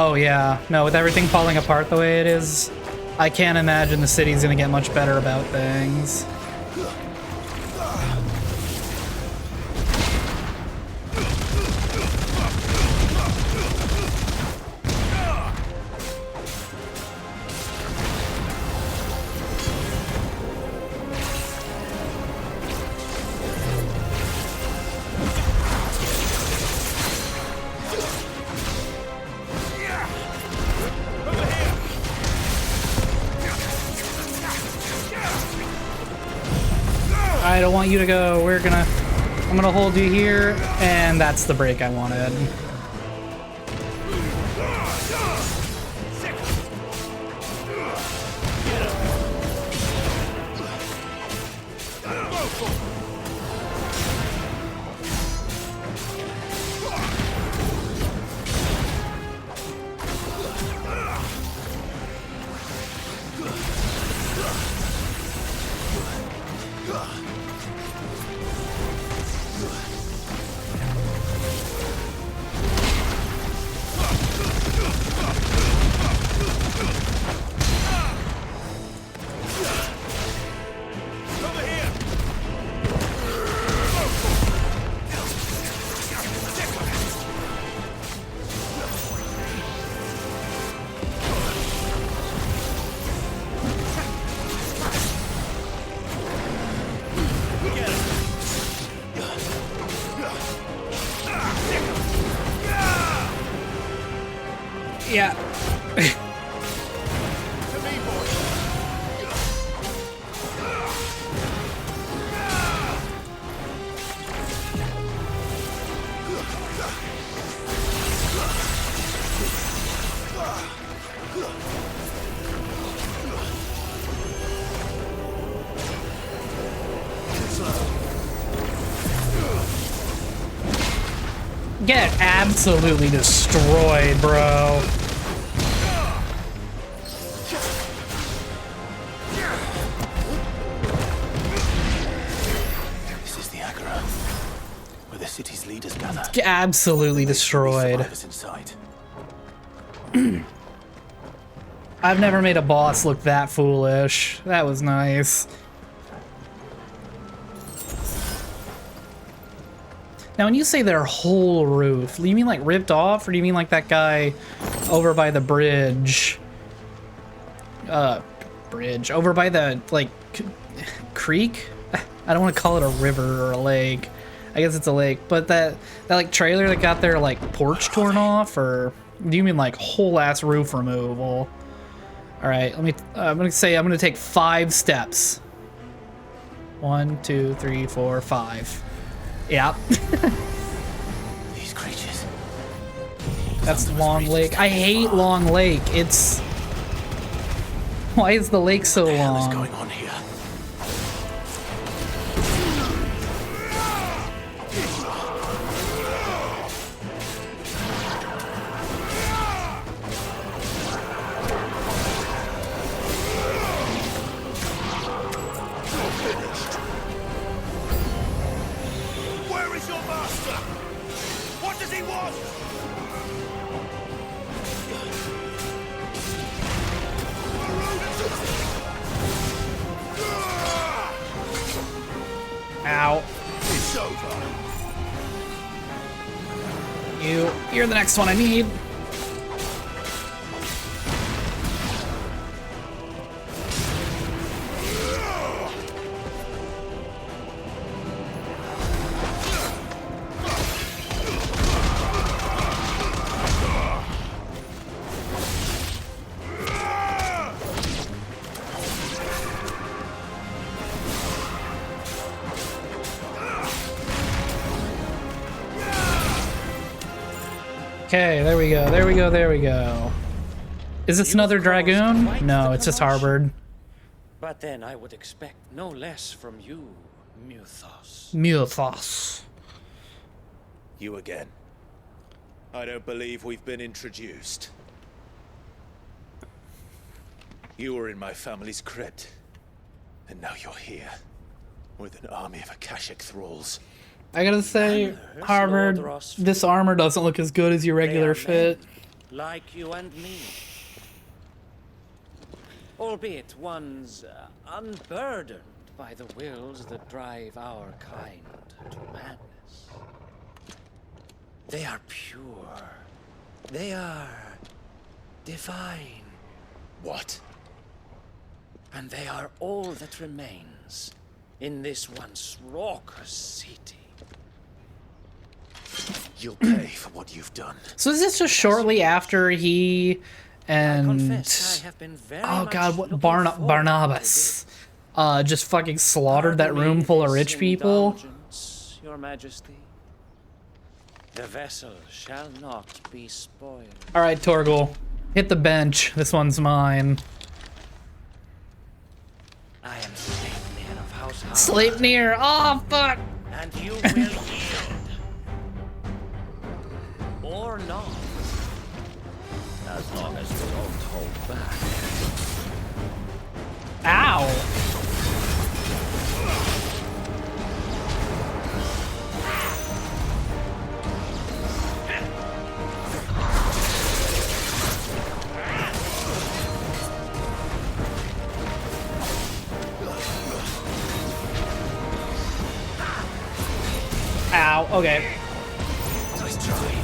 S1: Oh yeah, no, with everything falling apart the way it is, I can't imagine the city's gonna get much better about things. I don't want you to go. I'm gonna hold you here, and that's the break I wanted. Yeah. Get absolutely destroyed, bro.
S6: This is the Agora, where the city's leaders gather.
S1: Absolutely destroyed.
S6: Inside.
S1: I've never made a boss look that foolish. That was nice. Now, when you say their whole roof, do you mean like ripped off, or do you mean like that guy over by the bridge? Over by the, like, creek? I don't want to call it a river or a lake. I guess it's a lake. But that like, trailer that got their, like, porch torn off, or do you mean, like, whole-ass roof removal? All right, I'm going to take 5 steps. 1, 2, 3, 4, 5. Yeah.
S6: These creatures.
S1: That's Long Lake. I hate Long Lake. It's... Why is the lake so long?
S6: What is going on here?
S2: Where is your master? What does he want?
S1: Ow.
S2: It's over.
S1: You're the next one I need. Okay, there we go, there we go, there we go. Is this another dragoon? No, it's just harbored.
S7: But then I would expect no less from you, Muthos.
S1: Muthos.
S6: You again. I don't believe we've been introduced. You were in my family's crypt, and now you're here, with an army of Akashic thralls.
S1: I gotta say, Harvard, this armor doesn't look as good as your regular fit.
S7: like you and me. Albeit one's unburdened by the wills that drive our kind to madness. They are pure. They are divine.
S21: What?
S7: And they are all that remains in this once raucous city.
S21: You'll pay for what you've done.
S1: So is this just shortly after he and oh god, what Barnabas just fucking slaughtered that room full of rich people?
S7: Your Majesty, the vessel shall not be spoiled.
S1: All right, Torgal, hit the bench. This one's mine.
S7: I am Sleipnir of House Howard.
S1: Sleipnir. Oh fuck.
S7: And you will yield. Or not. As long as you don't hold back.
S1: Ow. Ow, okay.
S21: Nice try.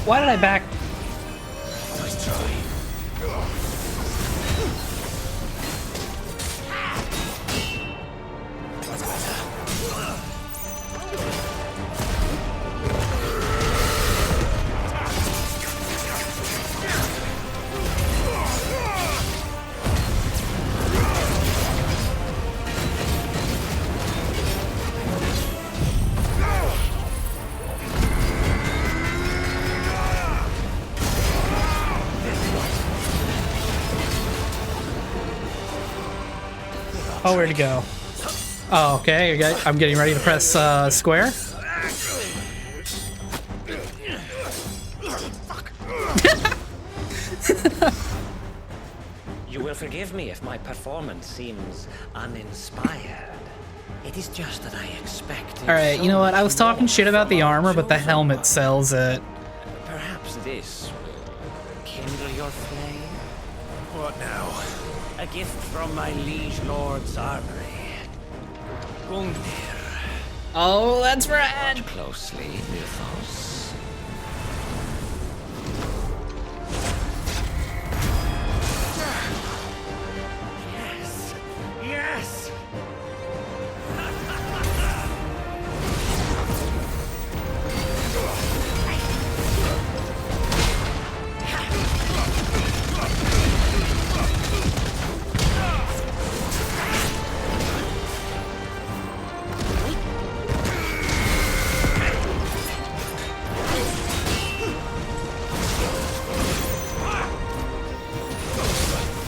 S1: Why did I back?
S21: Nice try. That's better.
S1: Oh, where'd it go? Oh, okay. I'm getting ready to press square.
S7: You will forgive me if my performance seems uninspired. It is just that I expected.
S1: All right, you know what? I was talking shit about the armor, but the helmet sells it.
S7: Perhaps this will kindle your flame.
S21: What now?
S7: A gift from my liege lord's armory. Gungnir.
S1: Oh, that's right.
S7: Watch closely, Mythos. Yes. Yes.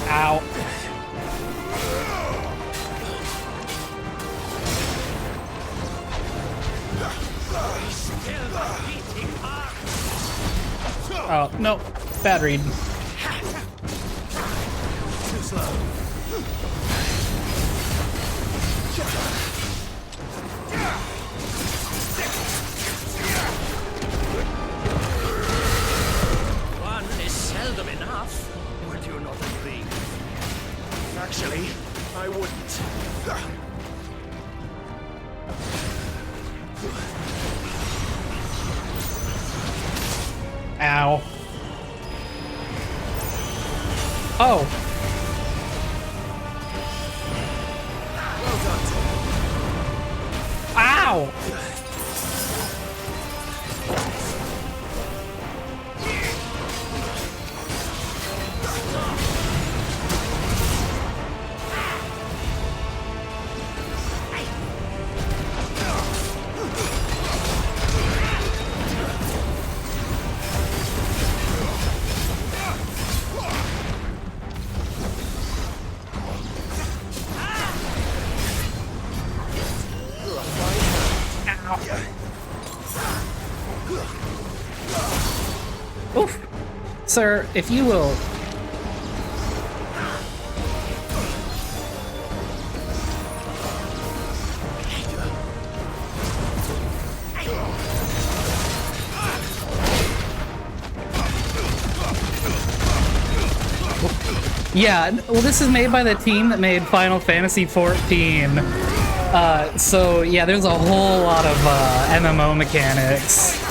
S1: Ow. Oh, no. Bad read.
S21: Too slow.
S7: One is seldom enough.
S21: Would you not agree? Actually, I wouldn't.
S1: Ow. Oh. Ow! Oof. Sir, if you will. Yeah, well, this is made by the team that made Final Fantasy XIV. So yeah, there's a whole lot of MMO mechanics.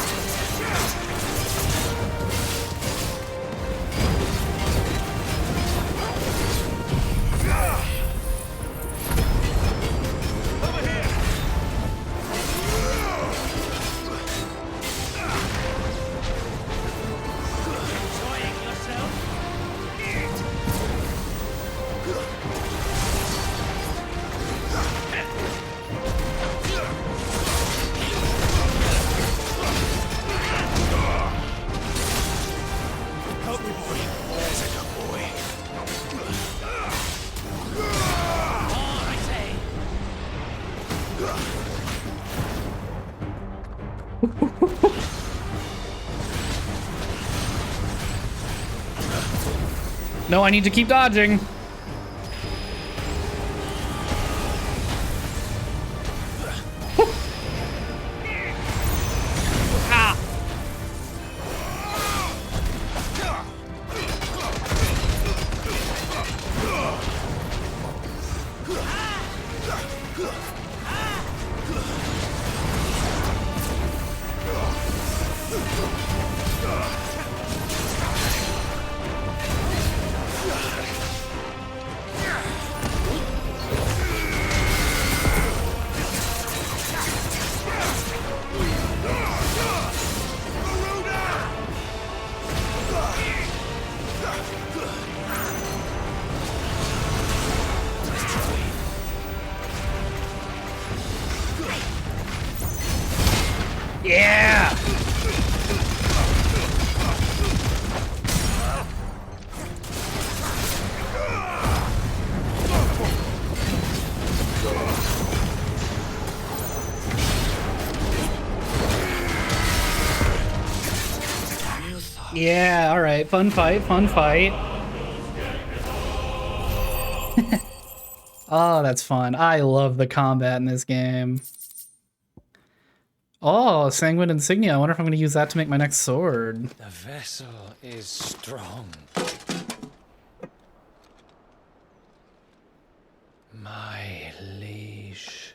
S1: No, I need to keep dodging. Ah. Yeah! Yeah, alright. Fun fight, fun fight. Oh, that's fun. I love the combat in this game. Oh, Sanguine Insignia. I wonder if I'm going to use that to make my next sword.
S7: The vessel is strong. My liege.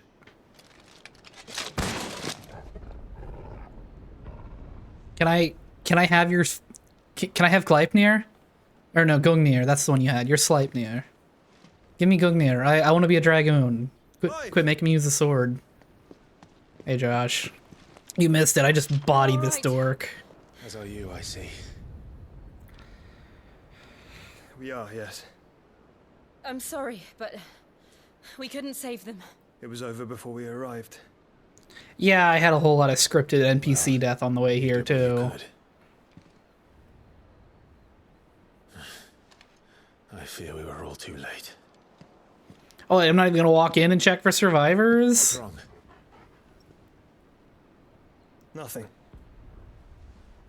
S1: Can I have your... Can I have Gleipnir? Or no, Gungnir. That's the one you had. Your Sleipnir. Give me Gungnir. I want to be a dragoon. Quit making me use the sword. Hey, Josh. You missed it. I just bodied this dork.
S21: As are you, I see.
S13: We are, yes.
S14: I'm sorry, but we couldn't save them.
S13: It was over before we arrived.
S1: Yeah, I had a whole lot of scripted NPC death on the way here, too.
S6: I fear we were all too late.
S1: Oh, I'm not even going to walk in and check for survivors?
S6: What's wrong?
S13: Nothing.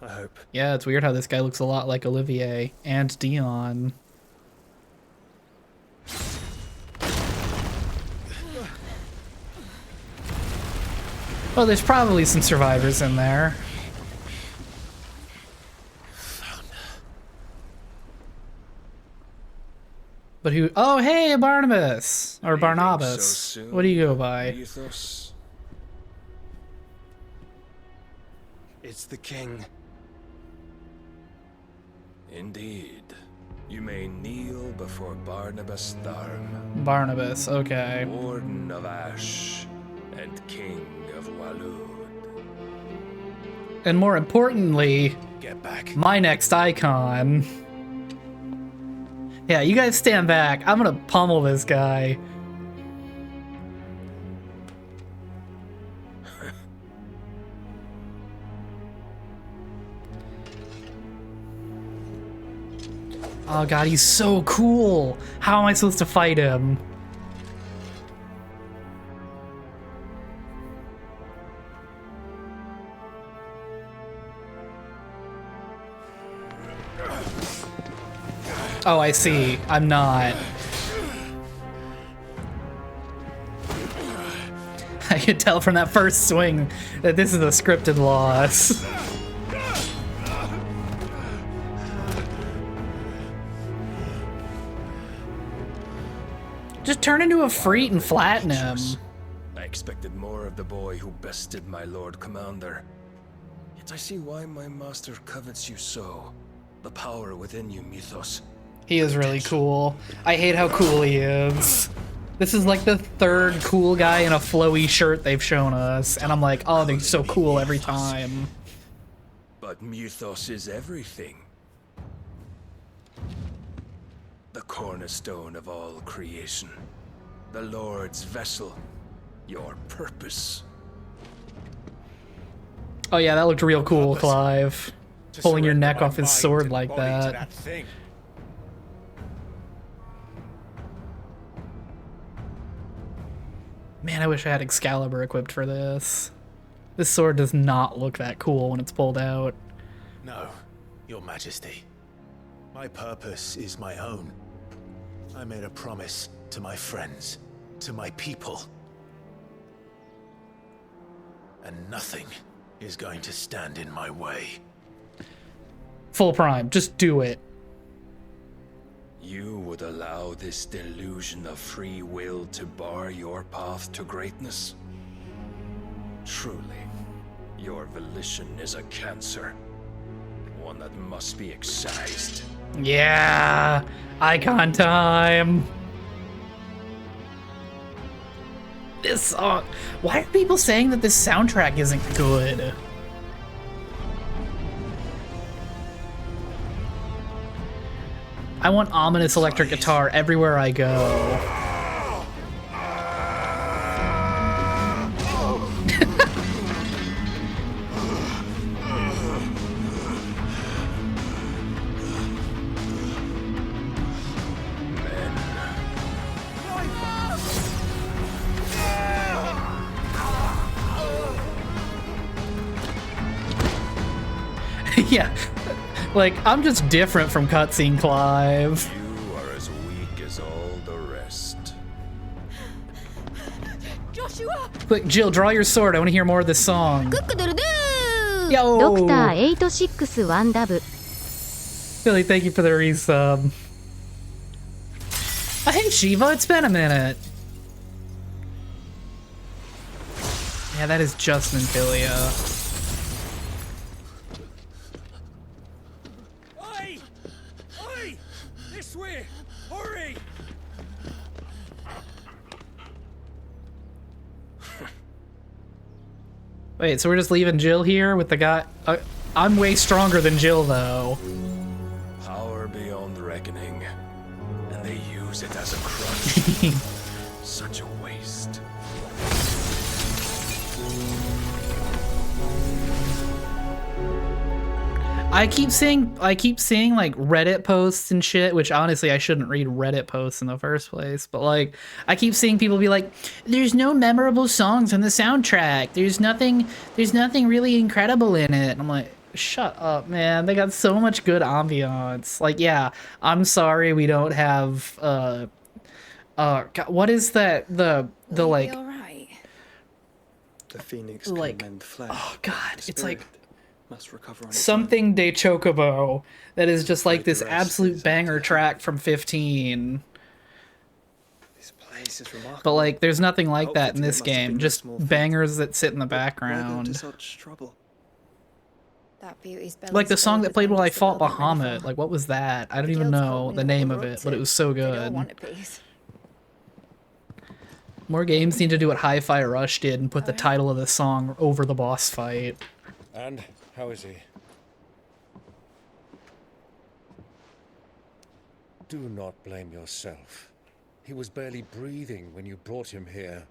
S13: I hope.
S1: Yeah, it's weird how this guy looks a lot like Olivier and Dion. Well, there's probably some survivors in there. But who? Oh, hey, Barnabas! Or Barnabas.
S13: So
S1: What do you go by?
S21: Ethos. It's the king. Indeed. You may kneel before Barnabas Tharm,
S1: Barnabas, okay.
S21: Warden of Ash and King of Walud.
S1: And more importantly,
S21: get back.
S1: My next icon. Yeah, you guys stand back. I'm gonna pummel this guy. Oh god, he's so cool. How am I supposed to fight him? Oh, I see. I'm not. I could tell from that first swing that this is a scripted loss. Just turn into a freak and flatten him.
S21: I expected more of the boy who bested my Lord Commander. Yet I see why my master covets you so. The power within you, Mythos.
S1: He is really cool. I hate how cool he is. This is like the third cool guy in a flowy shirt they've shown us, and I'm like, oh, they're so cool every time.
S21: But Mythos is everything. The cornerstone of all creation. The Lord's vessel. Your purpose.
S1: Oh yeah, that looked real cool, Clive. Pulling your neck off his sword like that. Man, I wish I had Excalibur equipped for this. This sword does not look that cool when it's pulled out.
S6: No, Your Majesty. My purpose is my own. I made a promise to my friends, to my people. And nothing is going to stand in my way.
S1: Full prime, just do it.
S21: You would allow this delusion of free will to bar your path to greatness? Truly, your volition is a cancer. One that must be excised.
S1: Yeah, icon time. This song. Why are people saying that this soundtrack isn't good? I want ominous electric guitar everywhere I go. Yeah, like, I'm just different from Cutscene Clive.
S21: You are as weak as all the rest.
S14: Joshua!
S1: Quick, Jill, draw your sword. I want to hear more of this song. Yo!
S8: ドクター861ダブ
S1: Billy, thank you for the resub. Oh, hey, Shiva, it's been a minute. Yeah, that is just Nymphilia.
S17: Oi! Oi! This way! Hurry!
S1: Wait, so we're just leaving Jill here with the guy? I'm way stronger than Jill, though.
S21: Power beyond reckoning. And they use it as a crutch. Such a waste.
S1: I keep seeing like Reddit posts and shit, which honestly I shouldn't read Reddit posts in the first place, but like I keep seeing people be like, there's no memorable songs on the soundtrack. There's nothing really incredible in it. And I'm like, shut up, man. They got so much good ambiance. Like, yeah, I'm sorry we don't have God, what is that the like
S18: All right.
S13: The phoenix
S1: like
S13: can mend flesh.
S1: Oh god,
S13: The
S1: it's like
S13: spirit must recover on its
S1: something de Chocobo that is just like this absolute banger track from 15.
S13: This place is remarkable.
S1: But like there's nothing like that in
S13: Outfitting it
S1: this
S13: must have
S1: game,
S13: been no
S1: just
S13: small feat.
S1: bangers that sit in the
S13: Why go to
S1: background.
S13: such trouble?
S18: That beauty's belly
S1: Like the song that played while I fought
S18: the well be ready
S1: Bahamut.
S18: for.
S1: Like, what was that? I don't
S18: The
S1: even
S18: guild's
S1: know
S18: coping
S1: the
S18: with
S1: name
S18: what
S1: of
S18: we're
S1: it,
S18: up
S1: but it
S18: to.
S1: was so
S18: They all
S1: good.
S18: want a piece.
S1: More games need to do what Hi-Fi Rush did and put the title of the song over the boss fight.
S21: And how is he? Do not blame yourself. He was barely breathing when you brought him here.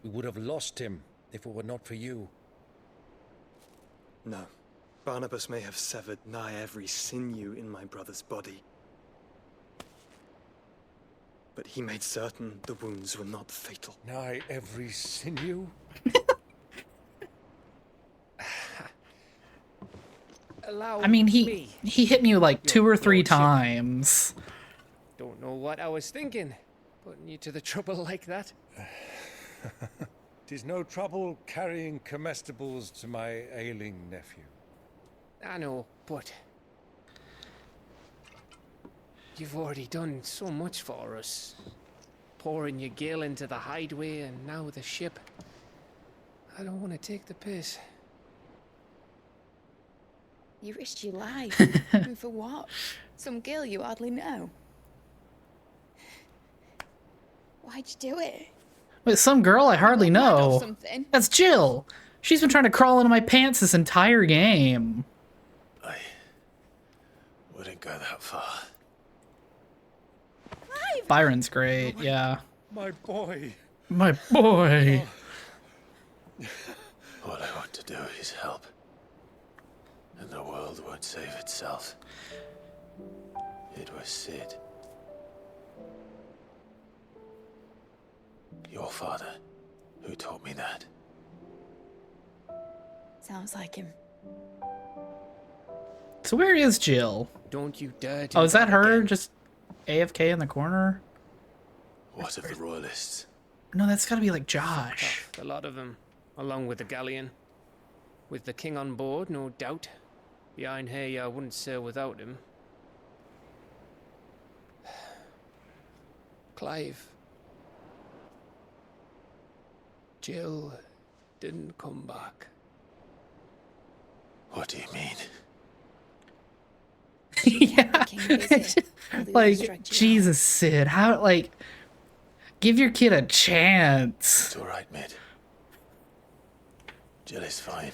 S21: We would have lost him if it were not for you.
S13: No. Barnabas may have severed nigh every sinew in my brother's body. But he made certain the wounds were not fatal.
S21: Nigh every sinew?
S5: Allow
S1: I mean,
S5: me.
S1: he hit me like
S5: Your
S1: 2 or 3
S5: lordship.
S1: times.
S5: Don't know what I was thinking, putting you to the trouble like that.
S21: 'Tis no trouble carrying comestibles to my ailing nephew.
S5: I know, but you've already done so much for us. Pouring your gale into the hideaway and now the ship. I don't want to take the piss.
S18: You risked your life. And for what? Some girl you hardly know. Why'd you do it?
S1: Wait, some girl I hardly
S18: mad or
S1: know.
S18: something?
S1: That's Jill. She's been trying to crawl into my pants this entire game.
S6: I wouldn't go that far.
S1: Byron's great, yeah.
S21: My boy.
S1: My boy.
S6: All I want to do is help. And the world won't save itself. It was Sid. Your father, who taught me that.
S18: Sounds like him.
S1: So where is Jill?
S5: Don't you dare do
S1: Oh, is that her?
S5: again.
S1: Just AFK in the corner?
S6: What of the royalists?
S1: No, that's gotta be like Josh.
S5: A lot of them, along with the galleon. With the king on board, no doubt. Behind here, I wouldn't sail without him. Clive. Jill didn't come back.
S6: What do you mean?
S1: Like, Jesus, Sid, how, like, give your kid a chance.
S6: It's all right, Mid. Jill is fine.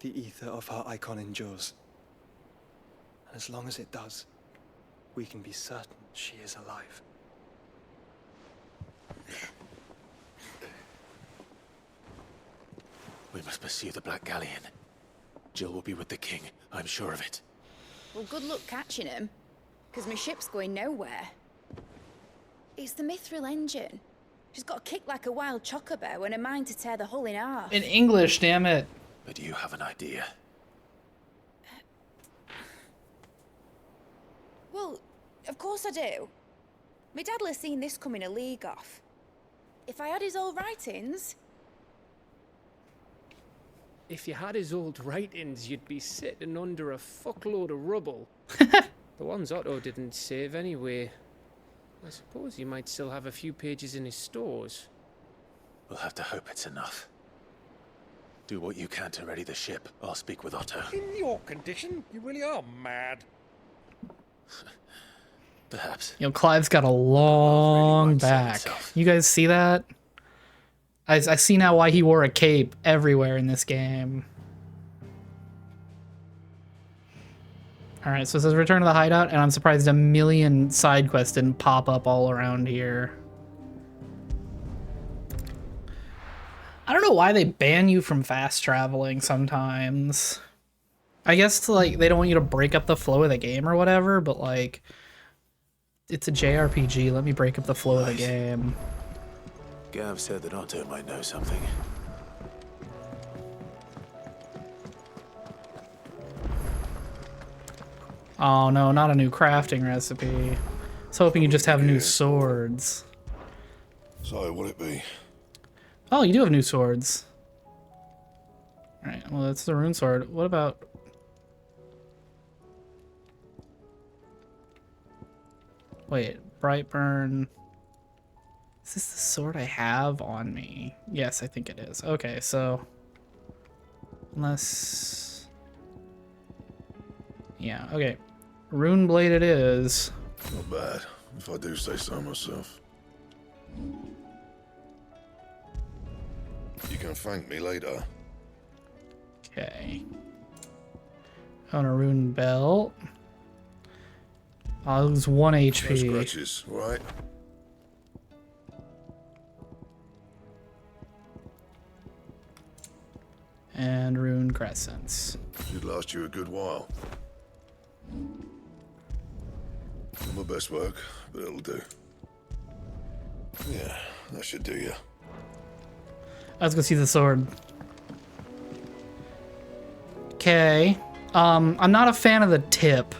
S13: The ether of her icon endures. And as long as it does, we can be certain she is alive.
S6: We must pursue the Black Galleon. Jill will be with the king, I'm sure of it.
S18: Well, good luck catching him, because my ship's going nowhere. It's the Mithril engine. She's got a kick like a wild chocobo and a mind to tear the hull in half.
S1: In English, damn it.
S6: But you have an idea.
S18: Well, of course I do. My dad'll have seen this coming a league off. If I had his old writings...
S5: If you had his old writings, you'd be sitting under a fuckload of rubble. The ones Otto didn't save anyway. I suppose you might still have a few pages in his stores.
S6: We'll have to hope it's enough. Do what you can to ready the ship. I'll speak with Otto.
S21: In your condition, you really are mad.
S6: Perhaps.
S1: You know, Clive's got a long back. You guys see that? I see now why he wore a cape everywhere in this game. Alright, so it says return to the hideout, and I'm surprised a million side quests didn't pop up all around here. I don't know why they ban you from fast traveling sometimes. I guess, like, they don't want you to break up the flow of the game or whatever, but, like, it's a JRPG. Let me break up the flow of the game.
S6: Gav said that Otto might know something.
S1: Oh no, not a new crafting recipe. I was hoping you just have new swords.
S9: So, what it be?
S1: Oh, you do have new swords. Alright, well that's the rune sword. What about... Wait, Brightburn... Is this the sword I have on me? Yes, I think it is. Okay, so... Unless... Yeah, okay. Rune blade it is.
S9: Not bad, if I do say so myself. You can thank me later.
S1: Okay. On a rune belt. I'll lose 1 HP.
S9: No scratches, right?
S1: And rune crescents.
S9: Should last you a good while. Not my best work, but it'll do. Yeah, that should do you.
S1: Let's go see the sword. Okay. I'm not a fan of the tip.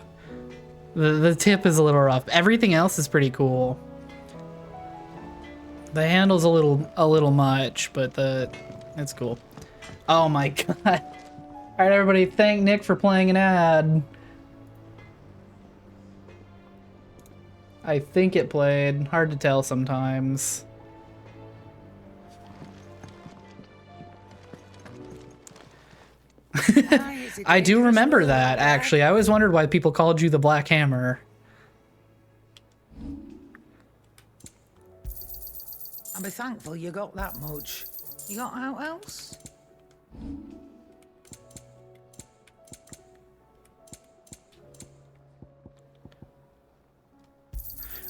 S1: The tip is a little rough. Everything else is pretty cool. The handle's a little much, but it's cool. Oh my god. Alright everybody, thank Nick for playing an ad. I think it played. Hard to tell sometimes. I do remember that, actually. I always wondered why people called you the Black Hammer.
S12: I'll be thankful you got that much. You got out else?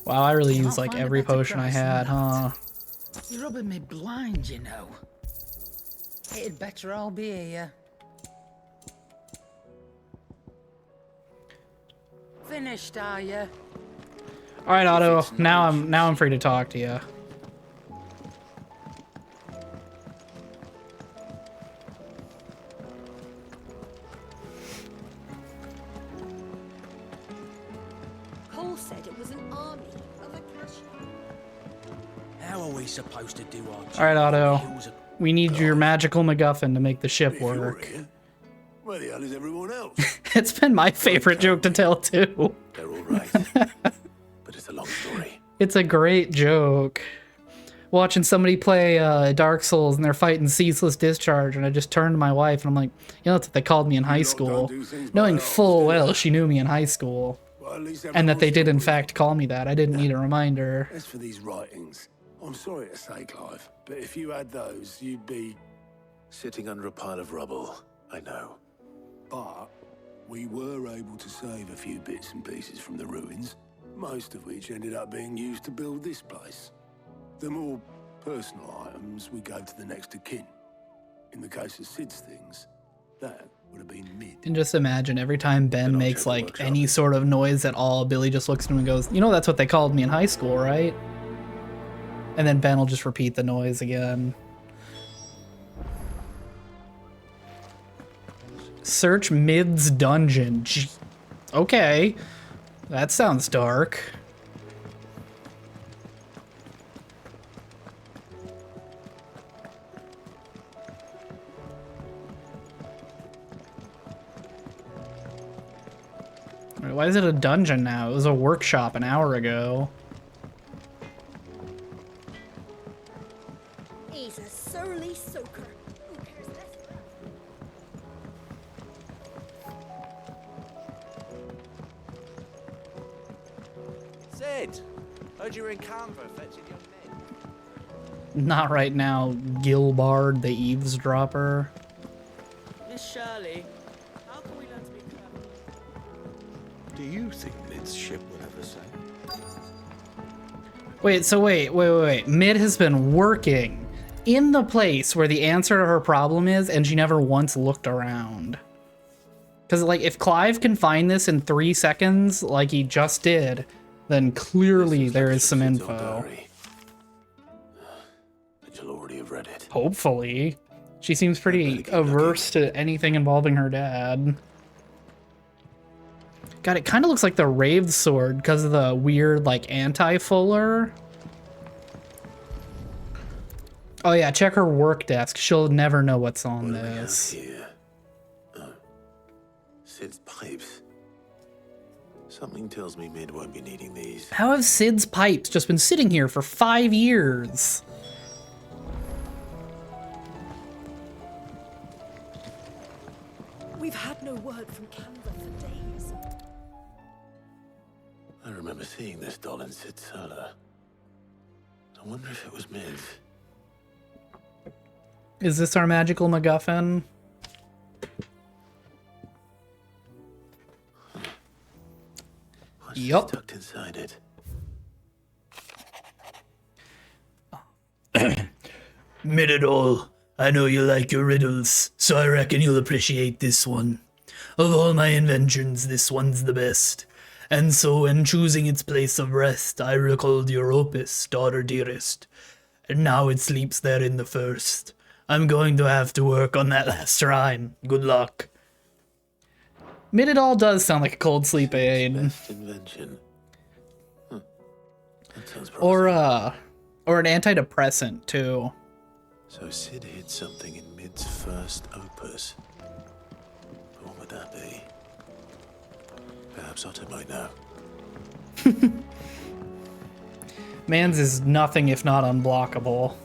S1: Wow, I really used like every potion I had, huh?
S12: You're rubbing me blind, you know. It'd better all be here. Finished, are you?
S1: All right, Otto. Now I'm free to talk to you.
S11: Cole said it was an army of Acacia.
S7: How are we supposed to do our job?
S1: All right, Otto. We need your magical MacGuffin to make the ship work.
S9: Where the hell is everyone else?
S1: It's been my favorite joke to tell too.
S6: They're all right. But it's a long story.
S1: It's a great joke. Watching somebody play Dark Souls and they're fighting Ceaseless Discharge, and I just turned to my wife and I'm like, you know, that's what they called me in high school. Knowing full well she knew me in high school. And that they did in fact call me that. I didn't need a reminder.
S9: As for these writings, I'm sorry to say, Clive, but if you had those, you'd be...
S6: Sitting under a pile of rubble, I know.
S9: But we were able to save a few bits and pieces from the ruins, most of which ended up being used to build this place. The more personal items we gave to the next of kin. In the case of Sid's things, that would have been mid.
S1: And just imagine every time Ben makes like any sort of noise at all, Billy just looks at him and goes, you know, that's what they called me in high school, right? And then Ben will just repeat the noise again. Search Mid's dungeon. Gee. Okay. That sounds dark. Why is it a dungeon now? It was a workshop an hour ago.
S11: He's a surly soaker. Who cares less
S19: Sid, heard you were in Canva fetching young men.
S1: Not right now, Gilbard the eavesdropper.
S15: Miss Shirley, how can we learn to be clever?
S9: Do you think Mid's ship will ever sail?
S1: Wait, so wait. Mid has been working in the place where the answer to her problem is, and she never once looked around. Because, like, if Clive can find this in 3 seconds, like he just did, then clearly there is some info.
S6: But you'll already have read it.
S1: Hopefully. She seems pretty averse to anything involving her dad. God, it kind of looks like the Wraith sword because of the weird, like, anti-fuller. Oh yeah, check her work desk. She'll never know what's on this.
S6: Sid's pipes. Something tells me Mid won't be needing these.
S1: How have Sid's pipes just been sitting here for 5 years?
S11: We've had no word from Canva for days.
S6: I remember seeing this doll in Sid's cellar. I wonder if it was Mid's.
S1: Is this our magical MacGuffin? Yup.
S6: Tucked inside it.
S3: Mid it all. I know you like your riddles, so I reckon you'll appreciate this one. Of all my inventions, this one's the best. And so when choosing its place of rest, I recalled your opus, daughter dearest. And now it sleeps there in the first. I'm going to have to work on that last rhyme. Good luck.
S1: Mid it all does sound like a cold sleep aid.
S6: Best invention. Huh. That sounds promising.
S1: Or an antidepressant too.
S6: So Sid hid something in Mid's first opus. But what would that be? Perhaps Otto might know.
S1: Man's is nothing if not unblockable.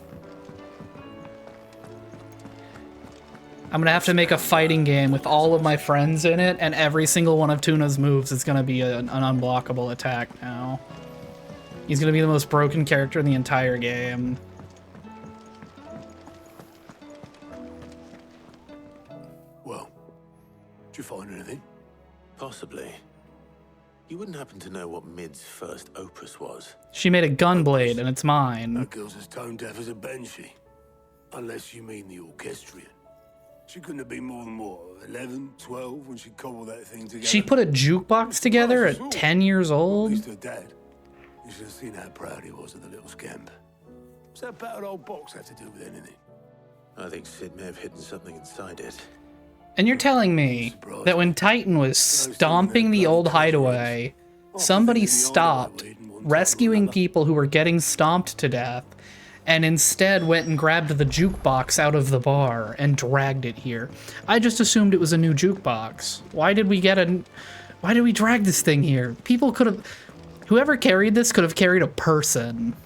S1: I'm gonna have to make a fighting game with all of my friends in it, and every single one of Tuna's moves is gonna be an unblockable attack now. He's gonna be the most broken character in the entire game.
S9: Well, did you find anything?
S6: Possibly. You wouldn't happen to know what Mid's first opus was?
S1: She made a gun blade, and it's mine.
S9: That girl's as tone deaf as a banshee. Unless you mean the orchestrion. She couldn't have been more than, what, 11, 12 when she cobbled that thing together?
S1: She put a jukebox together at 10 years old?
S9: At least her dad. You should have seen how proud he was of the little scamp. What's that battered old box have to do with anything?
S6: I think Sid may have hidden something inside it.
S1: And you're telling me that when Titan was stomping the old hideaway, somebody stopped rescuing people who were getting stomped to death, and instead went and grabbed the jukebox out of the bar and dragged it here. I just assumed it was a new jukebox. Why did we drag this thing here? People could have... Whoever carried this could have carried a person.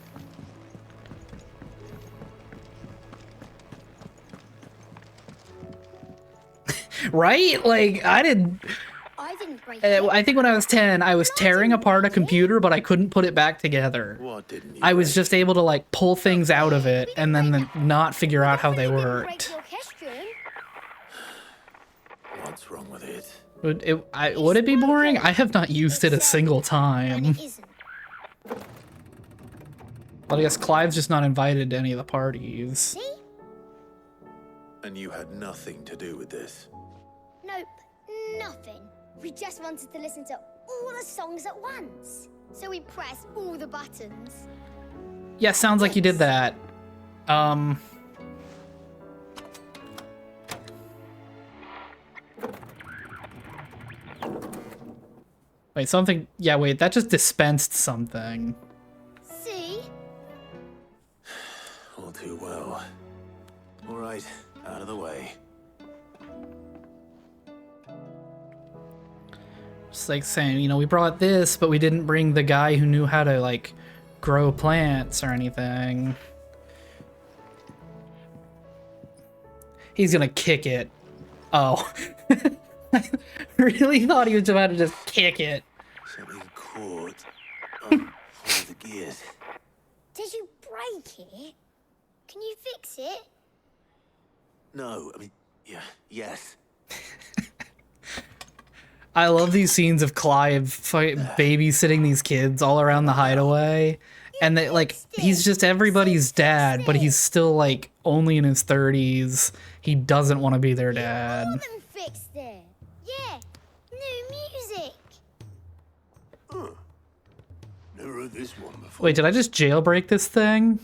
S1: Right? Like, I didn't break it. I think when I was 10, I was tearing apart a computer, but I couldn't put it back together.
S6: What didn't you
S1: I was just able to, like, pull things out of it and then not figure out how they worked.
S6: What's wrong with it?
S1: Would it be boring? I have not used it a single time. But I guess Clive's just not invited to any of the parties.
S6: And you had nothing to do with this?
S10: Nope, nothing. We just wanted to listen to all the songs at once. So we pressed all the buttons.
S1: Yeah, sounds like you did that. Wait, something... Yeah, wait, that just dispensed something.
S10: See?
S6: All too well. All right, out of the way.
S1: It's like saying, you know, we brought this, but we didn't bring the guy who knew how to, like, grow plants or anything. He's gonna kick it. Oh. I really thought he was about to just kick it.
S6: Something caught on one of the gears.
S10: Did you break it? Can you fix it?
S6: No, I mean, yeah, yes.
S1: I love these scenes of Clive babysitting these kids all around the hideaway. And they, like, he's just everybody's dad, but he's still, like, only in his 30s. He doesn't want to be their dad.
S10: Fixed it. Yeah, new music.
S9: Huh. Never heard this one before.
S1: Wait, did I just jailbreak this thing?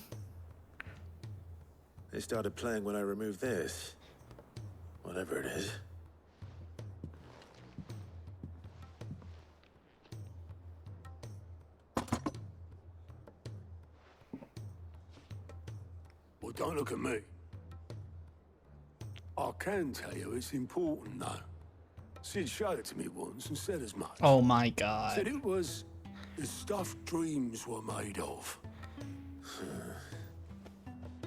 S6: They started playing when I removed this. Whatever it is.
S9: Well, don't look at me. I can tell you it's important, though. Sid showed it to me once and said as much.
S1: Oh my god.
S9: Said it was the stuff dreams were made of.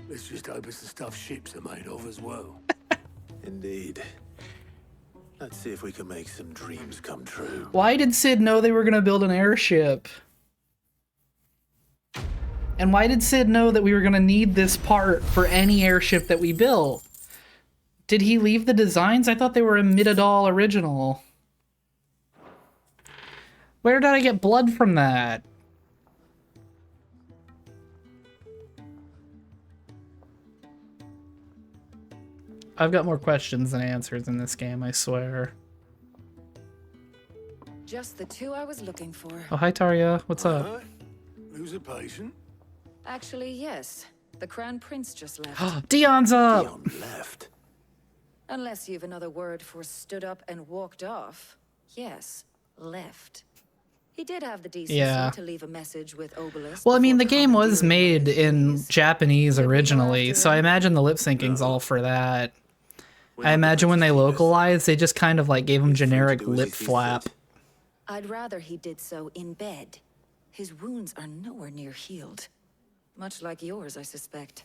S9: Let's just hope it's the stuff ships are made of as well.
S6: Indeed. Let's see if we can make some dreams come true.
S1: Why did Sid know they were gonna build an airship? And why did Sid know that we were gonna need this part for any airship that we built? Did he leave the designs? I thought they were a Midadal original. Where did I get blood from that? I've got more questions than answers in this game, I swear.
S16: Just the two I was looking for.
S1: Oh, hi, Tarya. What's up?
S9: Lose a patient?
S16: Actually, yes. The Crown Prince just left.
S1: Dion's up!
S6: Dion left.
S16: Unless you've another word for stood up and walked off. Yes, left. He did have the decency to leave a message with Obelisk.
S1: Well, I mean, the game was made in Japanese originally, so I imagine the lip syncing's all for that. I imagine when they localized, they just kind of like gave him generic lip flap.
S16: I'd rather he did so in bed. His wounds are nowhere near healed. Much like yours, I suspect.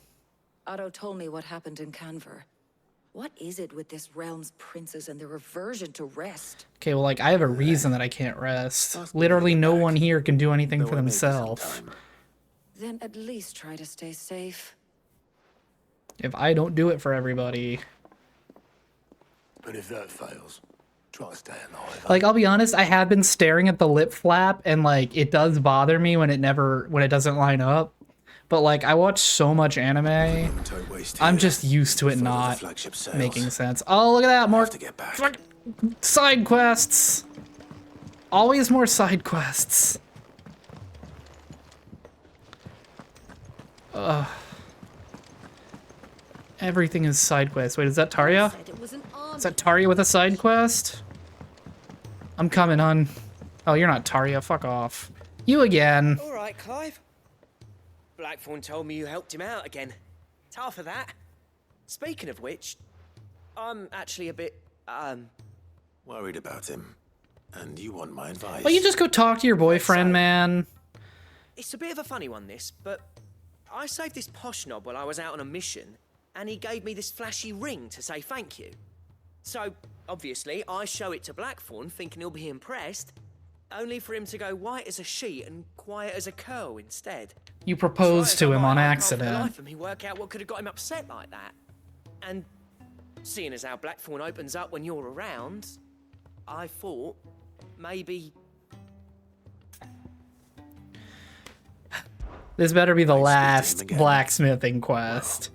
S16: Otto told me what happened in Canver. What is it with this realm's princes and their aversion to rest?
S1: Okay, well, like, I have a reason that I can't rest. Literally no one here can do anything for themselves.
S16: Then at least try to stay safe.
S1: If I don't do it for everybody.
S9: But if that fails, try to stay alive.
S1: Like, I'll be honest, I have been staring at the lip flap, and, like, it does bother me when it doesn't line up. But, like, I watch so much anime, I'm just used to it not making sense. Oh, look at that, more side quests! Always more side quests. Ugh. Everything is side quests. Wait, is that Tarya? Is that Tarya with a side quest? I'm coming, hun. Oh, you're not Tarya. Fuck off. You again.
S5: All right, Clive. Blackthorn told me you helped him out again. Tough for that. Speaking of which, I'm actually a bit,
S6: worried about him. And you want my advice?
S1: Well, you just go talk to your boyfriend, man.
S5: It's a bit of a funny one, this, but I saved this posh knob while I was out on a mission, and he gave me this flashy ring to say thank you. So, obviously, I show it to Blackthorn, thinking he'll be impressed, only for him to go white as a sheet and quiet as a curl instead.
S1: You proposed to him on accident.
S5: I can't for the life of me work out what could have got him upset like that. And seeing as how Blackthorn opens up when you're around, I thought maybe...
S1: This better be the last blacksmithing quest.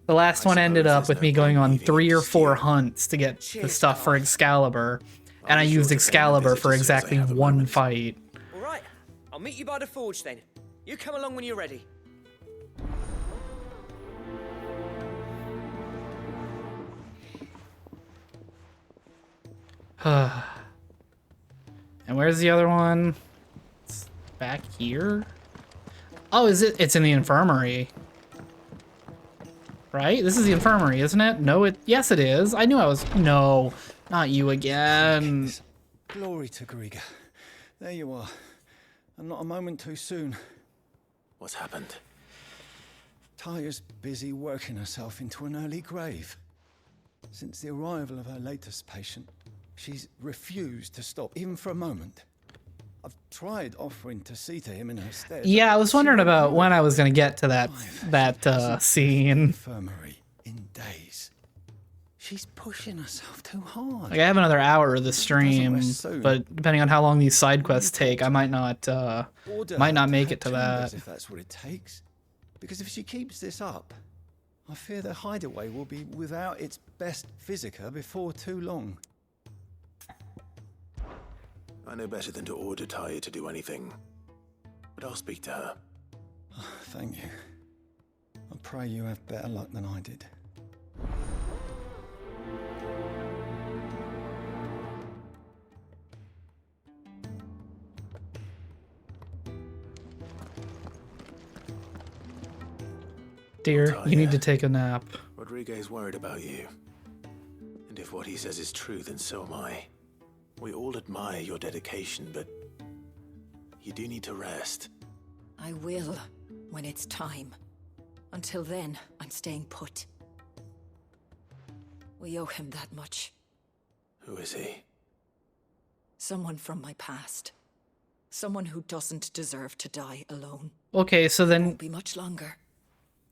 S1: The last one ended up with me going on 3 or 4 hunts to get the stuff for Excalibur, and I used Excalibur for exactly 1 fight.
S5: All right, I'll meet you by the forge then. You come along when you're ready.
S1: And where's the other one? It's back here? Oh, is it? It's in the infirmary. Right? This is the infirmary, isn't it? No, yes, it is. I knew I was... No, not you again.
S13: Glory to Griga. There you are. And not a moment too soon.
S6: What's happened?
S13: Tarya's busy working herself into an early grave. Since the arrival of her latest patient, she's refused to stop, even for a moment. I've tried offering to see to him in her stead.
S1: Yeah, I was wondering about when I was going to get to that scene.
S13: Infirmary in days. She's pushing herself too hard.
S1: Like, I have another hour of the stream, but depending on how long these side quests take, I might not make it to that.
S13: If that's what it takes. Because if she keeps this up, I fear the hideaway will be without its best physica before too long.
S6: I know better than to order Tarya to do anything, but I'll speak to her.
S13: Thank you. I pray you have better luck than I did.
S1: Dear, you need to take a nap.
S6: Rodriguez worried about you. And if what he says is true, then so am I. We all admire your dedication, but you do need to rest.
S16: I will, when it's time. Until then, I'm staying put. We owe him that much.
S6: Who is he?
S16: Someone from my past. Someone who doesn't deserve to die alone.
S1: Okay, so
S16: It
S1: then...
S16: won't be much longer.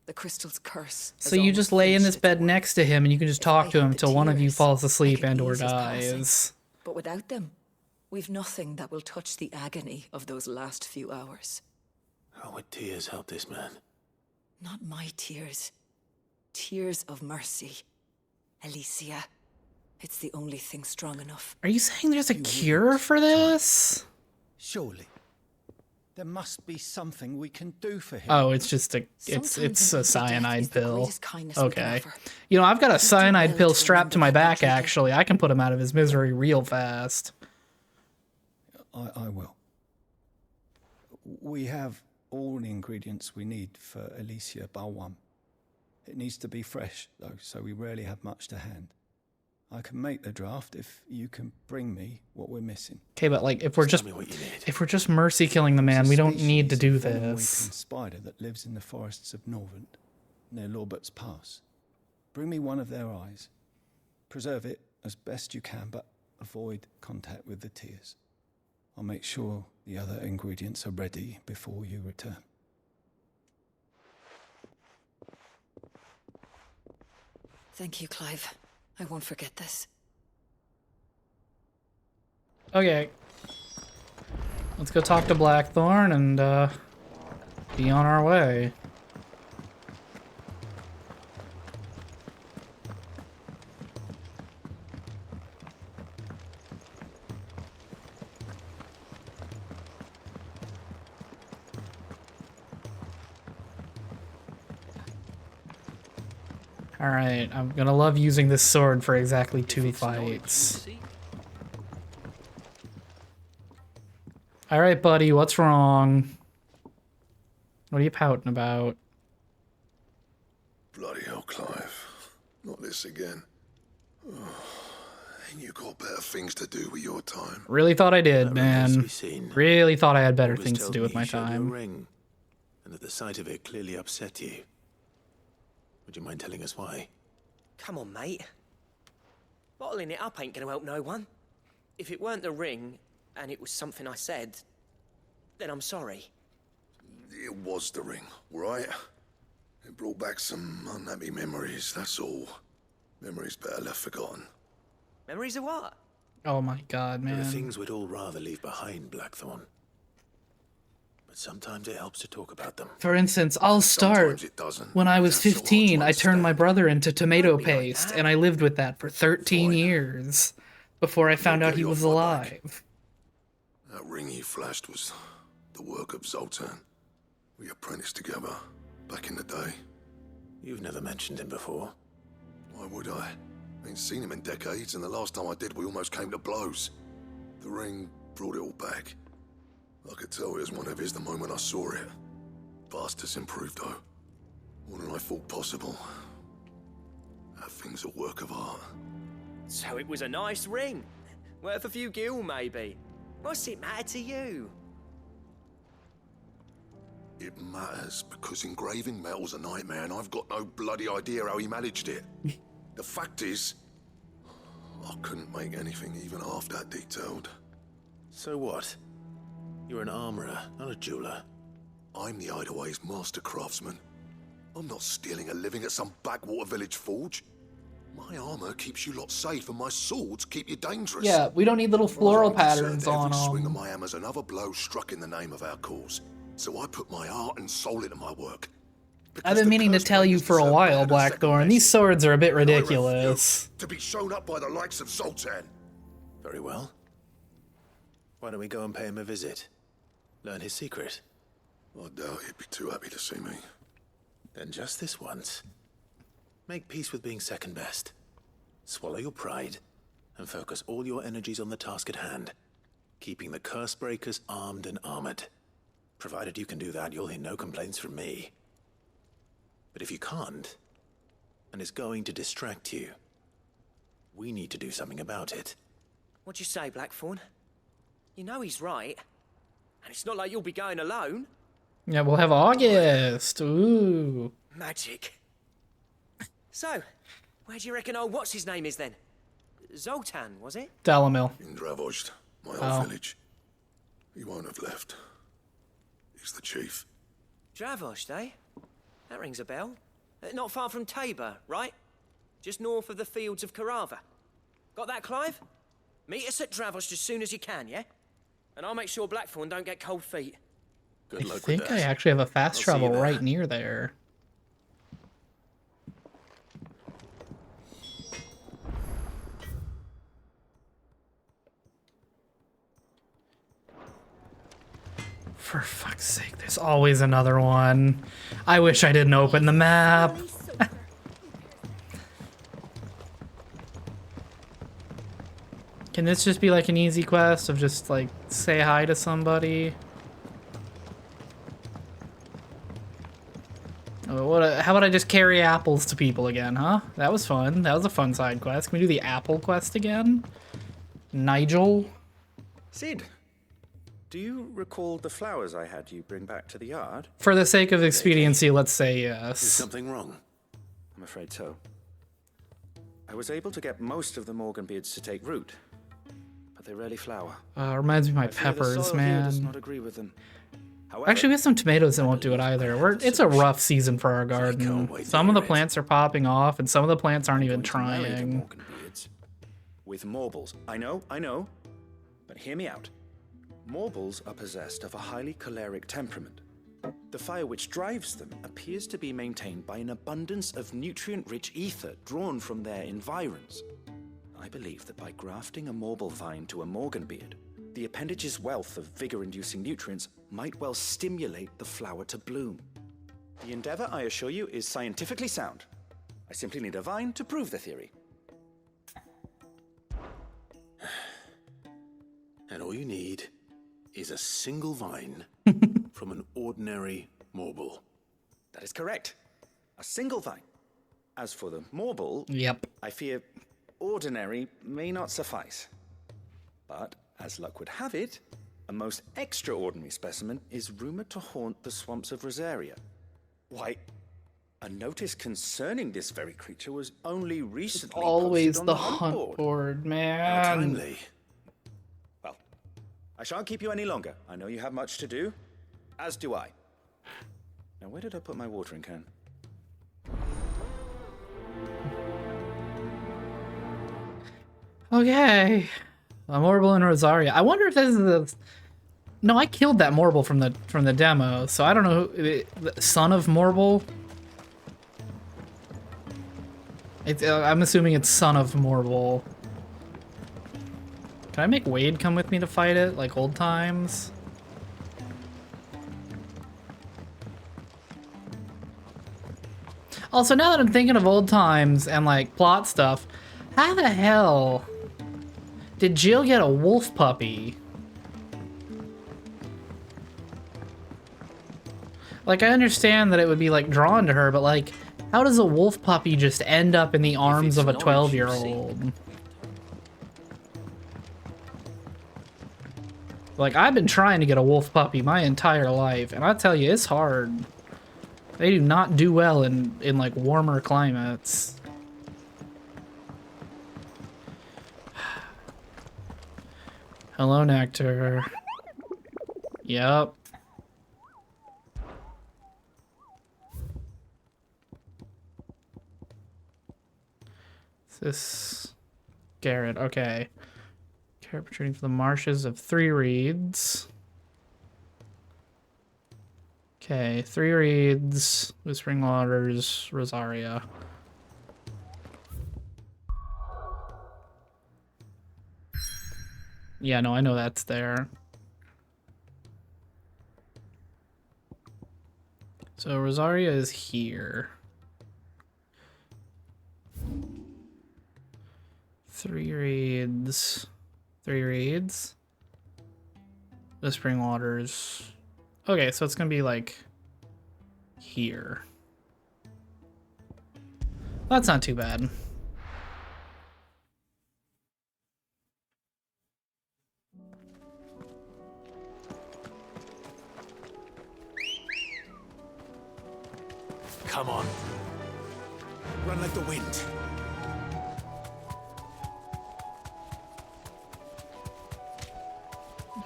S16: The crystal's curse.
S1: So you just lay in this bed next to him and you can just talk to him till one of you falls asleep and or dies.
S16: But without them, we've nothing that will touch the agony of those last few hours.
S6: How would tears help this man?
S16: Not my tears. Tears of mercy. Alicia. It's the only thing strong enough.
S1: Are you saying there's a cure for this?
S13: Surely. There must be something we can do for him.
S1: Oh, it's just a it's a cyanide pill. Okay. You know, I've got a cyanide pill strapped to my back actually. I can put him out of his misery real fast.
S13: I will. We have all the ingredients we need for Alicia Balwam. It needs to be fresh though, so we rarely have much to hand. I can make the draft if you can bring me what we're missing.
S1: Okay, but like if we're just mercy killing the man, we don't need to do this.
S13: Spider that lives in the forests of Norvent, near Lorbert's Pass. Bring me one of their eyes. Preserve it as best you can, but avoid contact with the tears. I'll make sure the other ingredients are ready before you return.
S16: Thank you, Clive. I won't forget this.
S1: Okay. Let's go talk to Blackthorn and be on our way. Alright, I'm gonna love using this sword for exactly 2 fights. Alright, buddy, what's wrong? What are you pouting about?
S20: Bloody hell, Clive. Not this again. Oh, ain't you got better things to do with your time?
S1: Really thought I did, man. Really thought I had better things to do with my time.
S6: Ring, and that the sight of it clearly upset you. Would you mind telling us why?
S22: Come on, mate. Bottling it up ain't gonna help no one. If it weren't the ring, and it was something I said, then I'm sorry.
S20: It was the ring, right? It brought back some unhappy memories, that's all. Memories better left forgotten.
S22: Memories of what?
S1: Oh my god,
S6: There are
S1: man.
S6: things we'd all rather leave behind, Blackthorn. But sometimes it helps to talk about them.
S1: For instance, I'll start. When I was 15, I turned my brother into tomato paste, and I lived with that for 13 years before I found out he was alive.
S20: That ring you flashed was the work of Zoltan. We apprenticed together back in the day.
S6: You've never mentioned him before.
S20: Why would I? Ain't seen him in decades, and the last time I did, we almost came to blows. The ring brought it all back. I could tell it was one of his the moment I saw it. Vast has improved, though. More than I thought possible. That thing's a work of art.
S22: So it was a nice ring. Worth a few gil, maybe. What's it matter to you?
S20: It matters because engraving metal's a nightmare, and I've got no bloody idea how he managed it. The fact is, I couldn't make anything even half that detailed.
S6: So what? You're an armorer, not a jeweler.
S20: I'm the Idaway's master craftsman. I'm not stealing a living at some backwater village forge. My armor keeps you lot safe, and my swords keep you dangerous.
S1: Yeah, we don't need little floral patterns on
S20: Every swing
S1: them.
S20: of my hammer's another blow struck in the name of our cause. So I put my heart and soul into my work.
S1: I've been meaning to tell you for a while, Blackthorn. These swords are a bit ridiculous.
S20: To be shown up by the likes of Zoltan.
S6: Very well. Why don't we go and pay him a visit? Learn his secret.
S20: I doubt he'd be too happy to see me.
S6: Then just this once. Make peace with being second best. Swallow your pride and focus all your energies on the task at hand. Keeping the curse breakers armed and armored. Provided you can do that, you'll hear no complaints from me. But if you can't, and it's going to distract you, we need to do something about it.
S22: What'd you say, Blackthorn? You know he's right. And it's not like you'll be going alone.
S1: Yeah, we'll have August. Ooh.
S22: Magic. So, where do you reckon old what's-his-name is then? Zoltan, was it?
S1: Dalamil.
S20: In Dravozd, my old
S1: Oh.
S20: village. He won't have left. He's the chief.
S22: Dravozd, eh? That rings a bell. Not far from Tabor, right? Just north of the fields of Carava. Got that, Clive? Meet us at Dravozd as soon as you can, yeah? And I'll make sure Blackthorn don't get cold feet.
S20: Good
S1: I
S20: luck
S1: think
S20: with
S1: I
S20: that.
S1: actually have a fast
S20: I'll see
S1: travel
S20: you there.
S1: right near there. For fuck's sake, there's always another one. I wish I didn't open the map. Can this just be like an easy quest of just like say hi to somebody? Oh, how about I just carry apples to people again, huh? That was fun. That was a fun side quest. Can we do the apple quest again? Nigel?
S2: Sid, do you recall the flowers I had you bring back to the yard?
S1: For the sake of expediency, let's say
S6: Is
S1: yes.
S6: something wrong?
S2: I'm afraid so. I was able to get most of the Morganbeards to take root, but they rarely flower.
S1: Reminds me of my
S2: I fear the
S1: peppers,
S2: soil here does
S1: man.
S2: not agree with them. However,
S1: Actually, we have some tomatoes that won't do it either. It's a rough season for our garden. Some of the plants are popping off, and some of the plants aren't even trying.
S2: with Morbles. I know, but hear me out. Morbles are possessed of a highly choleric temperament. The fire which drives them appears to be maintained by an abundance of nutrient-rich ether drawn from their environs. I believe that by grafting a Morble vine to a Morganbeard, the appendage's wealth of vigor-inducing nutrients might well stimulate the flower to bloom. The endeavor, I assure you, is scientifically sound. I simply need a vine to prove the theory.
S6: And all you need is a single vine from an ordinary Morble.
S2: That is correct. A single vine. As for the Morble,
S1: Yep.
S2: I fear ordinary may not suffice. But, as luck would have it, a most extraordinary specimen is rumored to haunt the swamps of Rosaria. Why, a notice concerning this very creature was only recently
S1: Always
S2: posted on
S1: the
S2: hunt
S1: hunt
S2: board.
S1: board,
S2: How
S1: man.
S2: timely. Well, I shan't keep you any longer. I know you have much to do, as do I. Now, where did I put my watering can?
S1: Okay. A Morble in Rosaria. I wonder if this is the... No, I killed that Morble from the demo, so I don't know who... The son of Morble? I'm assuming it's son of Morble. Can I make Wade come with me to fight it, like old times? Also, now that I'm thinking of old times and like plot stuff, how the hell did Jill get a wolf puppy? Like, I understand that it would be like drawn to her, but like, how does a wolf puppy just end up in the arms of a 12-year-old? Like, I've been trying to get a wolf puppy my entire life, and I tell you, it's hard. They do not do well in like warmer climates. Hello, Nectar. Yep. Is this Garrett? Okay. Carrot protruding from the marshes of 3 reeds. Okay, 3 reeds, Whispering Waters, Rosaria. Yeah, no, I know that's there. So Rosaria is here. 3 reeds. 3 reeds. Whispering Waters. Okay, so it's gonna be like here. That's not too bad.
S6: Come on. Run like the wind.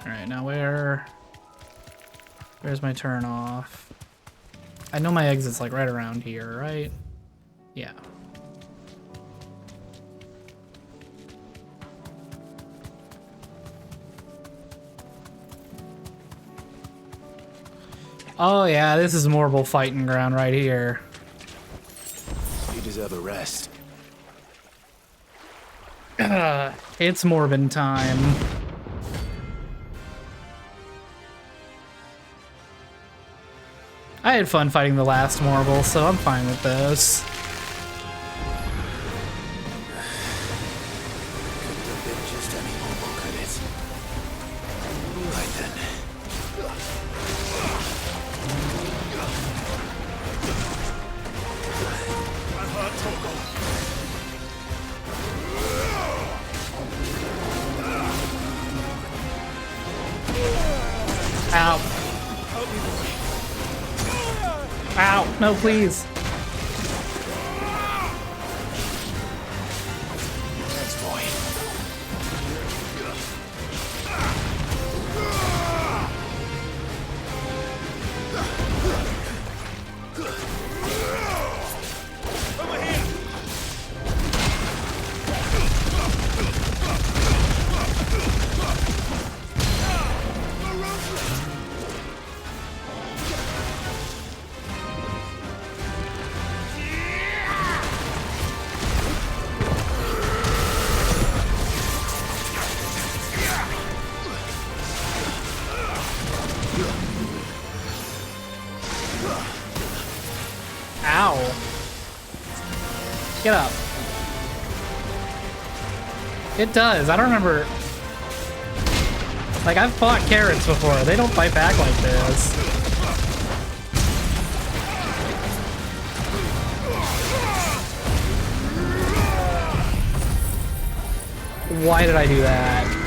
S1: Alright, now where's my turn off? I know my exit's like right around here, right? Yeah. Oh yeah, this is Morble fighting ground right here.
S9: You deserve a rest.
S1: It's Morbin time. I had fun fighting the last Morble, so I'm fine with this.
S9: Couldn't have been just any Moggle, could it? Right then.
S1: Ow. Ow, no, please.
S9: Thanks, boy.
S1: Ow. Get up. It does. I don't remember. Like, I've fought carrots before. They don't fight back like this. Why did I do that?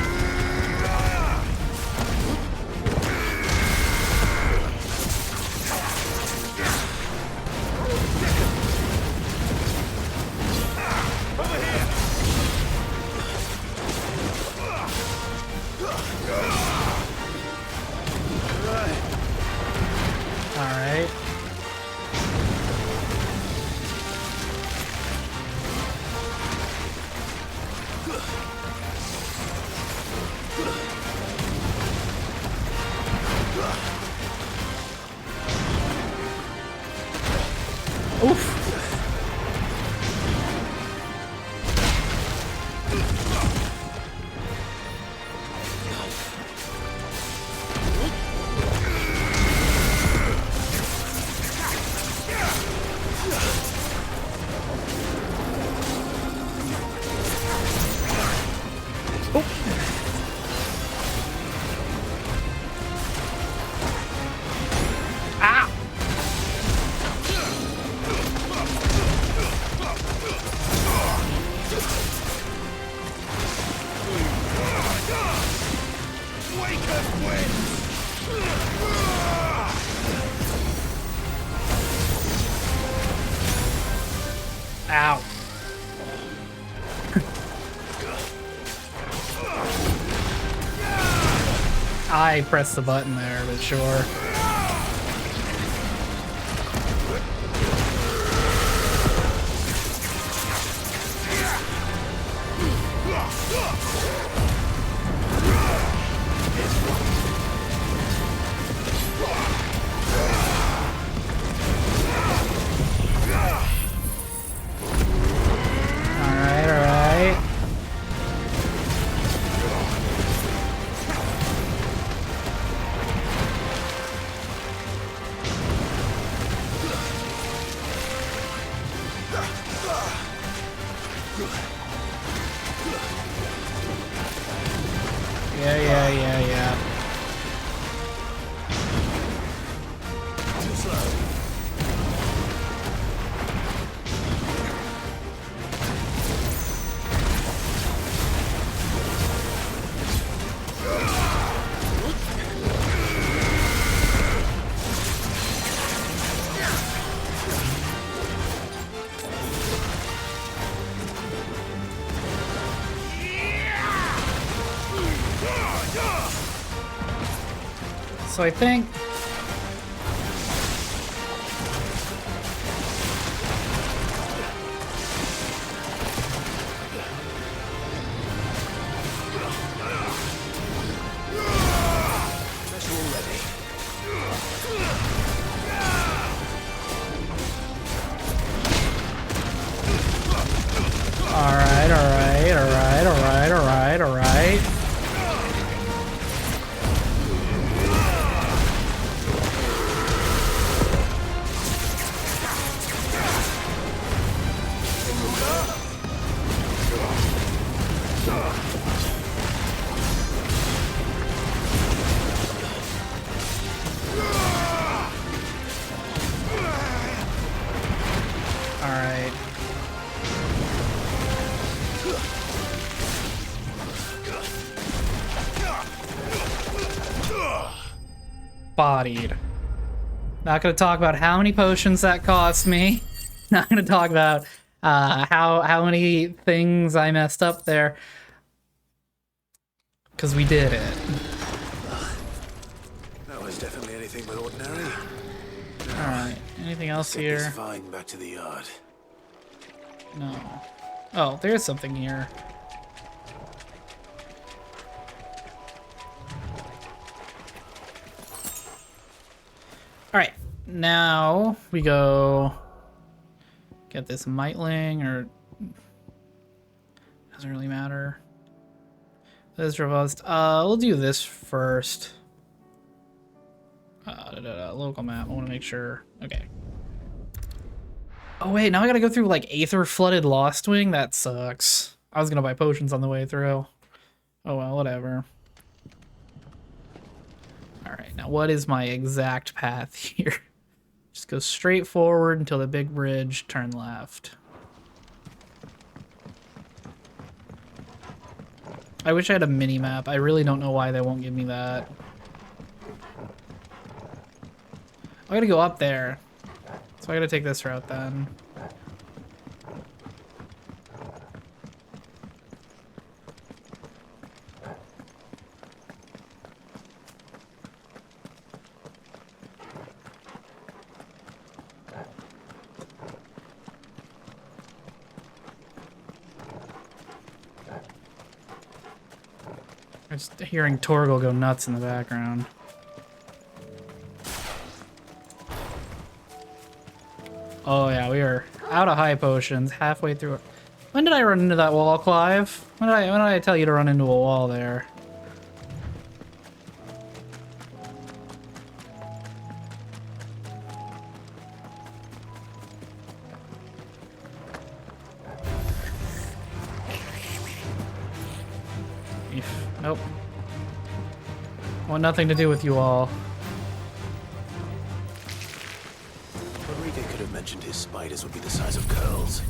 S1: Alright. Oof. Ah! Ow. I pressed the button there, but sure. Alright, alright. Yeah. So I think... Alright, alright, alright, alright, alright, alright. Alright. Bodied. Not gonna talk about how many potions that cost me. Not gonna talk about how many things I messed up there. Cause we did it.
S6: That was definitely anything but ordinary.
S1: Alright. Anything else
S6: Get
S1: here?
S6: this vine back to the yard.
S1: No. Oh, there's something here. Alright, now we go get this Mightling, or doesn't really matter. This robust. We'll do this first. Local map. I want to make sure. Okay. Oh wait, now I gotta go through like Aether Flooded Lostwing. That sucks. I was gonna buy potions on the way through. Oh well, whatever. Alright, now what is my exact path here? Just go straight forward until the big bridge, turn left. I wish I had a mini-map. I really don't know why they won't give me that. I gotta go up there. So I gotta take this route then. I'm just hearing Torgal go nuts in the background. Oh yeah, we are out of high potions halfway through. When did I run into that wall, Clive? When did I tell you to run into a wall there? Nope. Want nothing to do with you all.
S6: Rodriguez could have mentioned his spiders would be the size of curls.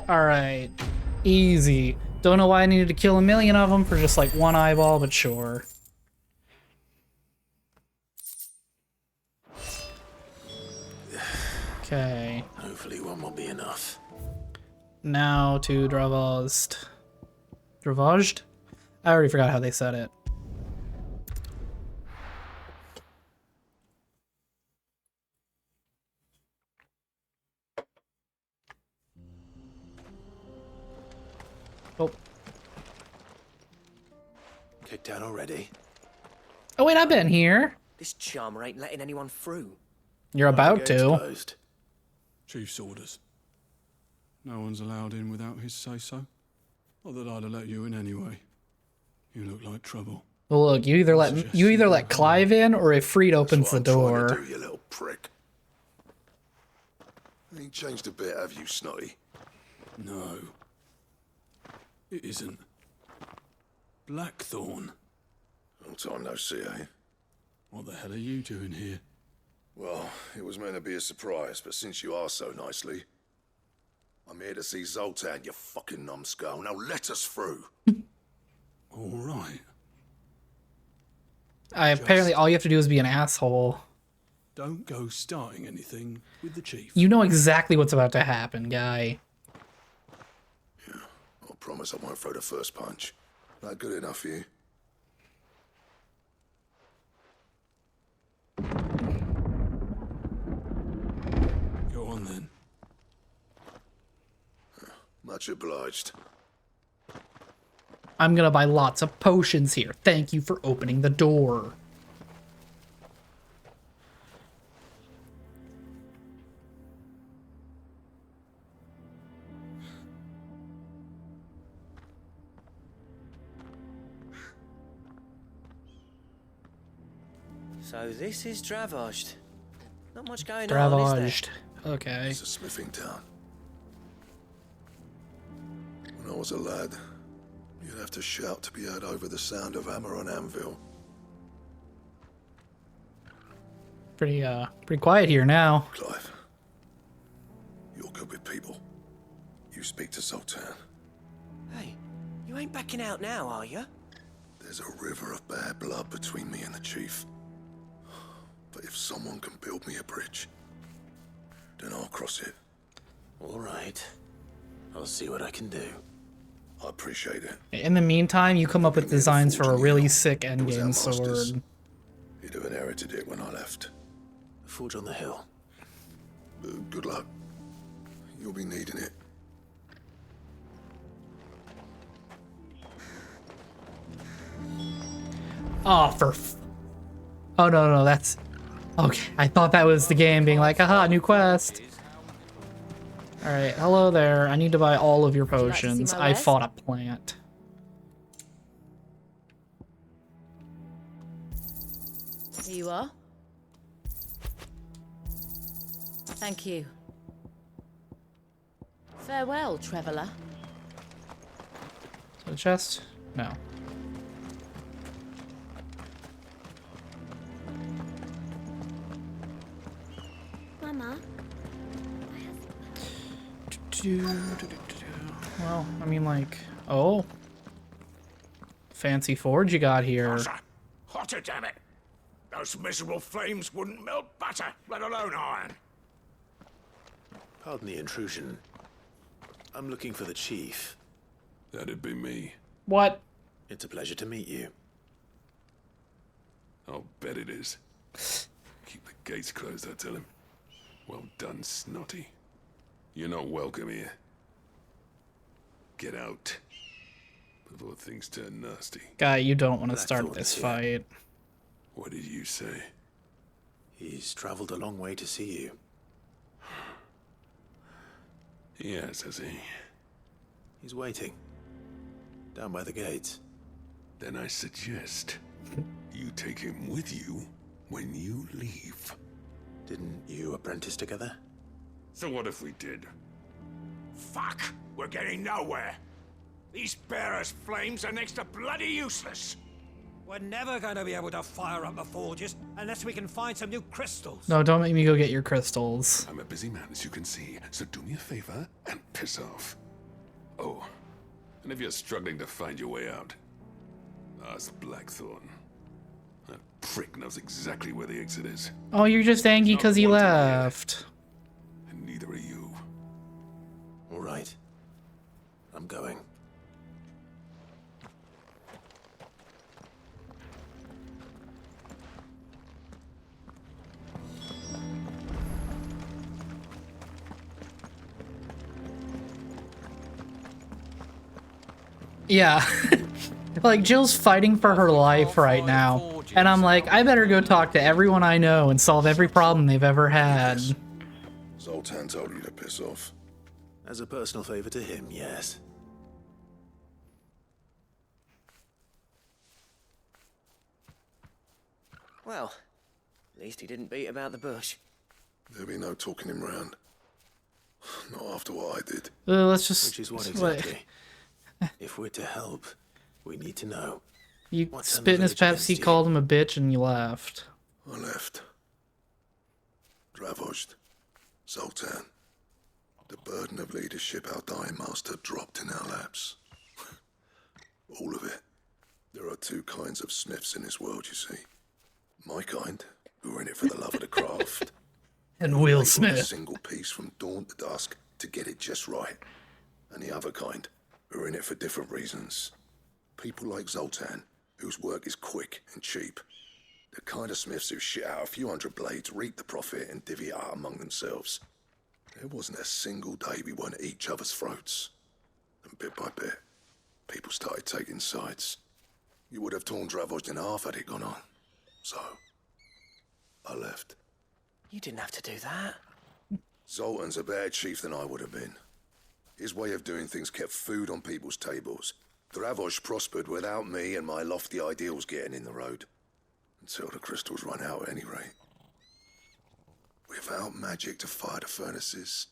S1: Alright. Easy. Don't know why I needed to kill a million of them for just like one eyeball, but sure. Okay.
S6: Hopefully one will be enough.
S1: Now to Dravozd. Dravozd? I already forgot how they said it. Oh.
S2: Kicked out already?
S1: Oh wait, I've been here.
S22: This charmer ain't letting anyone through.
S1: You're about to.
S2: Closed.
S4: Chief's orders. No one's allowed in without his say-so. Not that I'd have let you in anyway. You look like trouble.
S1: Well, look, you either let Clive in, or Ifrit opens the door.
S20: Trying to do, you little prick. Ain't changed a bit, have you, Snotty?
S4: No. It isn't. Blackthorn.
S20: Long time no see, eh?
S4: What the hell are you doing here?
S20: Well, it was meant to be a surprise, but since you are so nicely, I'm here to see Zoltan, you fucking numbskull. Now let us through.
S4: All right.
S1: Apparently all you have to do is be an asshole.
S4: Don't go starting anything with the chief.
S1: You know exactly what's about to happen, guy.
S20: Yeah, I promise I won't throw the first punch. That good enough for you?
S4: Go on then.
S20: Much obliged.
S1: I'm gonna buy lots of potions here. Thank you for opening the door.
S22: So this is Dravosht. Not much going on, is
S1: Dravosht. Okay.
S20: It's a smithing town. When I was a lad, you'd have to shout to be heard over the sound of hammer on anvil.
S1: Pretty quiet here now.
S20: Clive, you're good with people. You speak to Zoltan.
S22: Hey, you ain't backing out now, are you?
S20: There's a river of bad blood between me and the chief. But if someone can build me a bridge, then I'll cross it.
S2: All right. I'll see what I can do.
S20: I appreciate it.
S1: In the meantime, you come up with designs for a really sick endgame sword.
S20: He'd have inherited it when I left.
S2: The forge on the hill.
S20: Good luck. You'll be needing it.
S1: Oh, oh no, that's okay. I thought that was the game being like, aha, new quest. All right, hello there. I need to buy all of your potions. I fought a plant.
S14: Here you are. Thank you. Farewell, traveler.
S1: The chest? No.
S10: Mama.
S1: Well, I mean, like, oh, fancy forge you got here.
S23: Hotter, damn it! Those miserable flames wouldn't melt butter, let alone iron.
S2: Pardon the intrusion. I'm looking for the chief.
S4: That'd be me.
S1: What?
S2: It's a pleasure to meet you.
S4: I'll bet it is. Keep the gates closed, I tell him. Well done, Snotty. You're not welcome here. Get out before things turn nasty.
S1: Guy, you don't want to start this fight.
S4: What did you say?
S2: He's traveled a long way to see you.
S4: Yes, has he?
S2: He's waiting. Down by the gates.
S4: Then I suggest you take him with you when you leave.
S2: Didn't you apprentice together?
S23: So what if we did? Fuck! We're getting nowhere! These bearers' flames are next to bloody useless!
S24: We're never going to be able to fire up the forges unless we can find some new crystals.
S1: No, don't make me go get your crystals.
S4: I'm a busy man, as you can see, so do me a favor and piss off. Oh, and if you're struggling to find your way out, ask Blackthorn. That prick knows exactly where the exit is.
S1: Oh, you're just angry because he left.
S4: And neither are you.
S2: All right. I'm going.
S1: Yeah. Like, Jill's fighting for her life right now. And I'm like, I better go talk to everyone I know and solve every problem they've ever had.
S20: Zoltan told you to piss off.
S6: As a personal favor to him, yes.
S22: Well, at least he didn't beat about the bush.
S20: There'll be no talking him round. Not after what I did.
S1: Let's just...
S6: Which is what exactly? If we're to help, we need to know.
S1: You
S6: What's on
S1: spit in
S6: the
S1: his
S6: village against
S1: Pepsi,
S6: you?
S1: called him a bitch, and you left.
S20: I left. Dravost. Zoltan. The burden of leadership our dying master dropped in our laps. All of it. There are two kinds of smiths in this world, you see. My kind, who are in it for the love of the craft.
S1: And Will
S20: labor
S1: Smith.
S20: A single piece from dawn to dusk to get it just right. And the other kind, who are in it for different reasons. People like Zoltan, whose work is quick and cheap. The kind of smiths who shit out a few hundred blades, reap the profit, and divvy it out among themselves. There wasn't a single day we weren't at each other's throats. And bit by bit, people started taking sides. You would have torn Dravost in half had it gone on. So, I left.
S22: You didn't have to do that.
S20: Zoltan's a better chief than I would have been. His way of doing things kept food on people's tables. Dravost prospered without me and my lofty ideals getting in the road. Until the crystals run out at any rate. Without magic to fire the furnaces,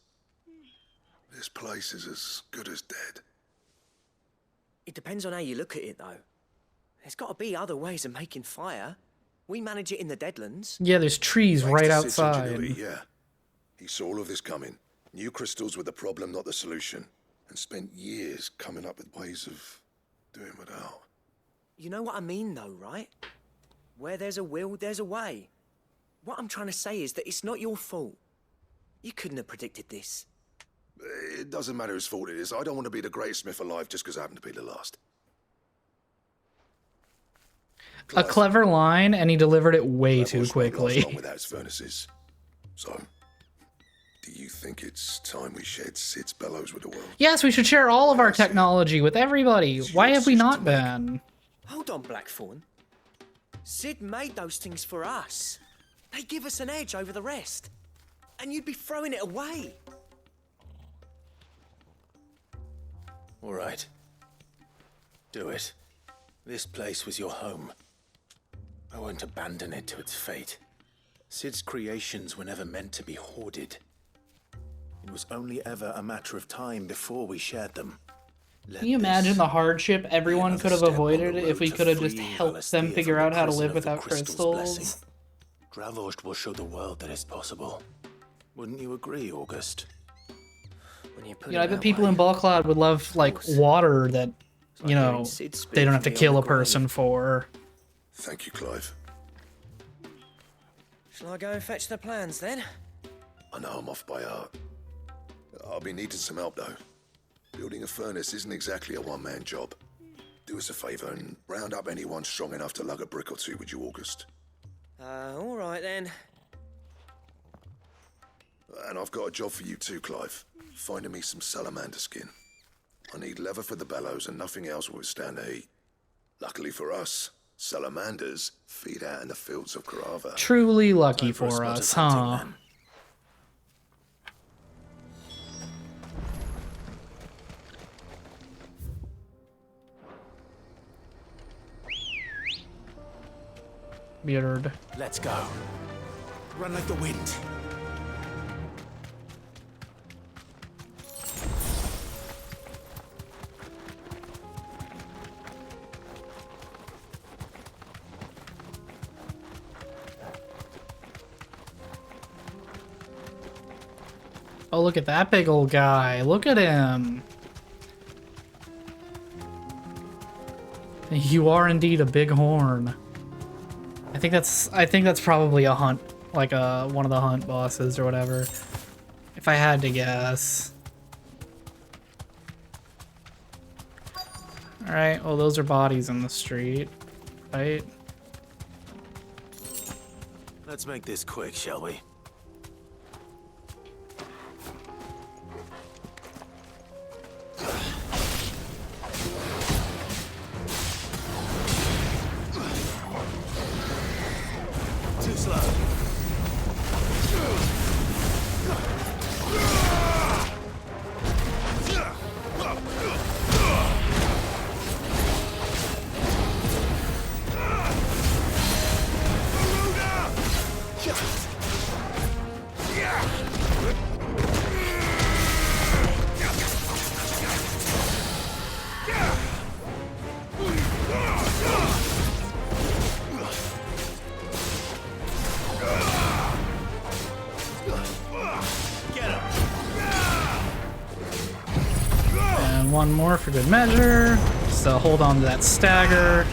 S20: this place is as good as dead.
S22: It depends on how you look at it, though. There's got to be other ways of making fire. We manage it in the Deadlands.
S1: Yeah, there's trees
S20: Thanks
S1: right
S20: to Sid's
S1: outside.
S20: ingenuity, yeah. He saw all of this coming. Knew crystals were the problem, not the solution. And spent years coming up with ways of doing without.
S22: You know what I mean, though, right? Where there's a will, there's a way. What I'm trying to say is that it's not your fault. You couldn't have predicted this.
S20: It doesn't matter whose fault it is. I don't want to be the greatest smith alive just because I happen to be the last.
S1: A clever line, and he delivered it way too
S20: Last
S1: quickly.
S20: long without its furnaces. So, do you think it's time we shared Sid's bellows with the world?
S1: Yes, we should share all of our technology with everybody. Why have we not been?
S22: Hold on, Blackthorn. Sid made those things for us. They give us an edge over the rest. And you'd be throwing it away.
S6: All right. Do it. This place was your home. I won't abandon it to its fate. Sid's creations were never meant to be hoarded. It was only ever a matter of time before we shared them.
S1: Can you imagine the hardship everyone could have avoided if we could have just helped them figure out how to live without crystals?
S6: Dravost will show the world that it's possible. Wouldn't you agree, August?
S22: When you put
S1: You know, I
S22: it
S1: bet
S22: that
S1: people
S22: way.
S1: in Balclad would love, like, water that, you know,
S22: Sid speak
S1: they don't have
S22: for
S1: to
S22: me
S1: kill
S22: on
S1: a
S22: the grave.
S1: person for.
S20: Thank you, Clive.
S22: Shall I go and fetch the plans then?
S20: I know I'm off by heart. I'll be needing some help, though. Building a furnace isn't exactly a one-man job. Do us a favour and round up anyone strong enough to lug a brick or two with you, August.
S22: All right then.
S20: And I've got a job for you too, Clive. Finding me some salamander skin. I need leather for the bellows and nothing else will withstand the heat. Luckily for us, salamanders feed out in the fields of Carava.
S1: Truly lucky for us, huh? Weird.
S6: Let's go. Run like the wind.
S1: Oh, look at that big old guy. Look at him. You are indeed a big horn. I think that's probably a hunt, like one of the hunt bosses or whatever. If I had to guess. Alright, well those are bodies in the street, right?
S6: Let's make this quick, shall we? Too slow.
S1: And one more for good measure. So hold on to that stagger.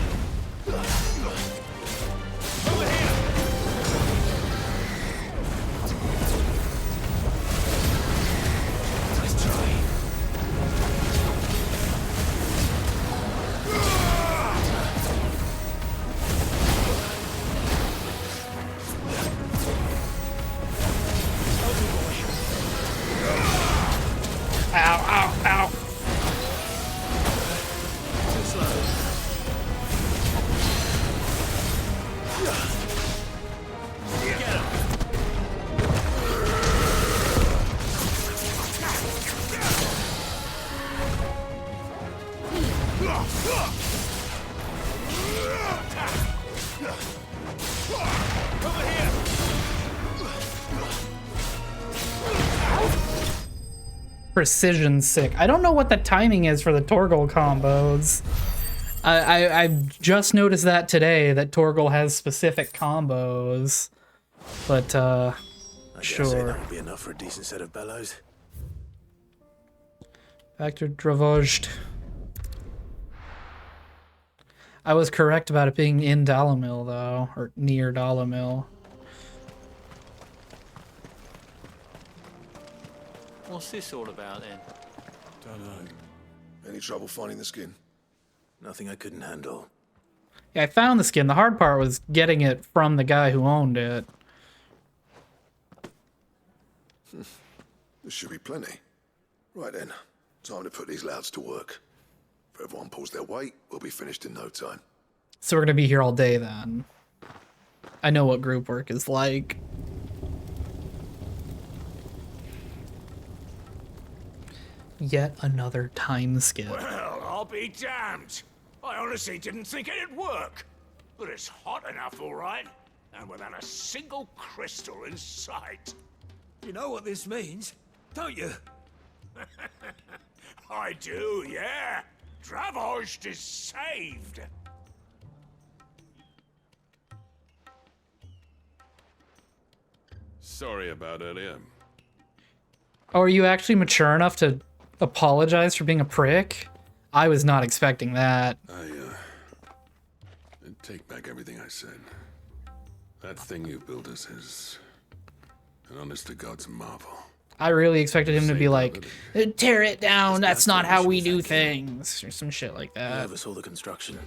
S1: Precision sick. I don't know what the timing is for the Torgal combos. I just noticed that today, that Torgal has specific combos. But
S6: I dare say
S1: sure.
S6: that would be enough for a decent set of bellows.
S1: Back to Dravozd. I was correct about it being in Dalamil though, or near Dalamil.
S8: What's this all about then?
S20: Don't know. Any trouble finding the skin?
S6: Nothing I couldn't handle.
S1: Yeah, I found the skin. The hard part was getting it from the guy who owned it.
S20: There should be plenty. Right then, time to put these louds to work. If everyone pulls their weight, we'll be finished in no time.
S1: So we're gonna be here all day then. I know what group work is like. Yet another time skip.
S23: Well, I'll be damned. I honestly didn't think it'd work. But it's hot enough, all right. And without a single crystal in sight.
S24: You know what this means, don't you?
S23: I do, yeah. Dravozd is saved.
S4: Sorry about earlier.
S1: Oh, are you actually mature enough to apologize for being a prick? I was not expecting that.
S4: I take back everything I said. That thing you built us is an honest to God's marvel.
S1: I really expected him to be like, tear it down, that's not how we do things, or some shit like
S6: I
S1: that.
S6: oversaw the construction.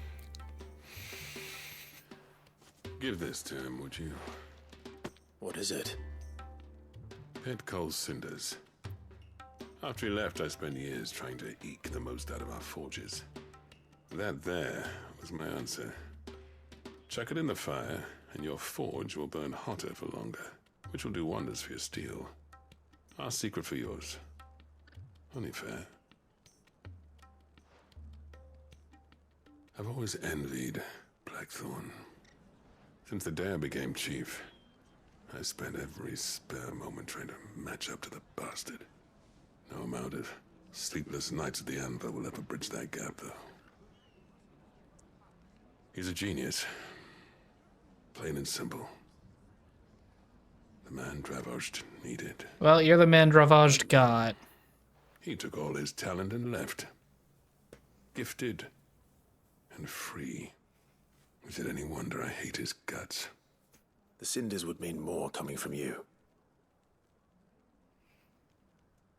S4: Give this to him, would you?
S6: What is it?
S4: Pit Cole's cinders. After he left, I spent years trying to eke the most out of our forges. That there was my answer. Chuck it in the fire, and your forge will burn hotter for longer, which will do wonders for your steel. Our secret for yours. Only fair. I've always envied Blackthorn. Since the day I became chief, I spent every spare moment trying to match up to the bastard. No amount of sleepless nights at the Anvil will ever bridge that gap, though. He's a genius. Plain and simple. The man Dravozd needed.
S1: Well, you're the man Dravozd got.
S4: He took all his talent and left. Gifted and free. Is it any wonder I hate his guts?
S6: The cinders would mean more coming from you.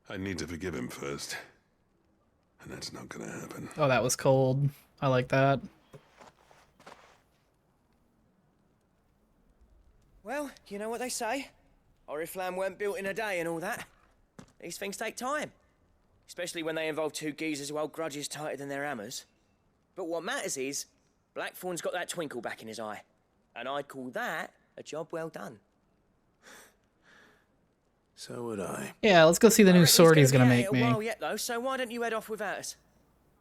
S4: I need to forgive him first. And that's not gonna happen.
S1: Oh, that was cold. I like that.
S22: Well, you know what they say. Oriflamme weren't built in a day and all that. These things take time. Especially when they involve two geezers who hold grudges tighter than their hammers. But what matters is, Blackthorn's got that twinkle back in his eye. And I'd call that A job well done.
S6: So would I.
S1: Yeah, let's go see the new sword he's gonna
S22: be
S1: make
S22: out
S1: me.
S22: a while yet, though, so why don't you head off without us?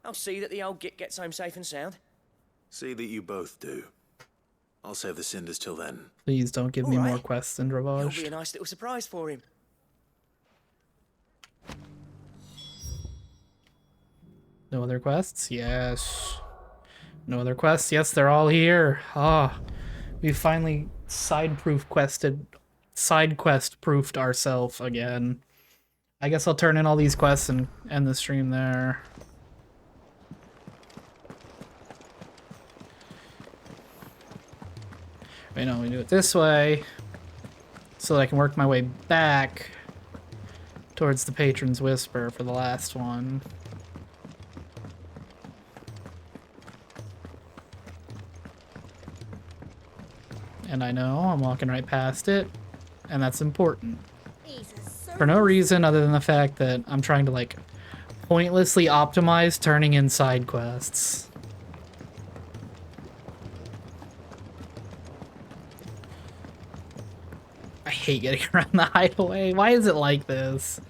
S22: I'll see that the old git gets home safe and sound.
S6: See that you both do. I'll save the cinders till then.
S1: Please don't give me more quests in
S22: It'll be
S1: Ravage.
S22: a nice little surprise for him.
S1: No other quests? Yes. No other quests? Yes, they're all here. Ah, we finally side quest proofed ourselves again. I guess I'll turn in all these quests and end the stream there. Wait, no, we do it this way so that I can work my way back towards the Patron's Whisper for the last one. And I know I'm walking right past it, and that's important. For no reason other than the fact that I'm trying to, like, pointlessly optimize turning in side quests. I hate getting around the hideaway. Why is it like this?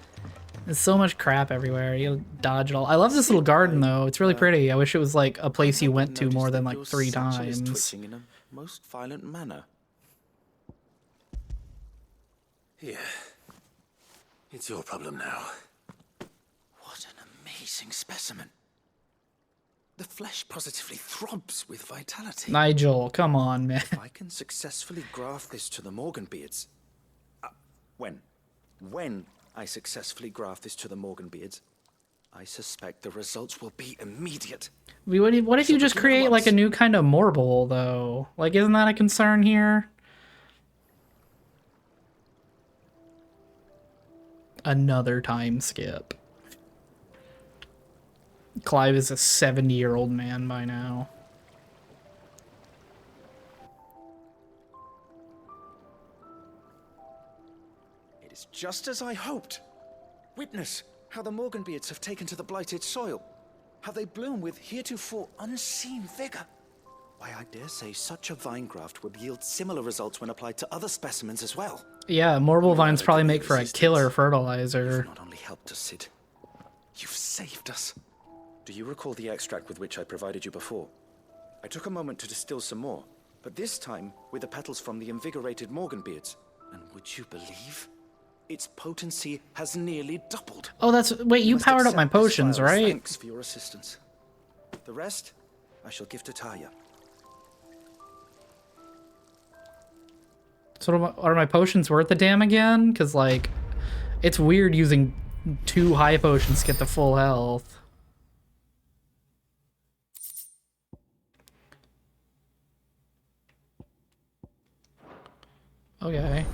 S1: There's so much crap everywhere. You dodge it all. I love this little garden, though. It's really pretty. I wish it was, like, a place you went to more than, like, 3 times.
S2: Twitching in a most violent manner.
S6: Here. It's your problem now. What an amazing specimen. The flesh positively throbs with vitality.
S1: Nigel, come on, man.
S2: If I can successfully graft this to the Morganbeards... When I successfully graft this to the Morganbeards, I suspect the results will be immediate.
S1: What if you just create, like, a new kind of Morble, though? Like, isn't that a concern here? Another time skip. Clive is a 70-year-old man by now.
S2: It is just as I hoped. Witness how the Morganbeards have taken to the blighted soil. How they bloom with heretofore unseen vigor. Why, I dare say such a vine graft would yield similar results when applied to other specimens as well.
S1: Yeah, Morble vines probably make for a killer fertilizer.
S2: You've not only helped us, Sid, you've saved us. Do you recall the extract with which I provided you before? I took a moment to distill some more, but this time with the petals from the invigorated Morganbeards. And would you believe? Its potency has nearly doubled.
S1: Oh, that's... Wait, you
S2: must
S1: powered up my
S2: accept this
S1: potions,
S2: file as
S1: right?
S2: Thanks for your assistance. The rest, I shall give to Talia.
S1: So are my potions worth a damn again? Because, like, it's weird using 2 high potions to get the full health. Okay.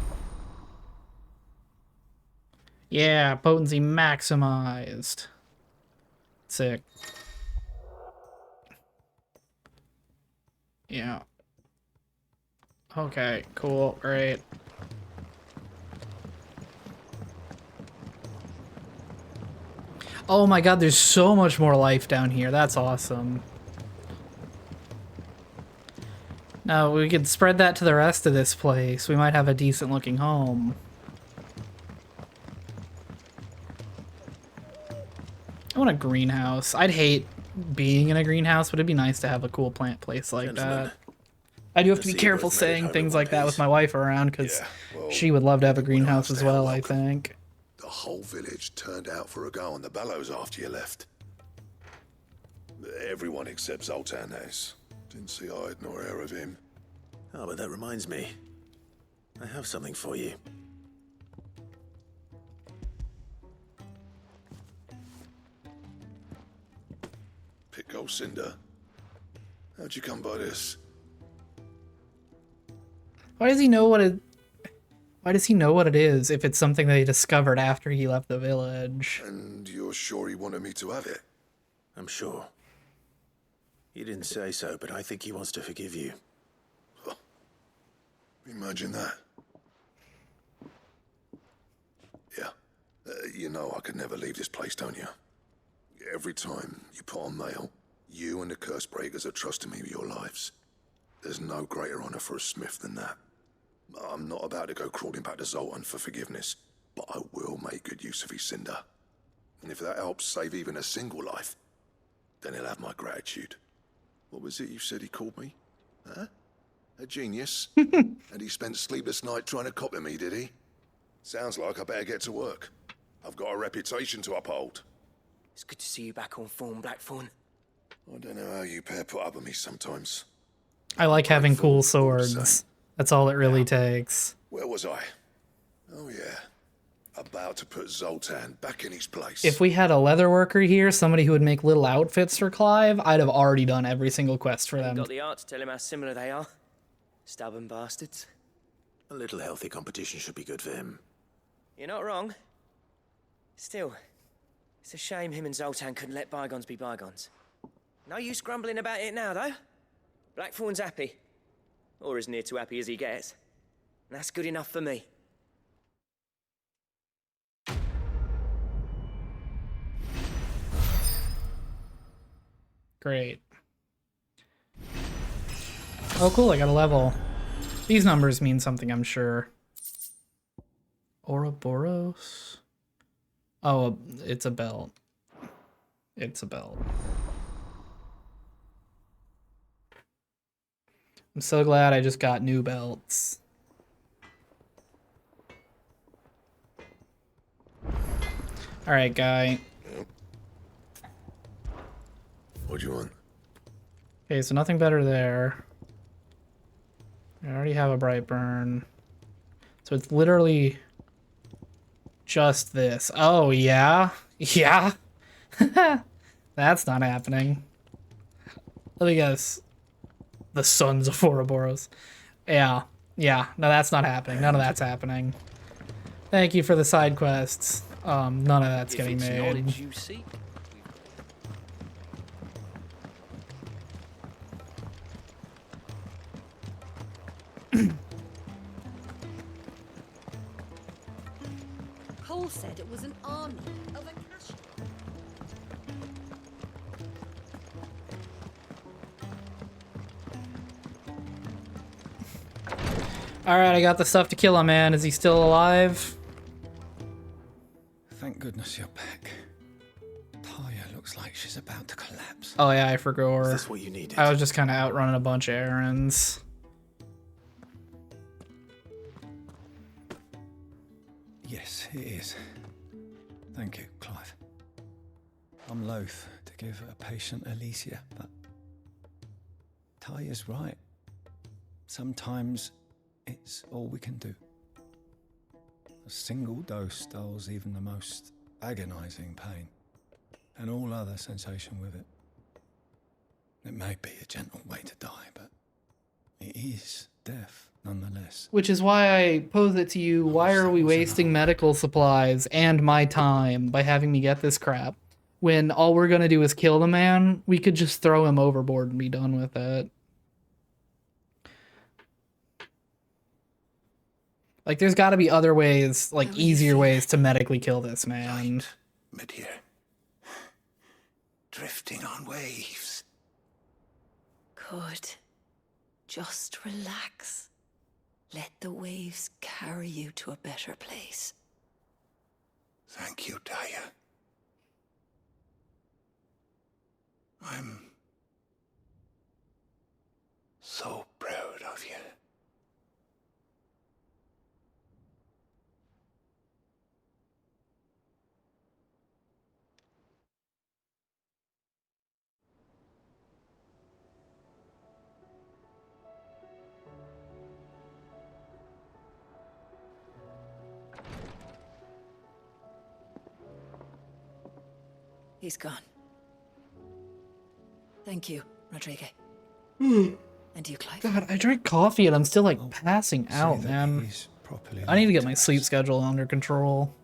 S1: Yeah, potency maximized. Sick. Yeah. Okay, cool, great. Oh my god, there's so much more life down here. That's awesome. Now, we could spread that to the rest of this place. We might have a decent looking home. I want a greenhouse. I'd hate being in a greenhouse, but it'd be nice to have a cool plant place like that. I do have to be careful saying things like that with my wife around, because she would love to have a greenhouse as well, I think.
S20: The whole village turned out for a go on the bellows after you left. Everyone except Zoltan has. Didn't see hide nor hair of him.
S6: Oh, but that reminds me. I have something for you.
S20: Pico Cinder. How'd you come by this?
S1: Why does he know what it... Why does he know what it is if it's something that he discovered after he left the village?
S20: And you're sure he wanted me to have it?
S6: I'm sure. He didn't say so, but I think he wants to forgive you.
S20: Huh. Imagine that. Yeah. You know I could never leave this place, don't you? Every time you put on mail, you and the curse breakers are trusting me with your lives. There's no greater honor for a smith than that. I'm not about to go crawling back to Zoltan for forgiveness, but I will make good use of his cinder. And if that helps save even a single life, then he'll have my gratitude. What was it you said he called me? Huh? A genius? And he spent sleepless night trying to copy me, did he? Sounds like I better get to work. I've got a reputation to uphold.
S22: It's good to see you back on form, Blackthorn.
S20: I don't know how you pair put up with me sometimes.
S1: I like having cool swords. That's all it really takes.
S20: Where was I? Oh yeah. About to put Zoltan back in his place.
S1: If we had a leather worker here, somebody who would make little outfits for Clive, I'd have already done every single quest for them.
S22: Got the art to tell him how similar they are. Stubborn bastards.
S6: A little healthy competition should be good for him.
S22: You're not wrong. Still, it's a shame him and Zoltan couldn't let bygones be bygones. No use grumbling about it now, though. Blackthorn's happy. Or as near to happy as he gets. And that's good enough for me.
S1: Great. Oh, cool, I got a level. These numbers mean something, I'm sure. Ouroboros? Oh, it's a belt. It's a belt. I'm so glad I just got new belts. Alright, guy.
S20: What do you want?
S1: Okay, so nothing better there. I already have a bright burn. So it's literally just this. Oh, yeah? Yeah? That's not happening. Let me guess. The Sons of Ouroboros. Yeah. Yeah. No, that's not happening. None of that's happening. Thank you for the side quests. None of that's getting made.
S8: Knowledge you seek,
S11: Cole said it was an army of a cash.
S1: Alright, I got the stuff to kill him, man. Is he still alive?
S13: Thank goodness you're back. Taya looks like she's about to collapse.
S1: Oh yeah, I forgot.
S6: Is this what you needed?
S1: I was just kind of out running a bunch of errands.
S13: Yes, it is. Thank you, Clive. I'm loath to give a patient Alicia, but Taya's right. Sometimes it's all we can do. A single dose dulls even the most agonizing pain, and all other sensation with it. It may be a gentle way to die, but it is death nonetheless.
S1: Which is why I pose it to you, why are we wasting medical supplies and my time by having me get this crap? When all we're gonna do is kill the man, we could just throw him overboard and be done with it. Like, there's gotta be other ways, like, easier ways to medically kill this man.
S9: Mid here. Drifting on waves.
S16: Good. Just relax. Let the waves carry you to a better place.
S9: Thank you, Taya. I'm so proud of you.
S16: He's gone. Thank you, Rodrigo.
S1: Hmm.
S16: And you, Clive.
S1: God, I drank coffee and I'm still, like, passing out, man. I need to get my sleep schedule under control.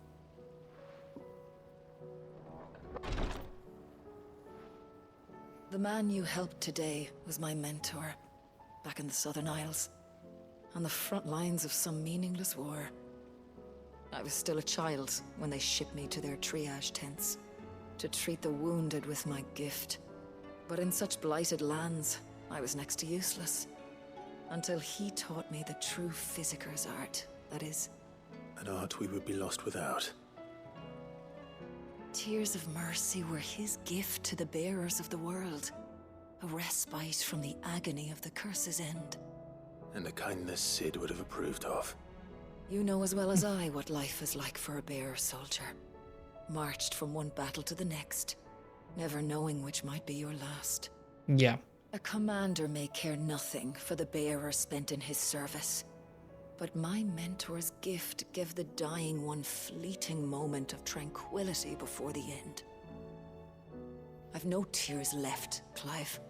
S16: The man you helped today was my mentor, back in the Southern Isles, on the front lines of some meaningless war. I was still a child when they shipped me to their triage tents, to treat the wounded with my gift. But in such blighted lands, I was next to useless. Until he taught me the true physicker's art, that is.
S6: An art we would be lost without.
S16: Tears of mercy were his gift to the bearers of the world. A respite from the agony of the curse's end.
S6: And a kindness Sid would have approved of.
S16: You know as well as I what life is like for a bearer soldier. Marched from one battle to the next, never knowing which might be your last.
S1: Yeah.
S16: A commander may care nothing for the bearer spent in his service. But my mentor's gift gave the dying one fleeting moment of tranquility before the end. I've no tears left, Clive.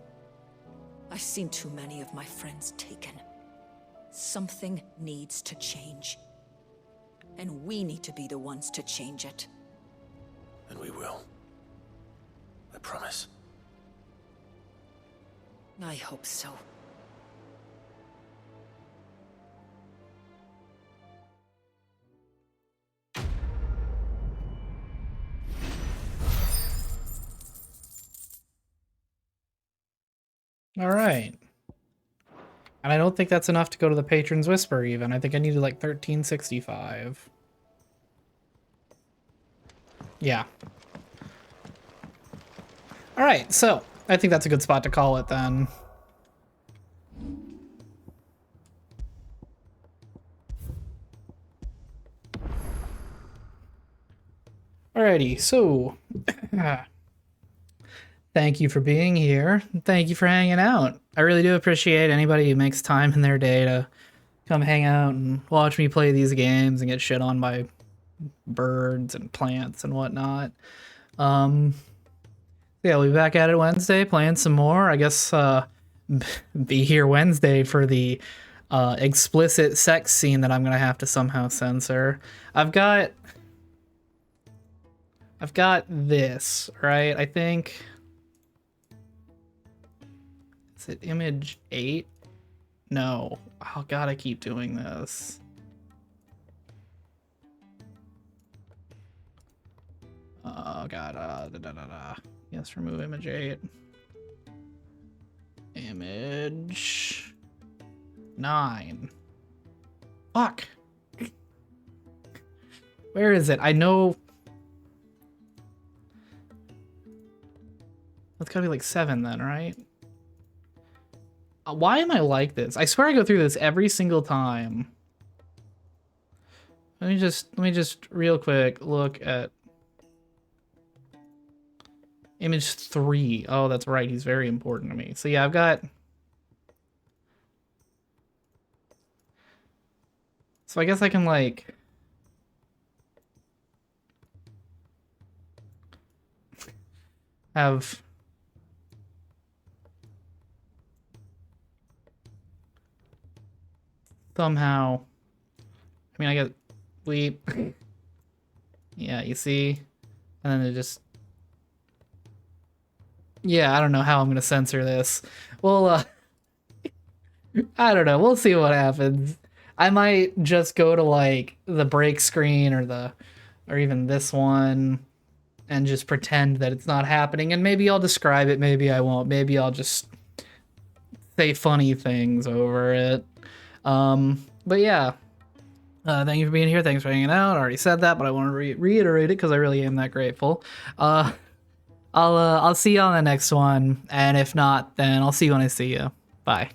S16: I've seen too many of my friends taken. Something needs to change. And we need to be the ones to change it.
S6: And we will. I promise.
S16: I hope so.
S1: All right. And I don't think that's enough to go to the Patron's Whisper even. I think I needed like 1365. Yeah. All right, so I think that's a good spot to call it then. Alrighty, so thank you for being here. Thank you for hanging out. I really do appreciate anybody who makes time in their day to come hang out and watch me play these games and get shit on by birds and plants and whatnot. Yeah, we'll be back at it Wednesday playing some more. I guess be here Wednesday for the explicit sex scene that I'm gonna have to somehow censor. I've got this, right? I think, is it image 8? No. Oh god, I keep doing this. Oh god, yes, remove image 8. Image 9. Fuck. Where is it? I know. That's gotta be like 7 then, right? Why am I like this? I swear I go through this every single time. Let me just real quick look at image 3. Oh, that's right. He's very important to me. So yeah, I've got. So I guess I can like. Have. Somehow. I mean, I get we. Yeah, you see? And then it just. Yeah, I don't know how I'm gonna censor this. Well, I don't know. We'll see what happens. I might just go to like the break screen or even this one and just pretend that it's not happening. And maybe I'll describe it. Maybe I won't. Maybe I'll just say funny things over it. But yeah, thank you for being here. Thanks for hanging out. I already said that, but I want to reiterate it because I really am that grateful. I'll see you on the next one, and if not, then I'll see you when I see you. Bye.